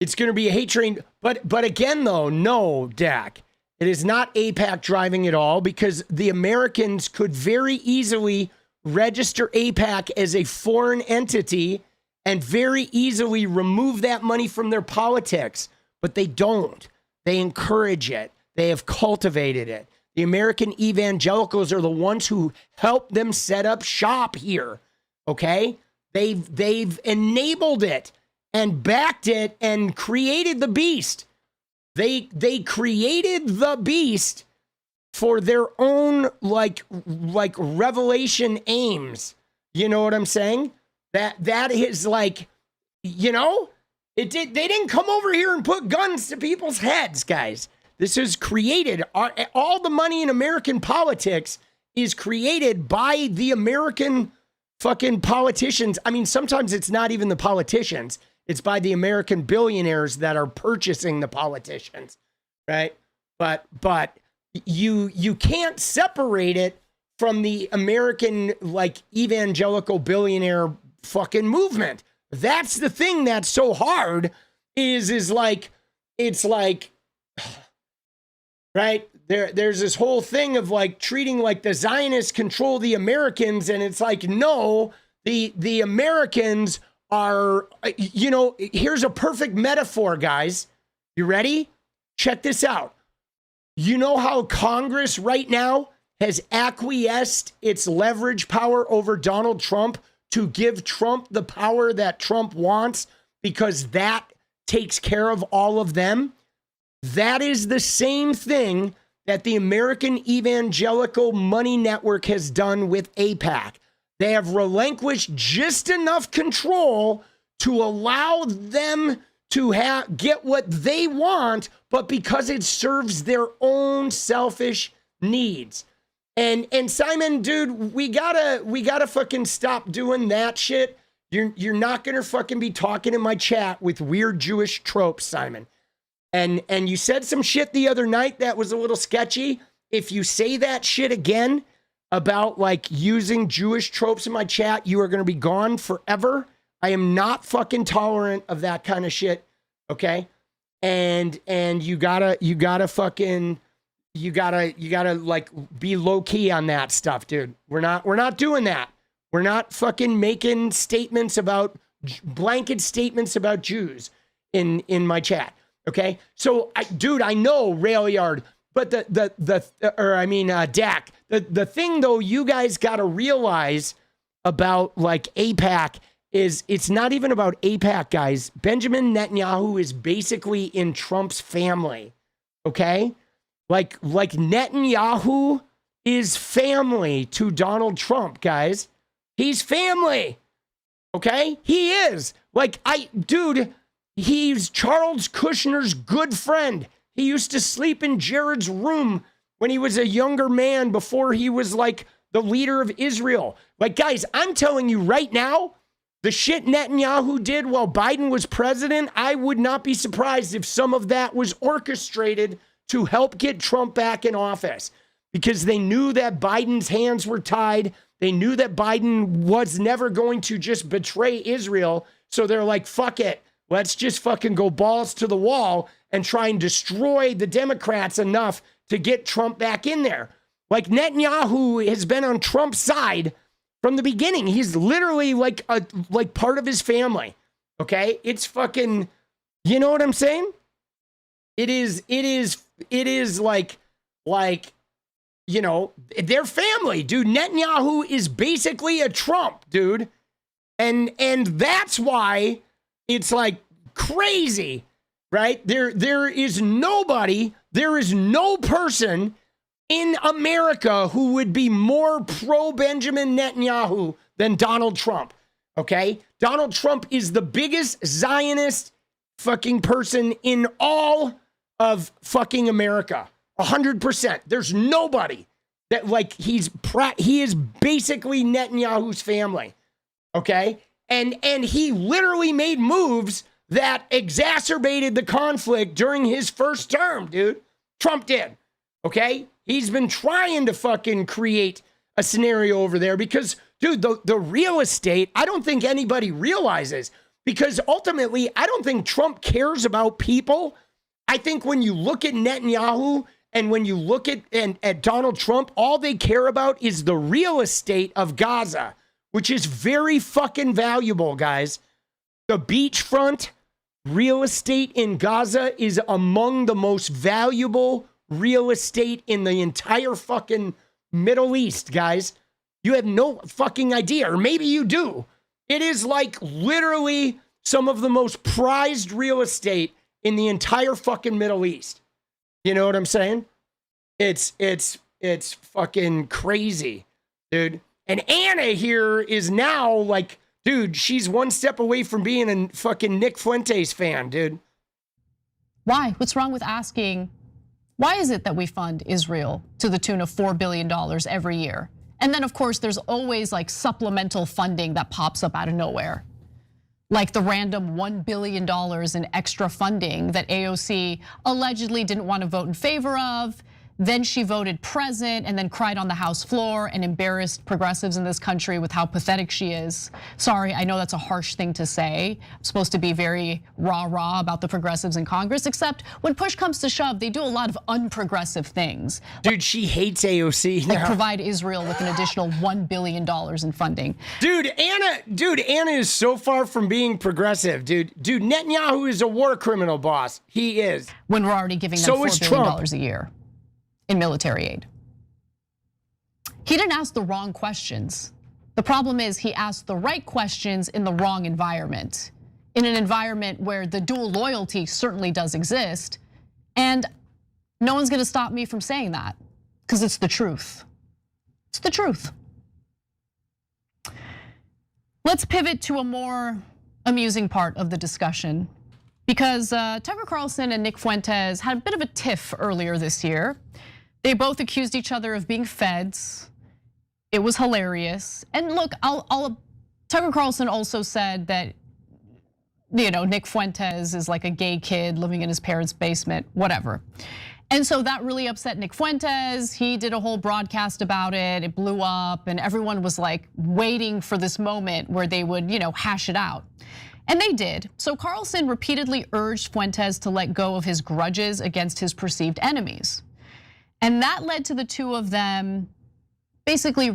It's going to be a hate train. But again, though, no, Dak, it is not 𝗡PAC driving it all because the Americans could very easily register 𝗡PAC as a foreign entity and very easily remove that money from their politics. But they don't. They encourage it. They have cultivated it. The American evangelicals are the ones who helped them set up shop here. Okay? They've enabled it and backed it and created the beast. They created the beast for their own like revelation aims. You know what I'm saying? That is like, you know, they didn't come over here and put guns to people's heads, guys. This is created. All the money in American politics is created by the American fucking politicians. I mean, sometimes it's not even the politicians. It's by the American billionaires that are purchasing the politicians, right? But you can't separate it from the American like evangelical billionaire fucking movement. That's the thing that's so hard is like, it's like, right? There's this whole thing of like treating like the Zionists control the Americans. And it's like, no, the Americans are, you know, here's a perfect metaphor, guys. You ready? Check this out. You know how Congress right now has acquiesced its leverage power over Donald Trump to give Trump the power that Trump wants because that takes care of all of them? That is the same thing that the American Evangelical Money Network has done with 𝗡PAC. They have relinquished just enough control to allow them to get what they want, but because it serves their own selfish needs. And Simon, dude, we gotta fucking stop doing that shit. You're not gonna fucking be talking in my chat with weird Jewish tropes, Simon. And you said some shit the other night that was a little sketchy. If you say that shit again about like using Jewish tropes in my chat, you are gonna be gone forever. I am not fucking tolerant of that kind of shit. Okay? And you gotta like be low key on that stuff, dude. We're not doing that. We're not fucking making statements about blanket statements about Jews in my chat. Okay? So I know Railyard, but Dak, the thing though you guys got to realize about like AIPAC is it's not even about AIPAC, guys. Benjamin Netanyahu is basically in Trump's family. Okay? Like Netanyahu is family to Donald Trump, guys. He's family. Okay? He is. He's Charles Kushner's good friend. He used to sleep in Jared's room when he was a younger man before he was like the leader of Israel. Like, guys, I'm telling you right now, the shit Netanyahu did while Biden was president, I would not be surprised if some of that was orchestrated to help get Trump back in office, because they knew that Biden's hands were tied. They knew that Biden was never going to just betray Israel. So they're like, fuck it. Let's just fucking go balls to the wall and try and destroy the Democrats enough to get Trump back in there. Like Netanyahu has been on Trump's side from the beginning. He's literally like part of his family. Okay? It's fucking, you know what I'm saying? It is like, you know, their family, dude. Netanyahu is basically a Trump, dude. And that's why it's like crazy, right? There is no person in America who would be more pro Benjamin Netanyahu than Donald Trump. Okay? Donald Trump is the biggest Zionist fucking person in all of fucking America. 100%. There's nobody that like he is basically Netanyahu's family. Okay? And he literally made moves that exacerbated the conflict during his first term, dude. Trump did. Okay? He's been trying to fucking create a scenario over there because, dude, the real estate, I don't think anybody realizes, because ultimately, I don't think Trump cares about people. I think when you look at Netanyahu and when you look at Donald Trump, all they care about is the real estate of Gaza, which is very fucking valuable, guys. The beachfront real estate in Gaza is among the most valuable real estate in the entire fucking Middle East, guys. You have no fucking idea, or maybe you do. It is like literally some of the most prized real estate in the entire fucking Middle East. You know what I'm saying? It's fucking crazy, dude. And Anna here is now like, dude, she's one step away from being a fucking Nick Fuentes fan, dude. Why? What's wrong with asking, why is it that we fund Israel to the tune of $4 billion every year? And then of course, there's always like supplemental funding that pops up out of nowhere. Like the random $1 billion in extra funding that AOC allegedly didn't want to vote in favor of. Then she voted present and then cried on the House floor and embarrassed progressives in this country with how pathetic she is. Sorry, I know that's a harsh thing to say. I'm supposed to be very rah-rah about the progressives in Congress, except when push comes to shove, they do a lot of unprogressive things. Dude, she hates AOC now. Like provide Israel with an additional $1 billion in funding. Dude, Anna is so far from being progressive, dude. Dude, Netanyahu is a war criminal, boss. He is. When we're already giving them $4 billion a year in military aid. He didn't ask the wrong questions. The problem is he asked the right questions in the wrong environment. In an environment where the dual loyalty certainly does exist. And no one's gonna stop me from saying that, because it's the truth. It's the truth. Let's pivot to a more amusing part of the discussion, because Tucker Carlson and Nick Fuentes had a bit of a tiff earlier this year. They both accused each other of being feds. It was hilarious. And look, Tucker Carlson also said that, you know, Nick Fuentes is like a gay kid living in his parents' basement, whatever. And so that really upset Nick Fuentes. He did a whole broadcast about it. It blew up, and everyone was like waiting for this moment where they would, you know, hash it out. And they did. So Carlson repeatedly urged Fuentes to let go of his grudges against his perceived enemies. And that led to the two of them basically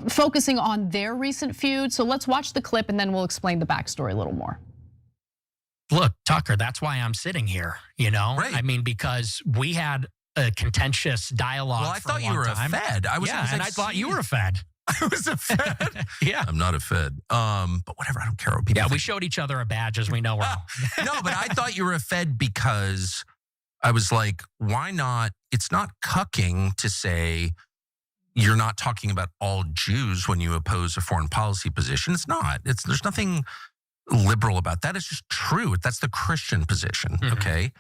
focusing on their recent feud. So let's watch the clip and then we'll explain the backstory a little more. Look, Tucker, that's why I'm sitting here, you know? Right. I mean, because we had a contentious dialogue. Well, I thought you were a Fed. I thought you were a Fed. I was a Fed. Yeah. I'm not a Fed. But whatever, I don't care what people think. We showed each other a badge as we know well. No, but I thought you were a Fed because I was like, why not? It's not cucking to say you're not talking about all Jews when you oppose a foreign policy position. It's not. There's nothing liberal about that. It's just true. That's the Christian position, okay?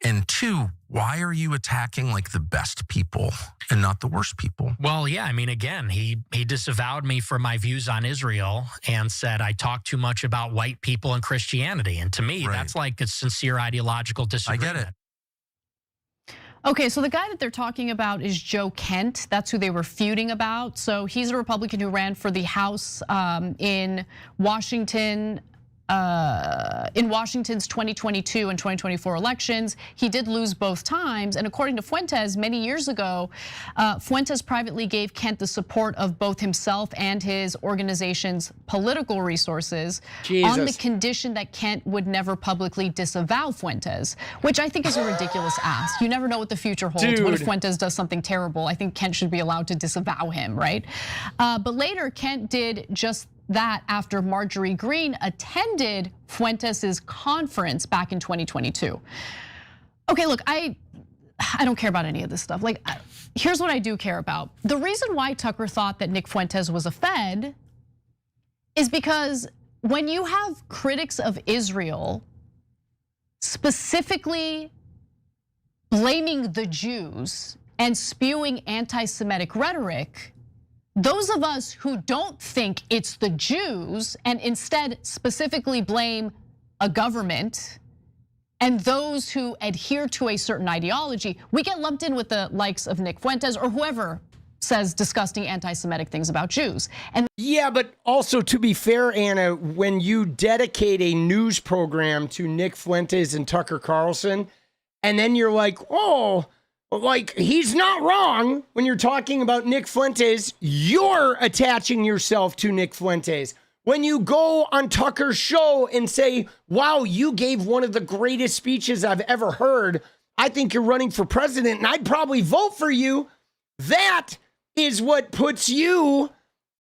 And two, why are you attacking like the best people and not the worst people? Well, yeah, I mean, again, he disavowed me for my views on Israel and said I talk too much about white people and Christianity. And to me, that's like a sincere ideological disagreement. I get it. Okay, so the guy that they're talking about is Joe Kent. That's who they were feuding about. So he's a Republican who ran for the House in Washington. In Washington's 2022 and 2024 elections. He did lose both times. And according to Fuentes, many years ago, Fuentes privately gave Kent the support of both himself and his organization's political resources on the condition that Kent would never publicly disavow Fuentes, which I think is a ridiculous ask. You never know what the future holds. Dude. What if Fuentes does something terrible? I think Kent should be allowed to disavow him, right? But later, Kent did just that after Marjorie Greene attended Fuentes' conference back in 2022. Okay, look, I don't care about any of this stuff. Like, here's what I do care about. The reason why Tucker thought that Nick Fuentes was a Fed is because when you have critics of Israel specifically blaming the Jews and spewing anti-Semitic rhetoric, those of us who don't think it's the Jews and instead specifically blame a government and those who adhere to a certain ideology, we get lumped in with the likes of Nick Fuentes or whoever says disgusting anti-Semitic things about Jews. And yeah, but also to be fair, Anna, when you dedicate a news program to Nick Fuentes and Tucker Carlson, and then you're like, oh, like, he's not wrong when you're talking about Nick Fuentes, you're attaching yourself to Nick Fuentes. When you go on Tucker's show and say, wow, you gave one of the greatest speeches I've ever heard. I think you're running for president and I'd probably vote for you. That is what puts you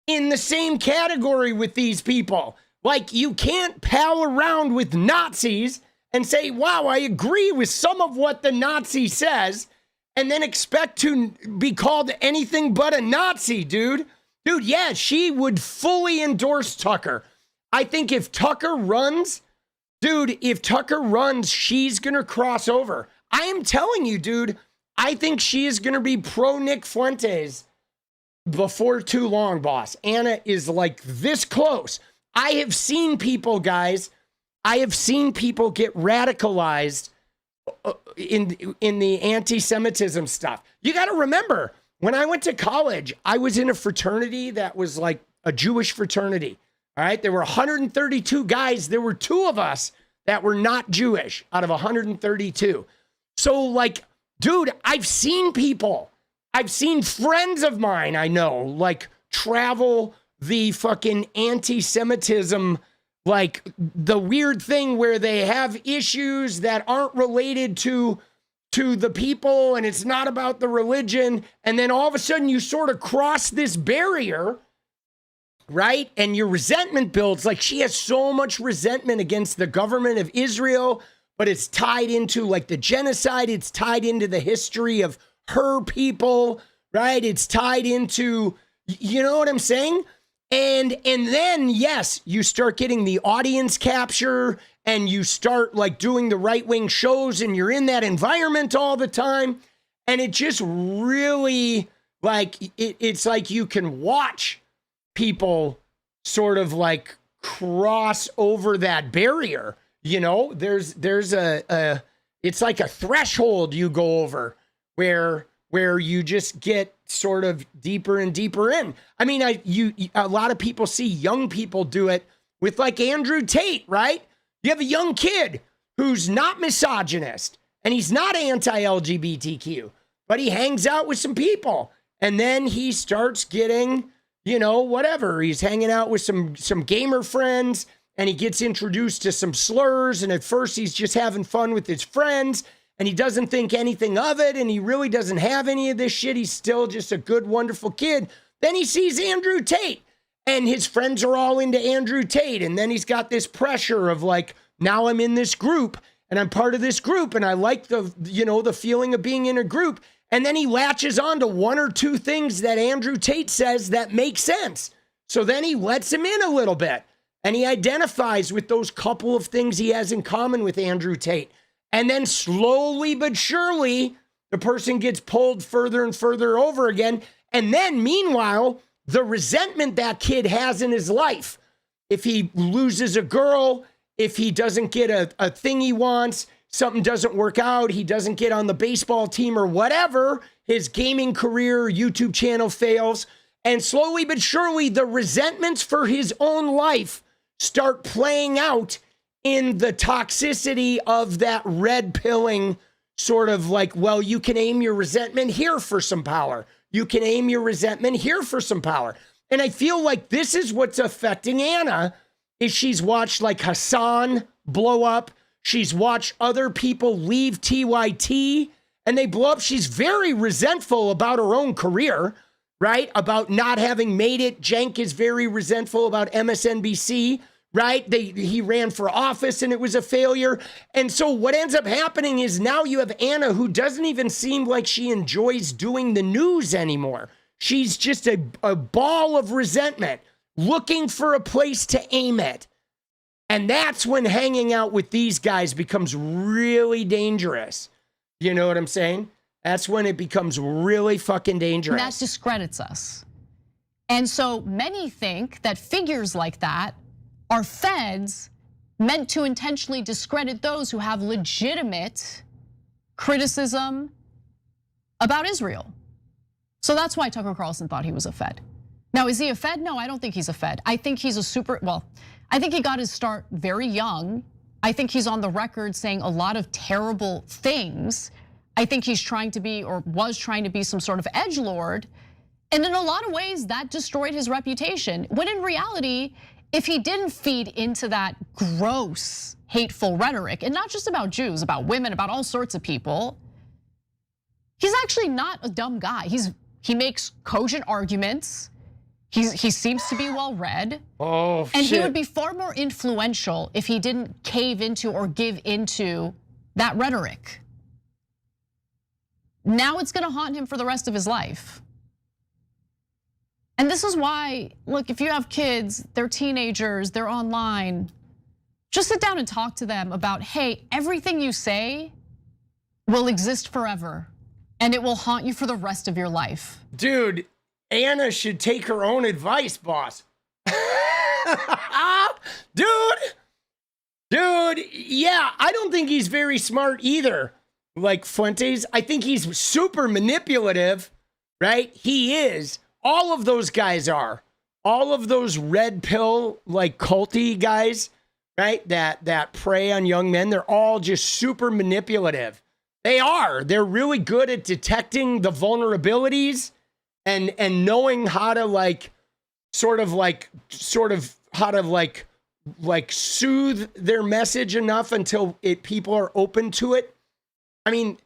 in the same category with these people. Like, you can't pal around with Nazis and say, wow, I agree with some of what the Nazi says, and then expect to be called anything but a Nazi, dude. Dude, yeah, she would fully endorse Tucker. I think if Tucker runs, dude, she's gonna cross over. I am telling you, dude, I think she is gonna be pro Nick Fuentes before too long, boss. Anna is like this close. I have seen people, guys, get radicalized in the anti-Semitism stuff. You got to remember, when I went to college, I was in a fraternity that was like a Jewish fraternity. All right, there were 132 guys. There were 2 of us that were not Jewish out of 132. So like, dude, I've seen friends of mine I know, like, travel the fucking anti-Semitism, like the weird thing where they have issues that aren't related to the people and it's not about the religion. And then all of a sudden you sort of cross this barrier, right? And your resentment builds. Like, she has so much resentment against the government of Israel, but it's tied into like the genocide. It's tied into the history of her people, right? It's tied into, you know what I'm saying? And then, yes, you start getting the audience capture and you start like doing the right-wing shows and you're in that environment all the time. And it just really like, it's like you can watch people sort of like cross over that barrier. You know, there's it's like a threshold you go over where you just get sort of deeper and deeper in. I mean, a lot of people see young people do it with like Andrew Tate, right? You have a young kid who's not misogynist and he's not anti-LGBTQ, but he hangs out with some people and then he starts getting, you know, whatever. He's hanging out with some gamer friends and he gets introduced to some slurs. And at first he's just having fun with his friends and he doesn't think anything of it. And he really doesn't have any of this shit. He's still just a good, wonderful kid. Then he sees Andrew Tate and his friends are all into Andrew Tate. And then he's got this pressure of like, now I'm in this group and I'm part of this group. And I like the, you know, the feeling of being in a group. And then he latches on to one or two things that Andrew Tate says that make sense. So then he lets him in a little bit. And he identifies with those couple of things he has in common with Andrew Tate. And then slowly but surely, the person gets pulled further and further over again. And then meanwhile, the resentment that kid has in his life, if he loses a girl, if he doesn't get a thing he wants, something doesn't work out, he doesn't get on the baseball team or whatever, his gaming career, YouTube channel fails. And slowly but surely, the resentments for his own life start playing out in the toxicity of that red pilling sort of like, well, you can aim your resentment here for some power. You can aim your resentment here for some power. And I feel like this is what's affecting Anna, is she's watched like Hassan blow up. She's watched other people leave TYT and they blow up. She's very resentful about her own career, right? About not having made it. Cenk is very resentful about MSNBC, right? He ran for office and it was a failure. And so what ends up happening is now you have Anna, who doesn't even seem like she enjoys doing the news anymore. She's just a ball of resentment, looking for a place to aim at. And that's when hanging out with these guys becomes really dangerous. You know what I'm saying? That's when it becomes really fucking dangerous. And that discredits us. And so many think that figures like that are feds meant to intentionally discredit those who have legitimate criticism about Israel. So that's why Tucker Carlson thought he was a fed. Now, is he a fed? No, I don't think he's a fed. I think he's I think he got his start very young. I think he's on the record saying a lot of terrible things. I think he's trying to be, or was trying to be, some sort of edgelord. And in a lot of ways, that destroyed his reputation. When in reality, if he didn't feed into that gross, hateful rhetoric, and not just about Jews, about women, about all sorts of people, he's actually not a dumb guy. He makes cogent arguments. He seems to be well read. Oh, and shit. he would be far more influential if he didn't cave into or give into that rhetoric. Now it's gonna haunt him for the rest of his life. And this is why, look, if you have kids, they're teenagers, they're online, just sit down and talk to them about, hey, everything you say will exist forever and it will haunt you for the rest of your life. Dude, Anna should take her own advice, boss. Dude, yeah, I don't think he's very smart either. Like Fuentes, I think he's super manipulative, right? He is. All of those guys are. All of those red pill, like culty guys, right? That prey on young men, they're all just super manipulative. They are. They're really good at detecting the vulnerabilities and knowing how to soothe their message enough until people are open to it. I mean,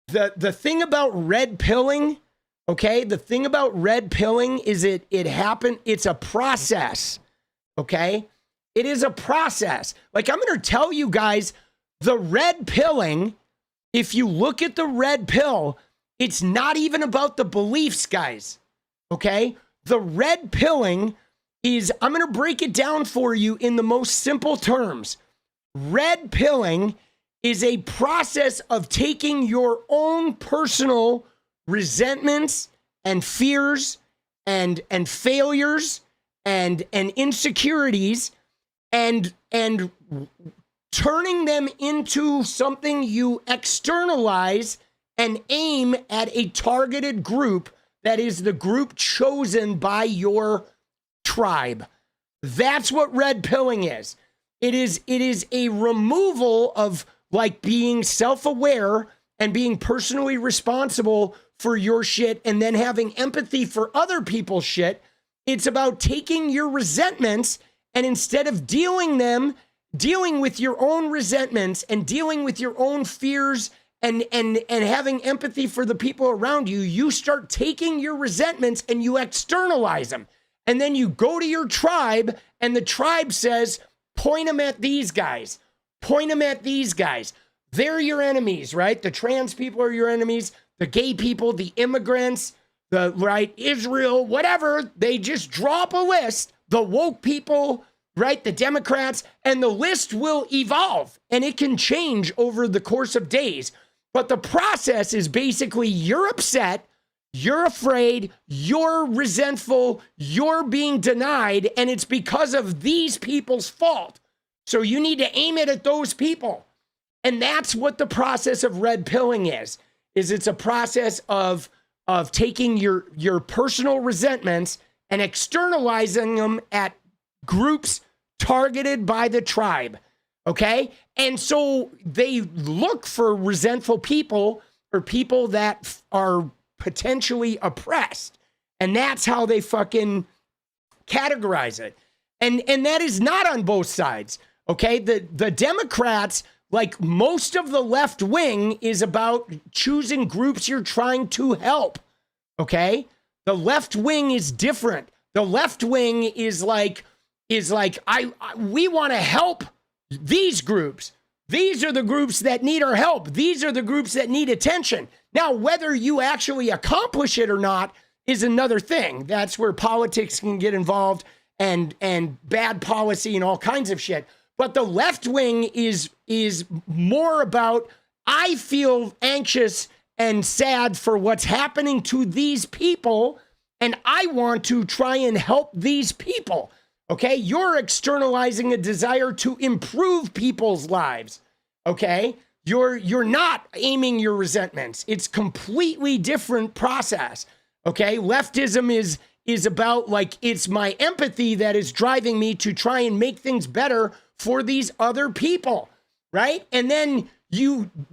the thing about red pilling, okay? The thing about red pilling is it happened, it's a process, okay? It is a process. Like, I'm gonna tell you guys, the red pilling, if you look at the red pill, it's not even about the beliefs, guys, okay? The red pilling is, I'm going to break it down for you in the most simple terms. Red pilling is a process of taking your own personal resentments and fears and failures and insecurities and turning them into something you externalize and aim at a targeted group that is the group chosen by your tribe. That's what red pilling is. It is a removal of like being self-aware and being personally responsible for your shit and then having empathy for other people's shit. It's about taking your resentments and instead of dealing with your own resentments and dealing with your own fears and having empathy for the people around you, you start taking your resentments and you externalize them. And then you go to your tribe and the tribe says, point them at these guys. Point them at these guys. They're your enemies, right? The trans people are your enemies. The gay people, the immigrants, the right, Israel, whatever. They just drop a list. The woke people, right? The Democrats, and the list will evolve and it can change over the course of days. But the process is basically you're upset, you're afraid, you're resentful, you're being denied, and it's because of these people's fault. So you need to aim it at those people. And that's what the process of red pilling is it's a process of taking your personal resentments and externalizing them at groups targeted by the tribe. Okay? And so they look for resentful people or people that are potentially oppressed. And that's how they fucking categorize it. And that is not on both sides. Okay? The Democrats, like most of the left wing, is about choosing groups you're trying to help. Okay? The left wing is different. The left wing is like we want to help these groups. These are the groups that need our help. These are the groups that need attention. Now, whether you actually accomplish it or not is another thing. That's where politics can get involved and bad policy and all kinds of shit. But the left wing is more about, I feel anxious and sad for what's happening to these people, and I want to try and help these people. Okay, you're externalizing a desire to improve people's lives. Okay, you're not aiming your resentments. It's completely different process. Okay, leftism is about like it's my empathy that is driving me to try and make things better for these other people, right? And then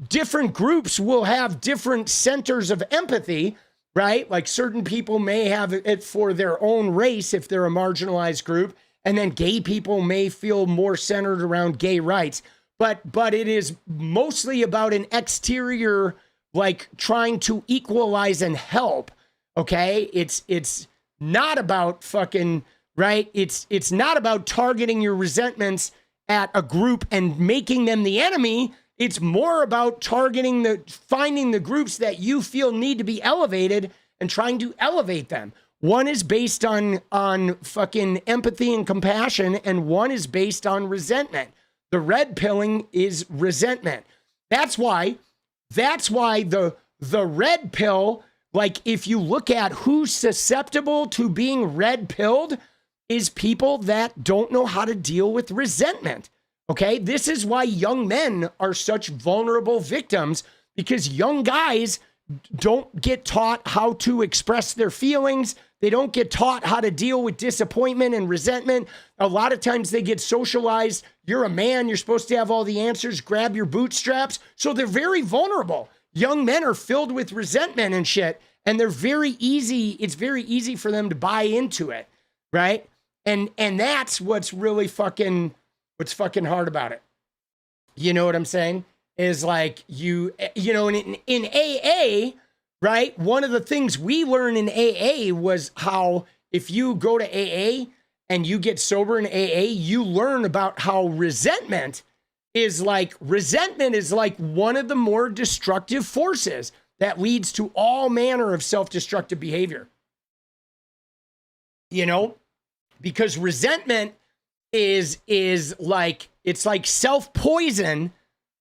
different groups will have different centers of empathy, right? Like certain people may have it for their own race if they're a marginalized group. And then gay people may feel more centered around gay rights. But it is mostly about an exterior, like trying to equalize and help. Okay? It's not about fucking, right? It's not about targeting your resentments at a group and making them the enemy. It's more about finding the groups that you feel need to be elevated and trying to elevate them. One is based on fucking empathy and compassion, and one is based on resentment. The red pilling is resentment. That's why the red pill, like if you look at who's susceptible to being red pilled, is people that don't know how to deal with resentment. Okay? This is why young men are such vulnerable victims, because young guys don't get taught how to express their feelings. They don't get taught how to deal with disappointment and resentment. A lot of times they get socialized. You're a man. You're supposed to have all the answers. Grab your bootstraps. So they're very vulnerable. Young men are filled with resentment and shit. And they're very easy. It's very easy for them to buy into it. Right? And that's what's really fucking hard about it. You know what I'm saying? Is like you know, in AA, right? One of the things we learned in AA was how if you go to AA and you get sober in AA, you learn about how resentment is like one of the more destructive forces that leads to all manner of self-destructive behavior. you know, because resentment is like, it's like self-poison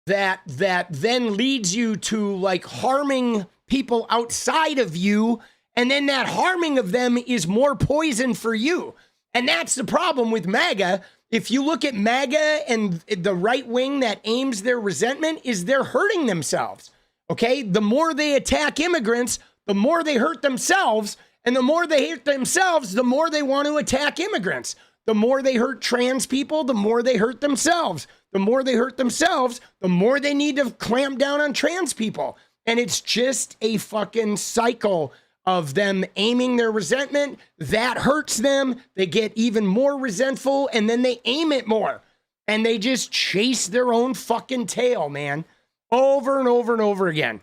that then leads you to like harming people outside of you. And then that harming of them is more poison for you. And that's the problem with MAGA. If you look at MAGA and the right wing that aims their resentment, is they're hurting themselves. Okay? The more they attack immigrants, the more they hurt themselves. And the more they hurt themselves, the more they want to attack immigrants. The more they hurt trans people, the more they hurt themselves. The more they hurt themselves, the more they need to clamp down on trans people. And it's just a fucking cycle of them aiming their resentment. That hurts them. They get even more resentful, and then they aim it more. And they just chase their own fucking tail, man. Over and over and over again.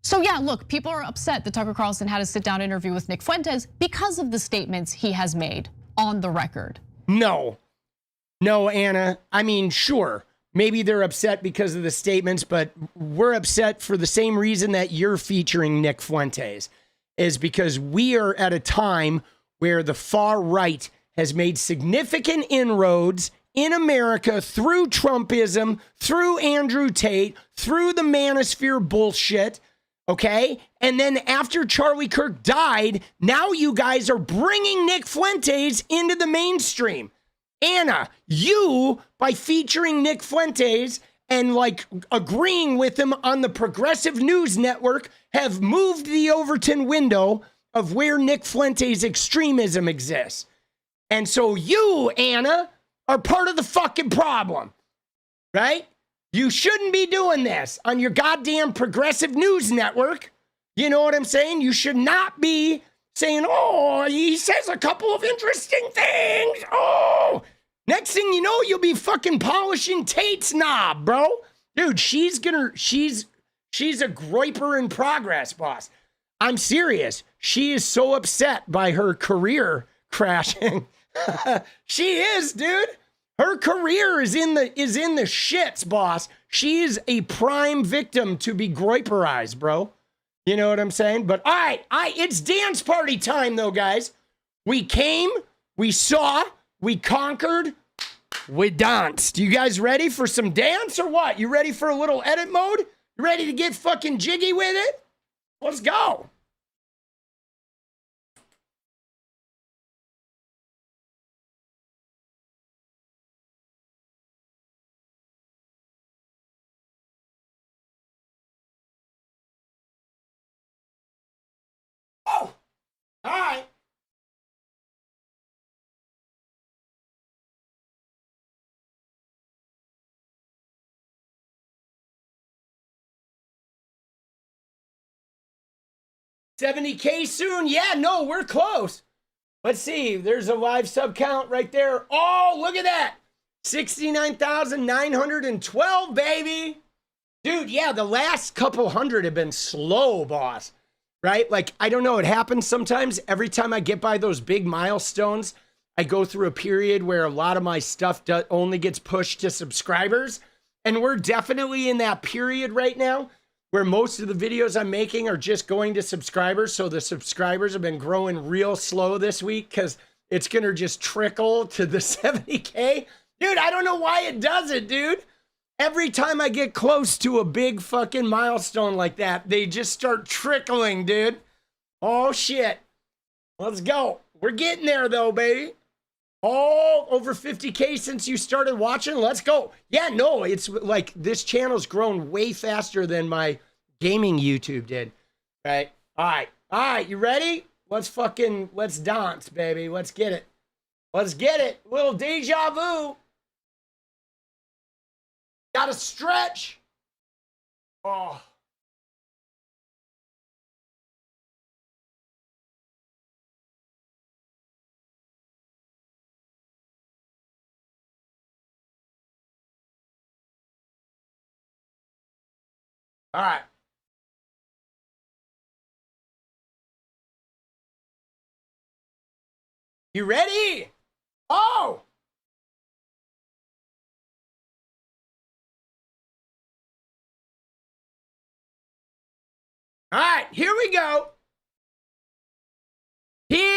So yeah, look, people are upset that Tucker Carlson had a sit-down interview with Nick Fuentes because of the statements he has made on the record. No, Anna. I mean, sure. Maybe they're upset because of the statements, but we're upset for the same reason that you're featuring Nick Fuentes, is because we are at a time where the far right has made significant inroads in America through Trumpism, through Andrew Tate, through the manosphere bullshit, okay? And then after Charlie Kirk died, now you guys are bringing Nick Fuentes into the mainstream. Anna, you, by featuring Nick Fuentes and like agreeing with him on the Progressive News Network, have moved the Overton window of where Nick Fuentes' extremism exists. And so you, Anna, are part of the fucking problem, right? You shouldn't be doing this on your goddamn Progressive News Network. You know what I'm saying? You should not be saying, oh, he says a couple of interesting things. Oh, next thing you know, you'll be fucking polishing Tate's knob, bro. Dude, she's a groiper in progress, boss. I'm serious. She is so upset by her career crashing. She is, dude. Her career is in the shits, boss. She is a prime victim to be groiperized, bro. You know what I'm saying? But all right, it's dance party time though, guys. We came, we saw, we conquered, we danced. You guys ready for some dance or what? You ready for a little edit mode? You ready to get fucking jiggy with it? Let's go. Oh, all right. $70K soon? Yeah, no, we're close. Let's see. There's a live sub count right there. Oh, look at that. 69,912, baby. Dude, yeah, the last couple hundred have been slow, boss. Right? Like, I don't know. It happens sometimes. Every time I get by those big milestones, I go through a period where a lot of my stuff only gets pushed to subscribers. And we're definitely in that period right now, where most of the videos I'm making are just going to subscribers. So the subscribers have been growing real slow this week because it's going to just trickle to the 70K. Dude, I don't know why it does it, dude. Every time I get close to a big fucking milestone like that, they just start trickling, dude. Oh, shit. Let's go. We're getting there, though, baby. Oh, over 50K since you started watching. Let's go. Yeah, no, it's like this channel's grown way faster than my gaming YouTube did. Right? All right. All right. You ready? Let's dance, baby. Let's get it. Let's get it. Little deja vu. Gotta stretch. Oh. All right. You ready? Oh! All right, here we go. Here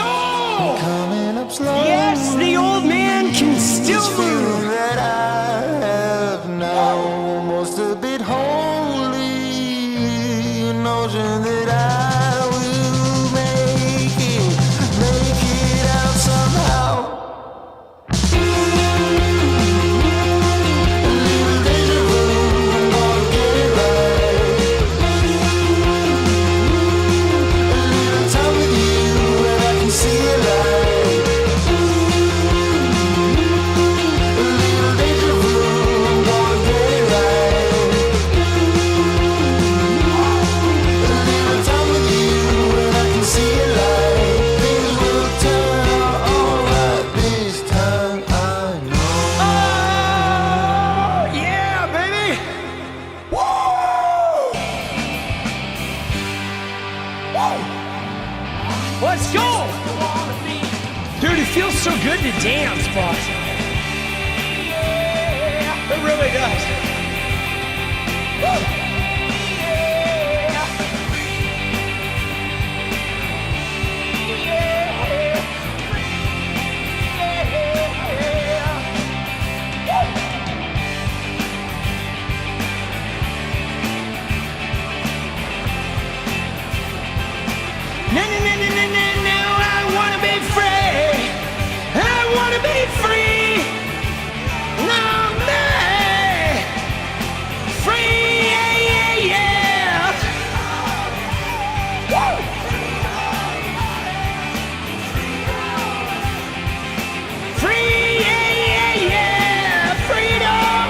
go! Yes, the old man can still move. That I have now, almost a bit holy, notion that I will make it out somehow. Let's go! Dude, it feels so good to dance, boss. It really does. Woo! No, no, no, no, no, no, no, I wanna be free. I wanna be free. No, me. Free, yeah, yeah, yeah. Woo! Free, yeah, yeah, yeah. Freedom.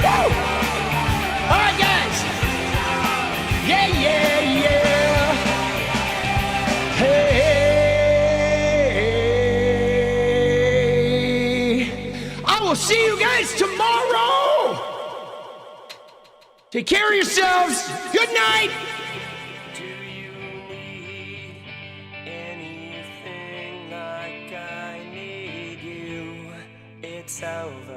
Woo! All right, guys. Yeah, yeah, yeah. I will see you guys tomorrow. Take care of yourselves. Good night. Do you need anything like I need you? It's over.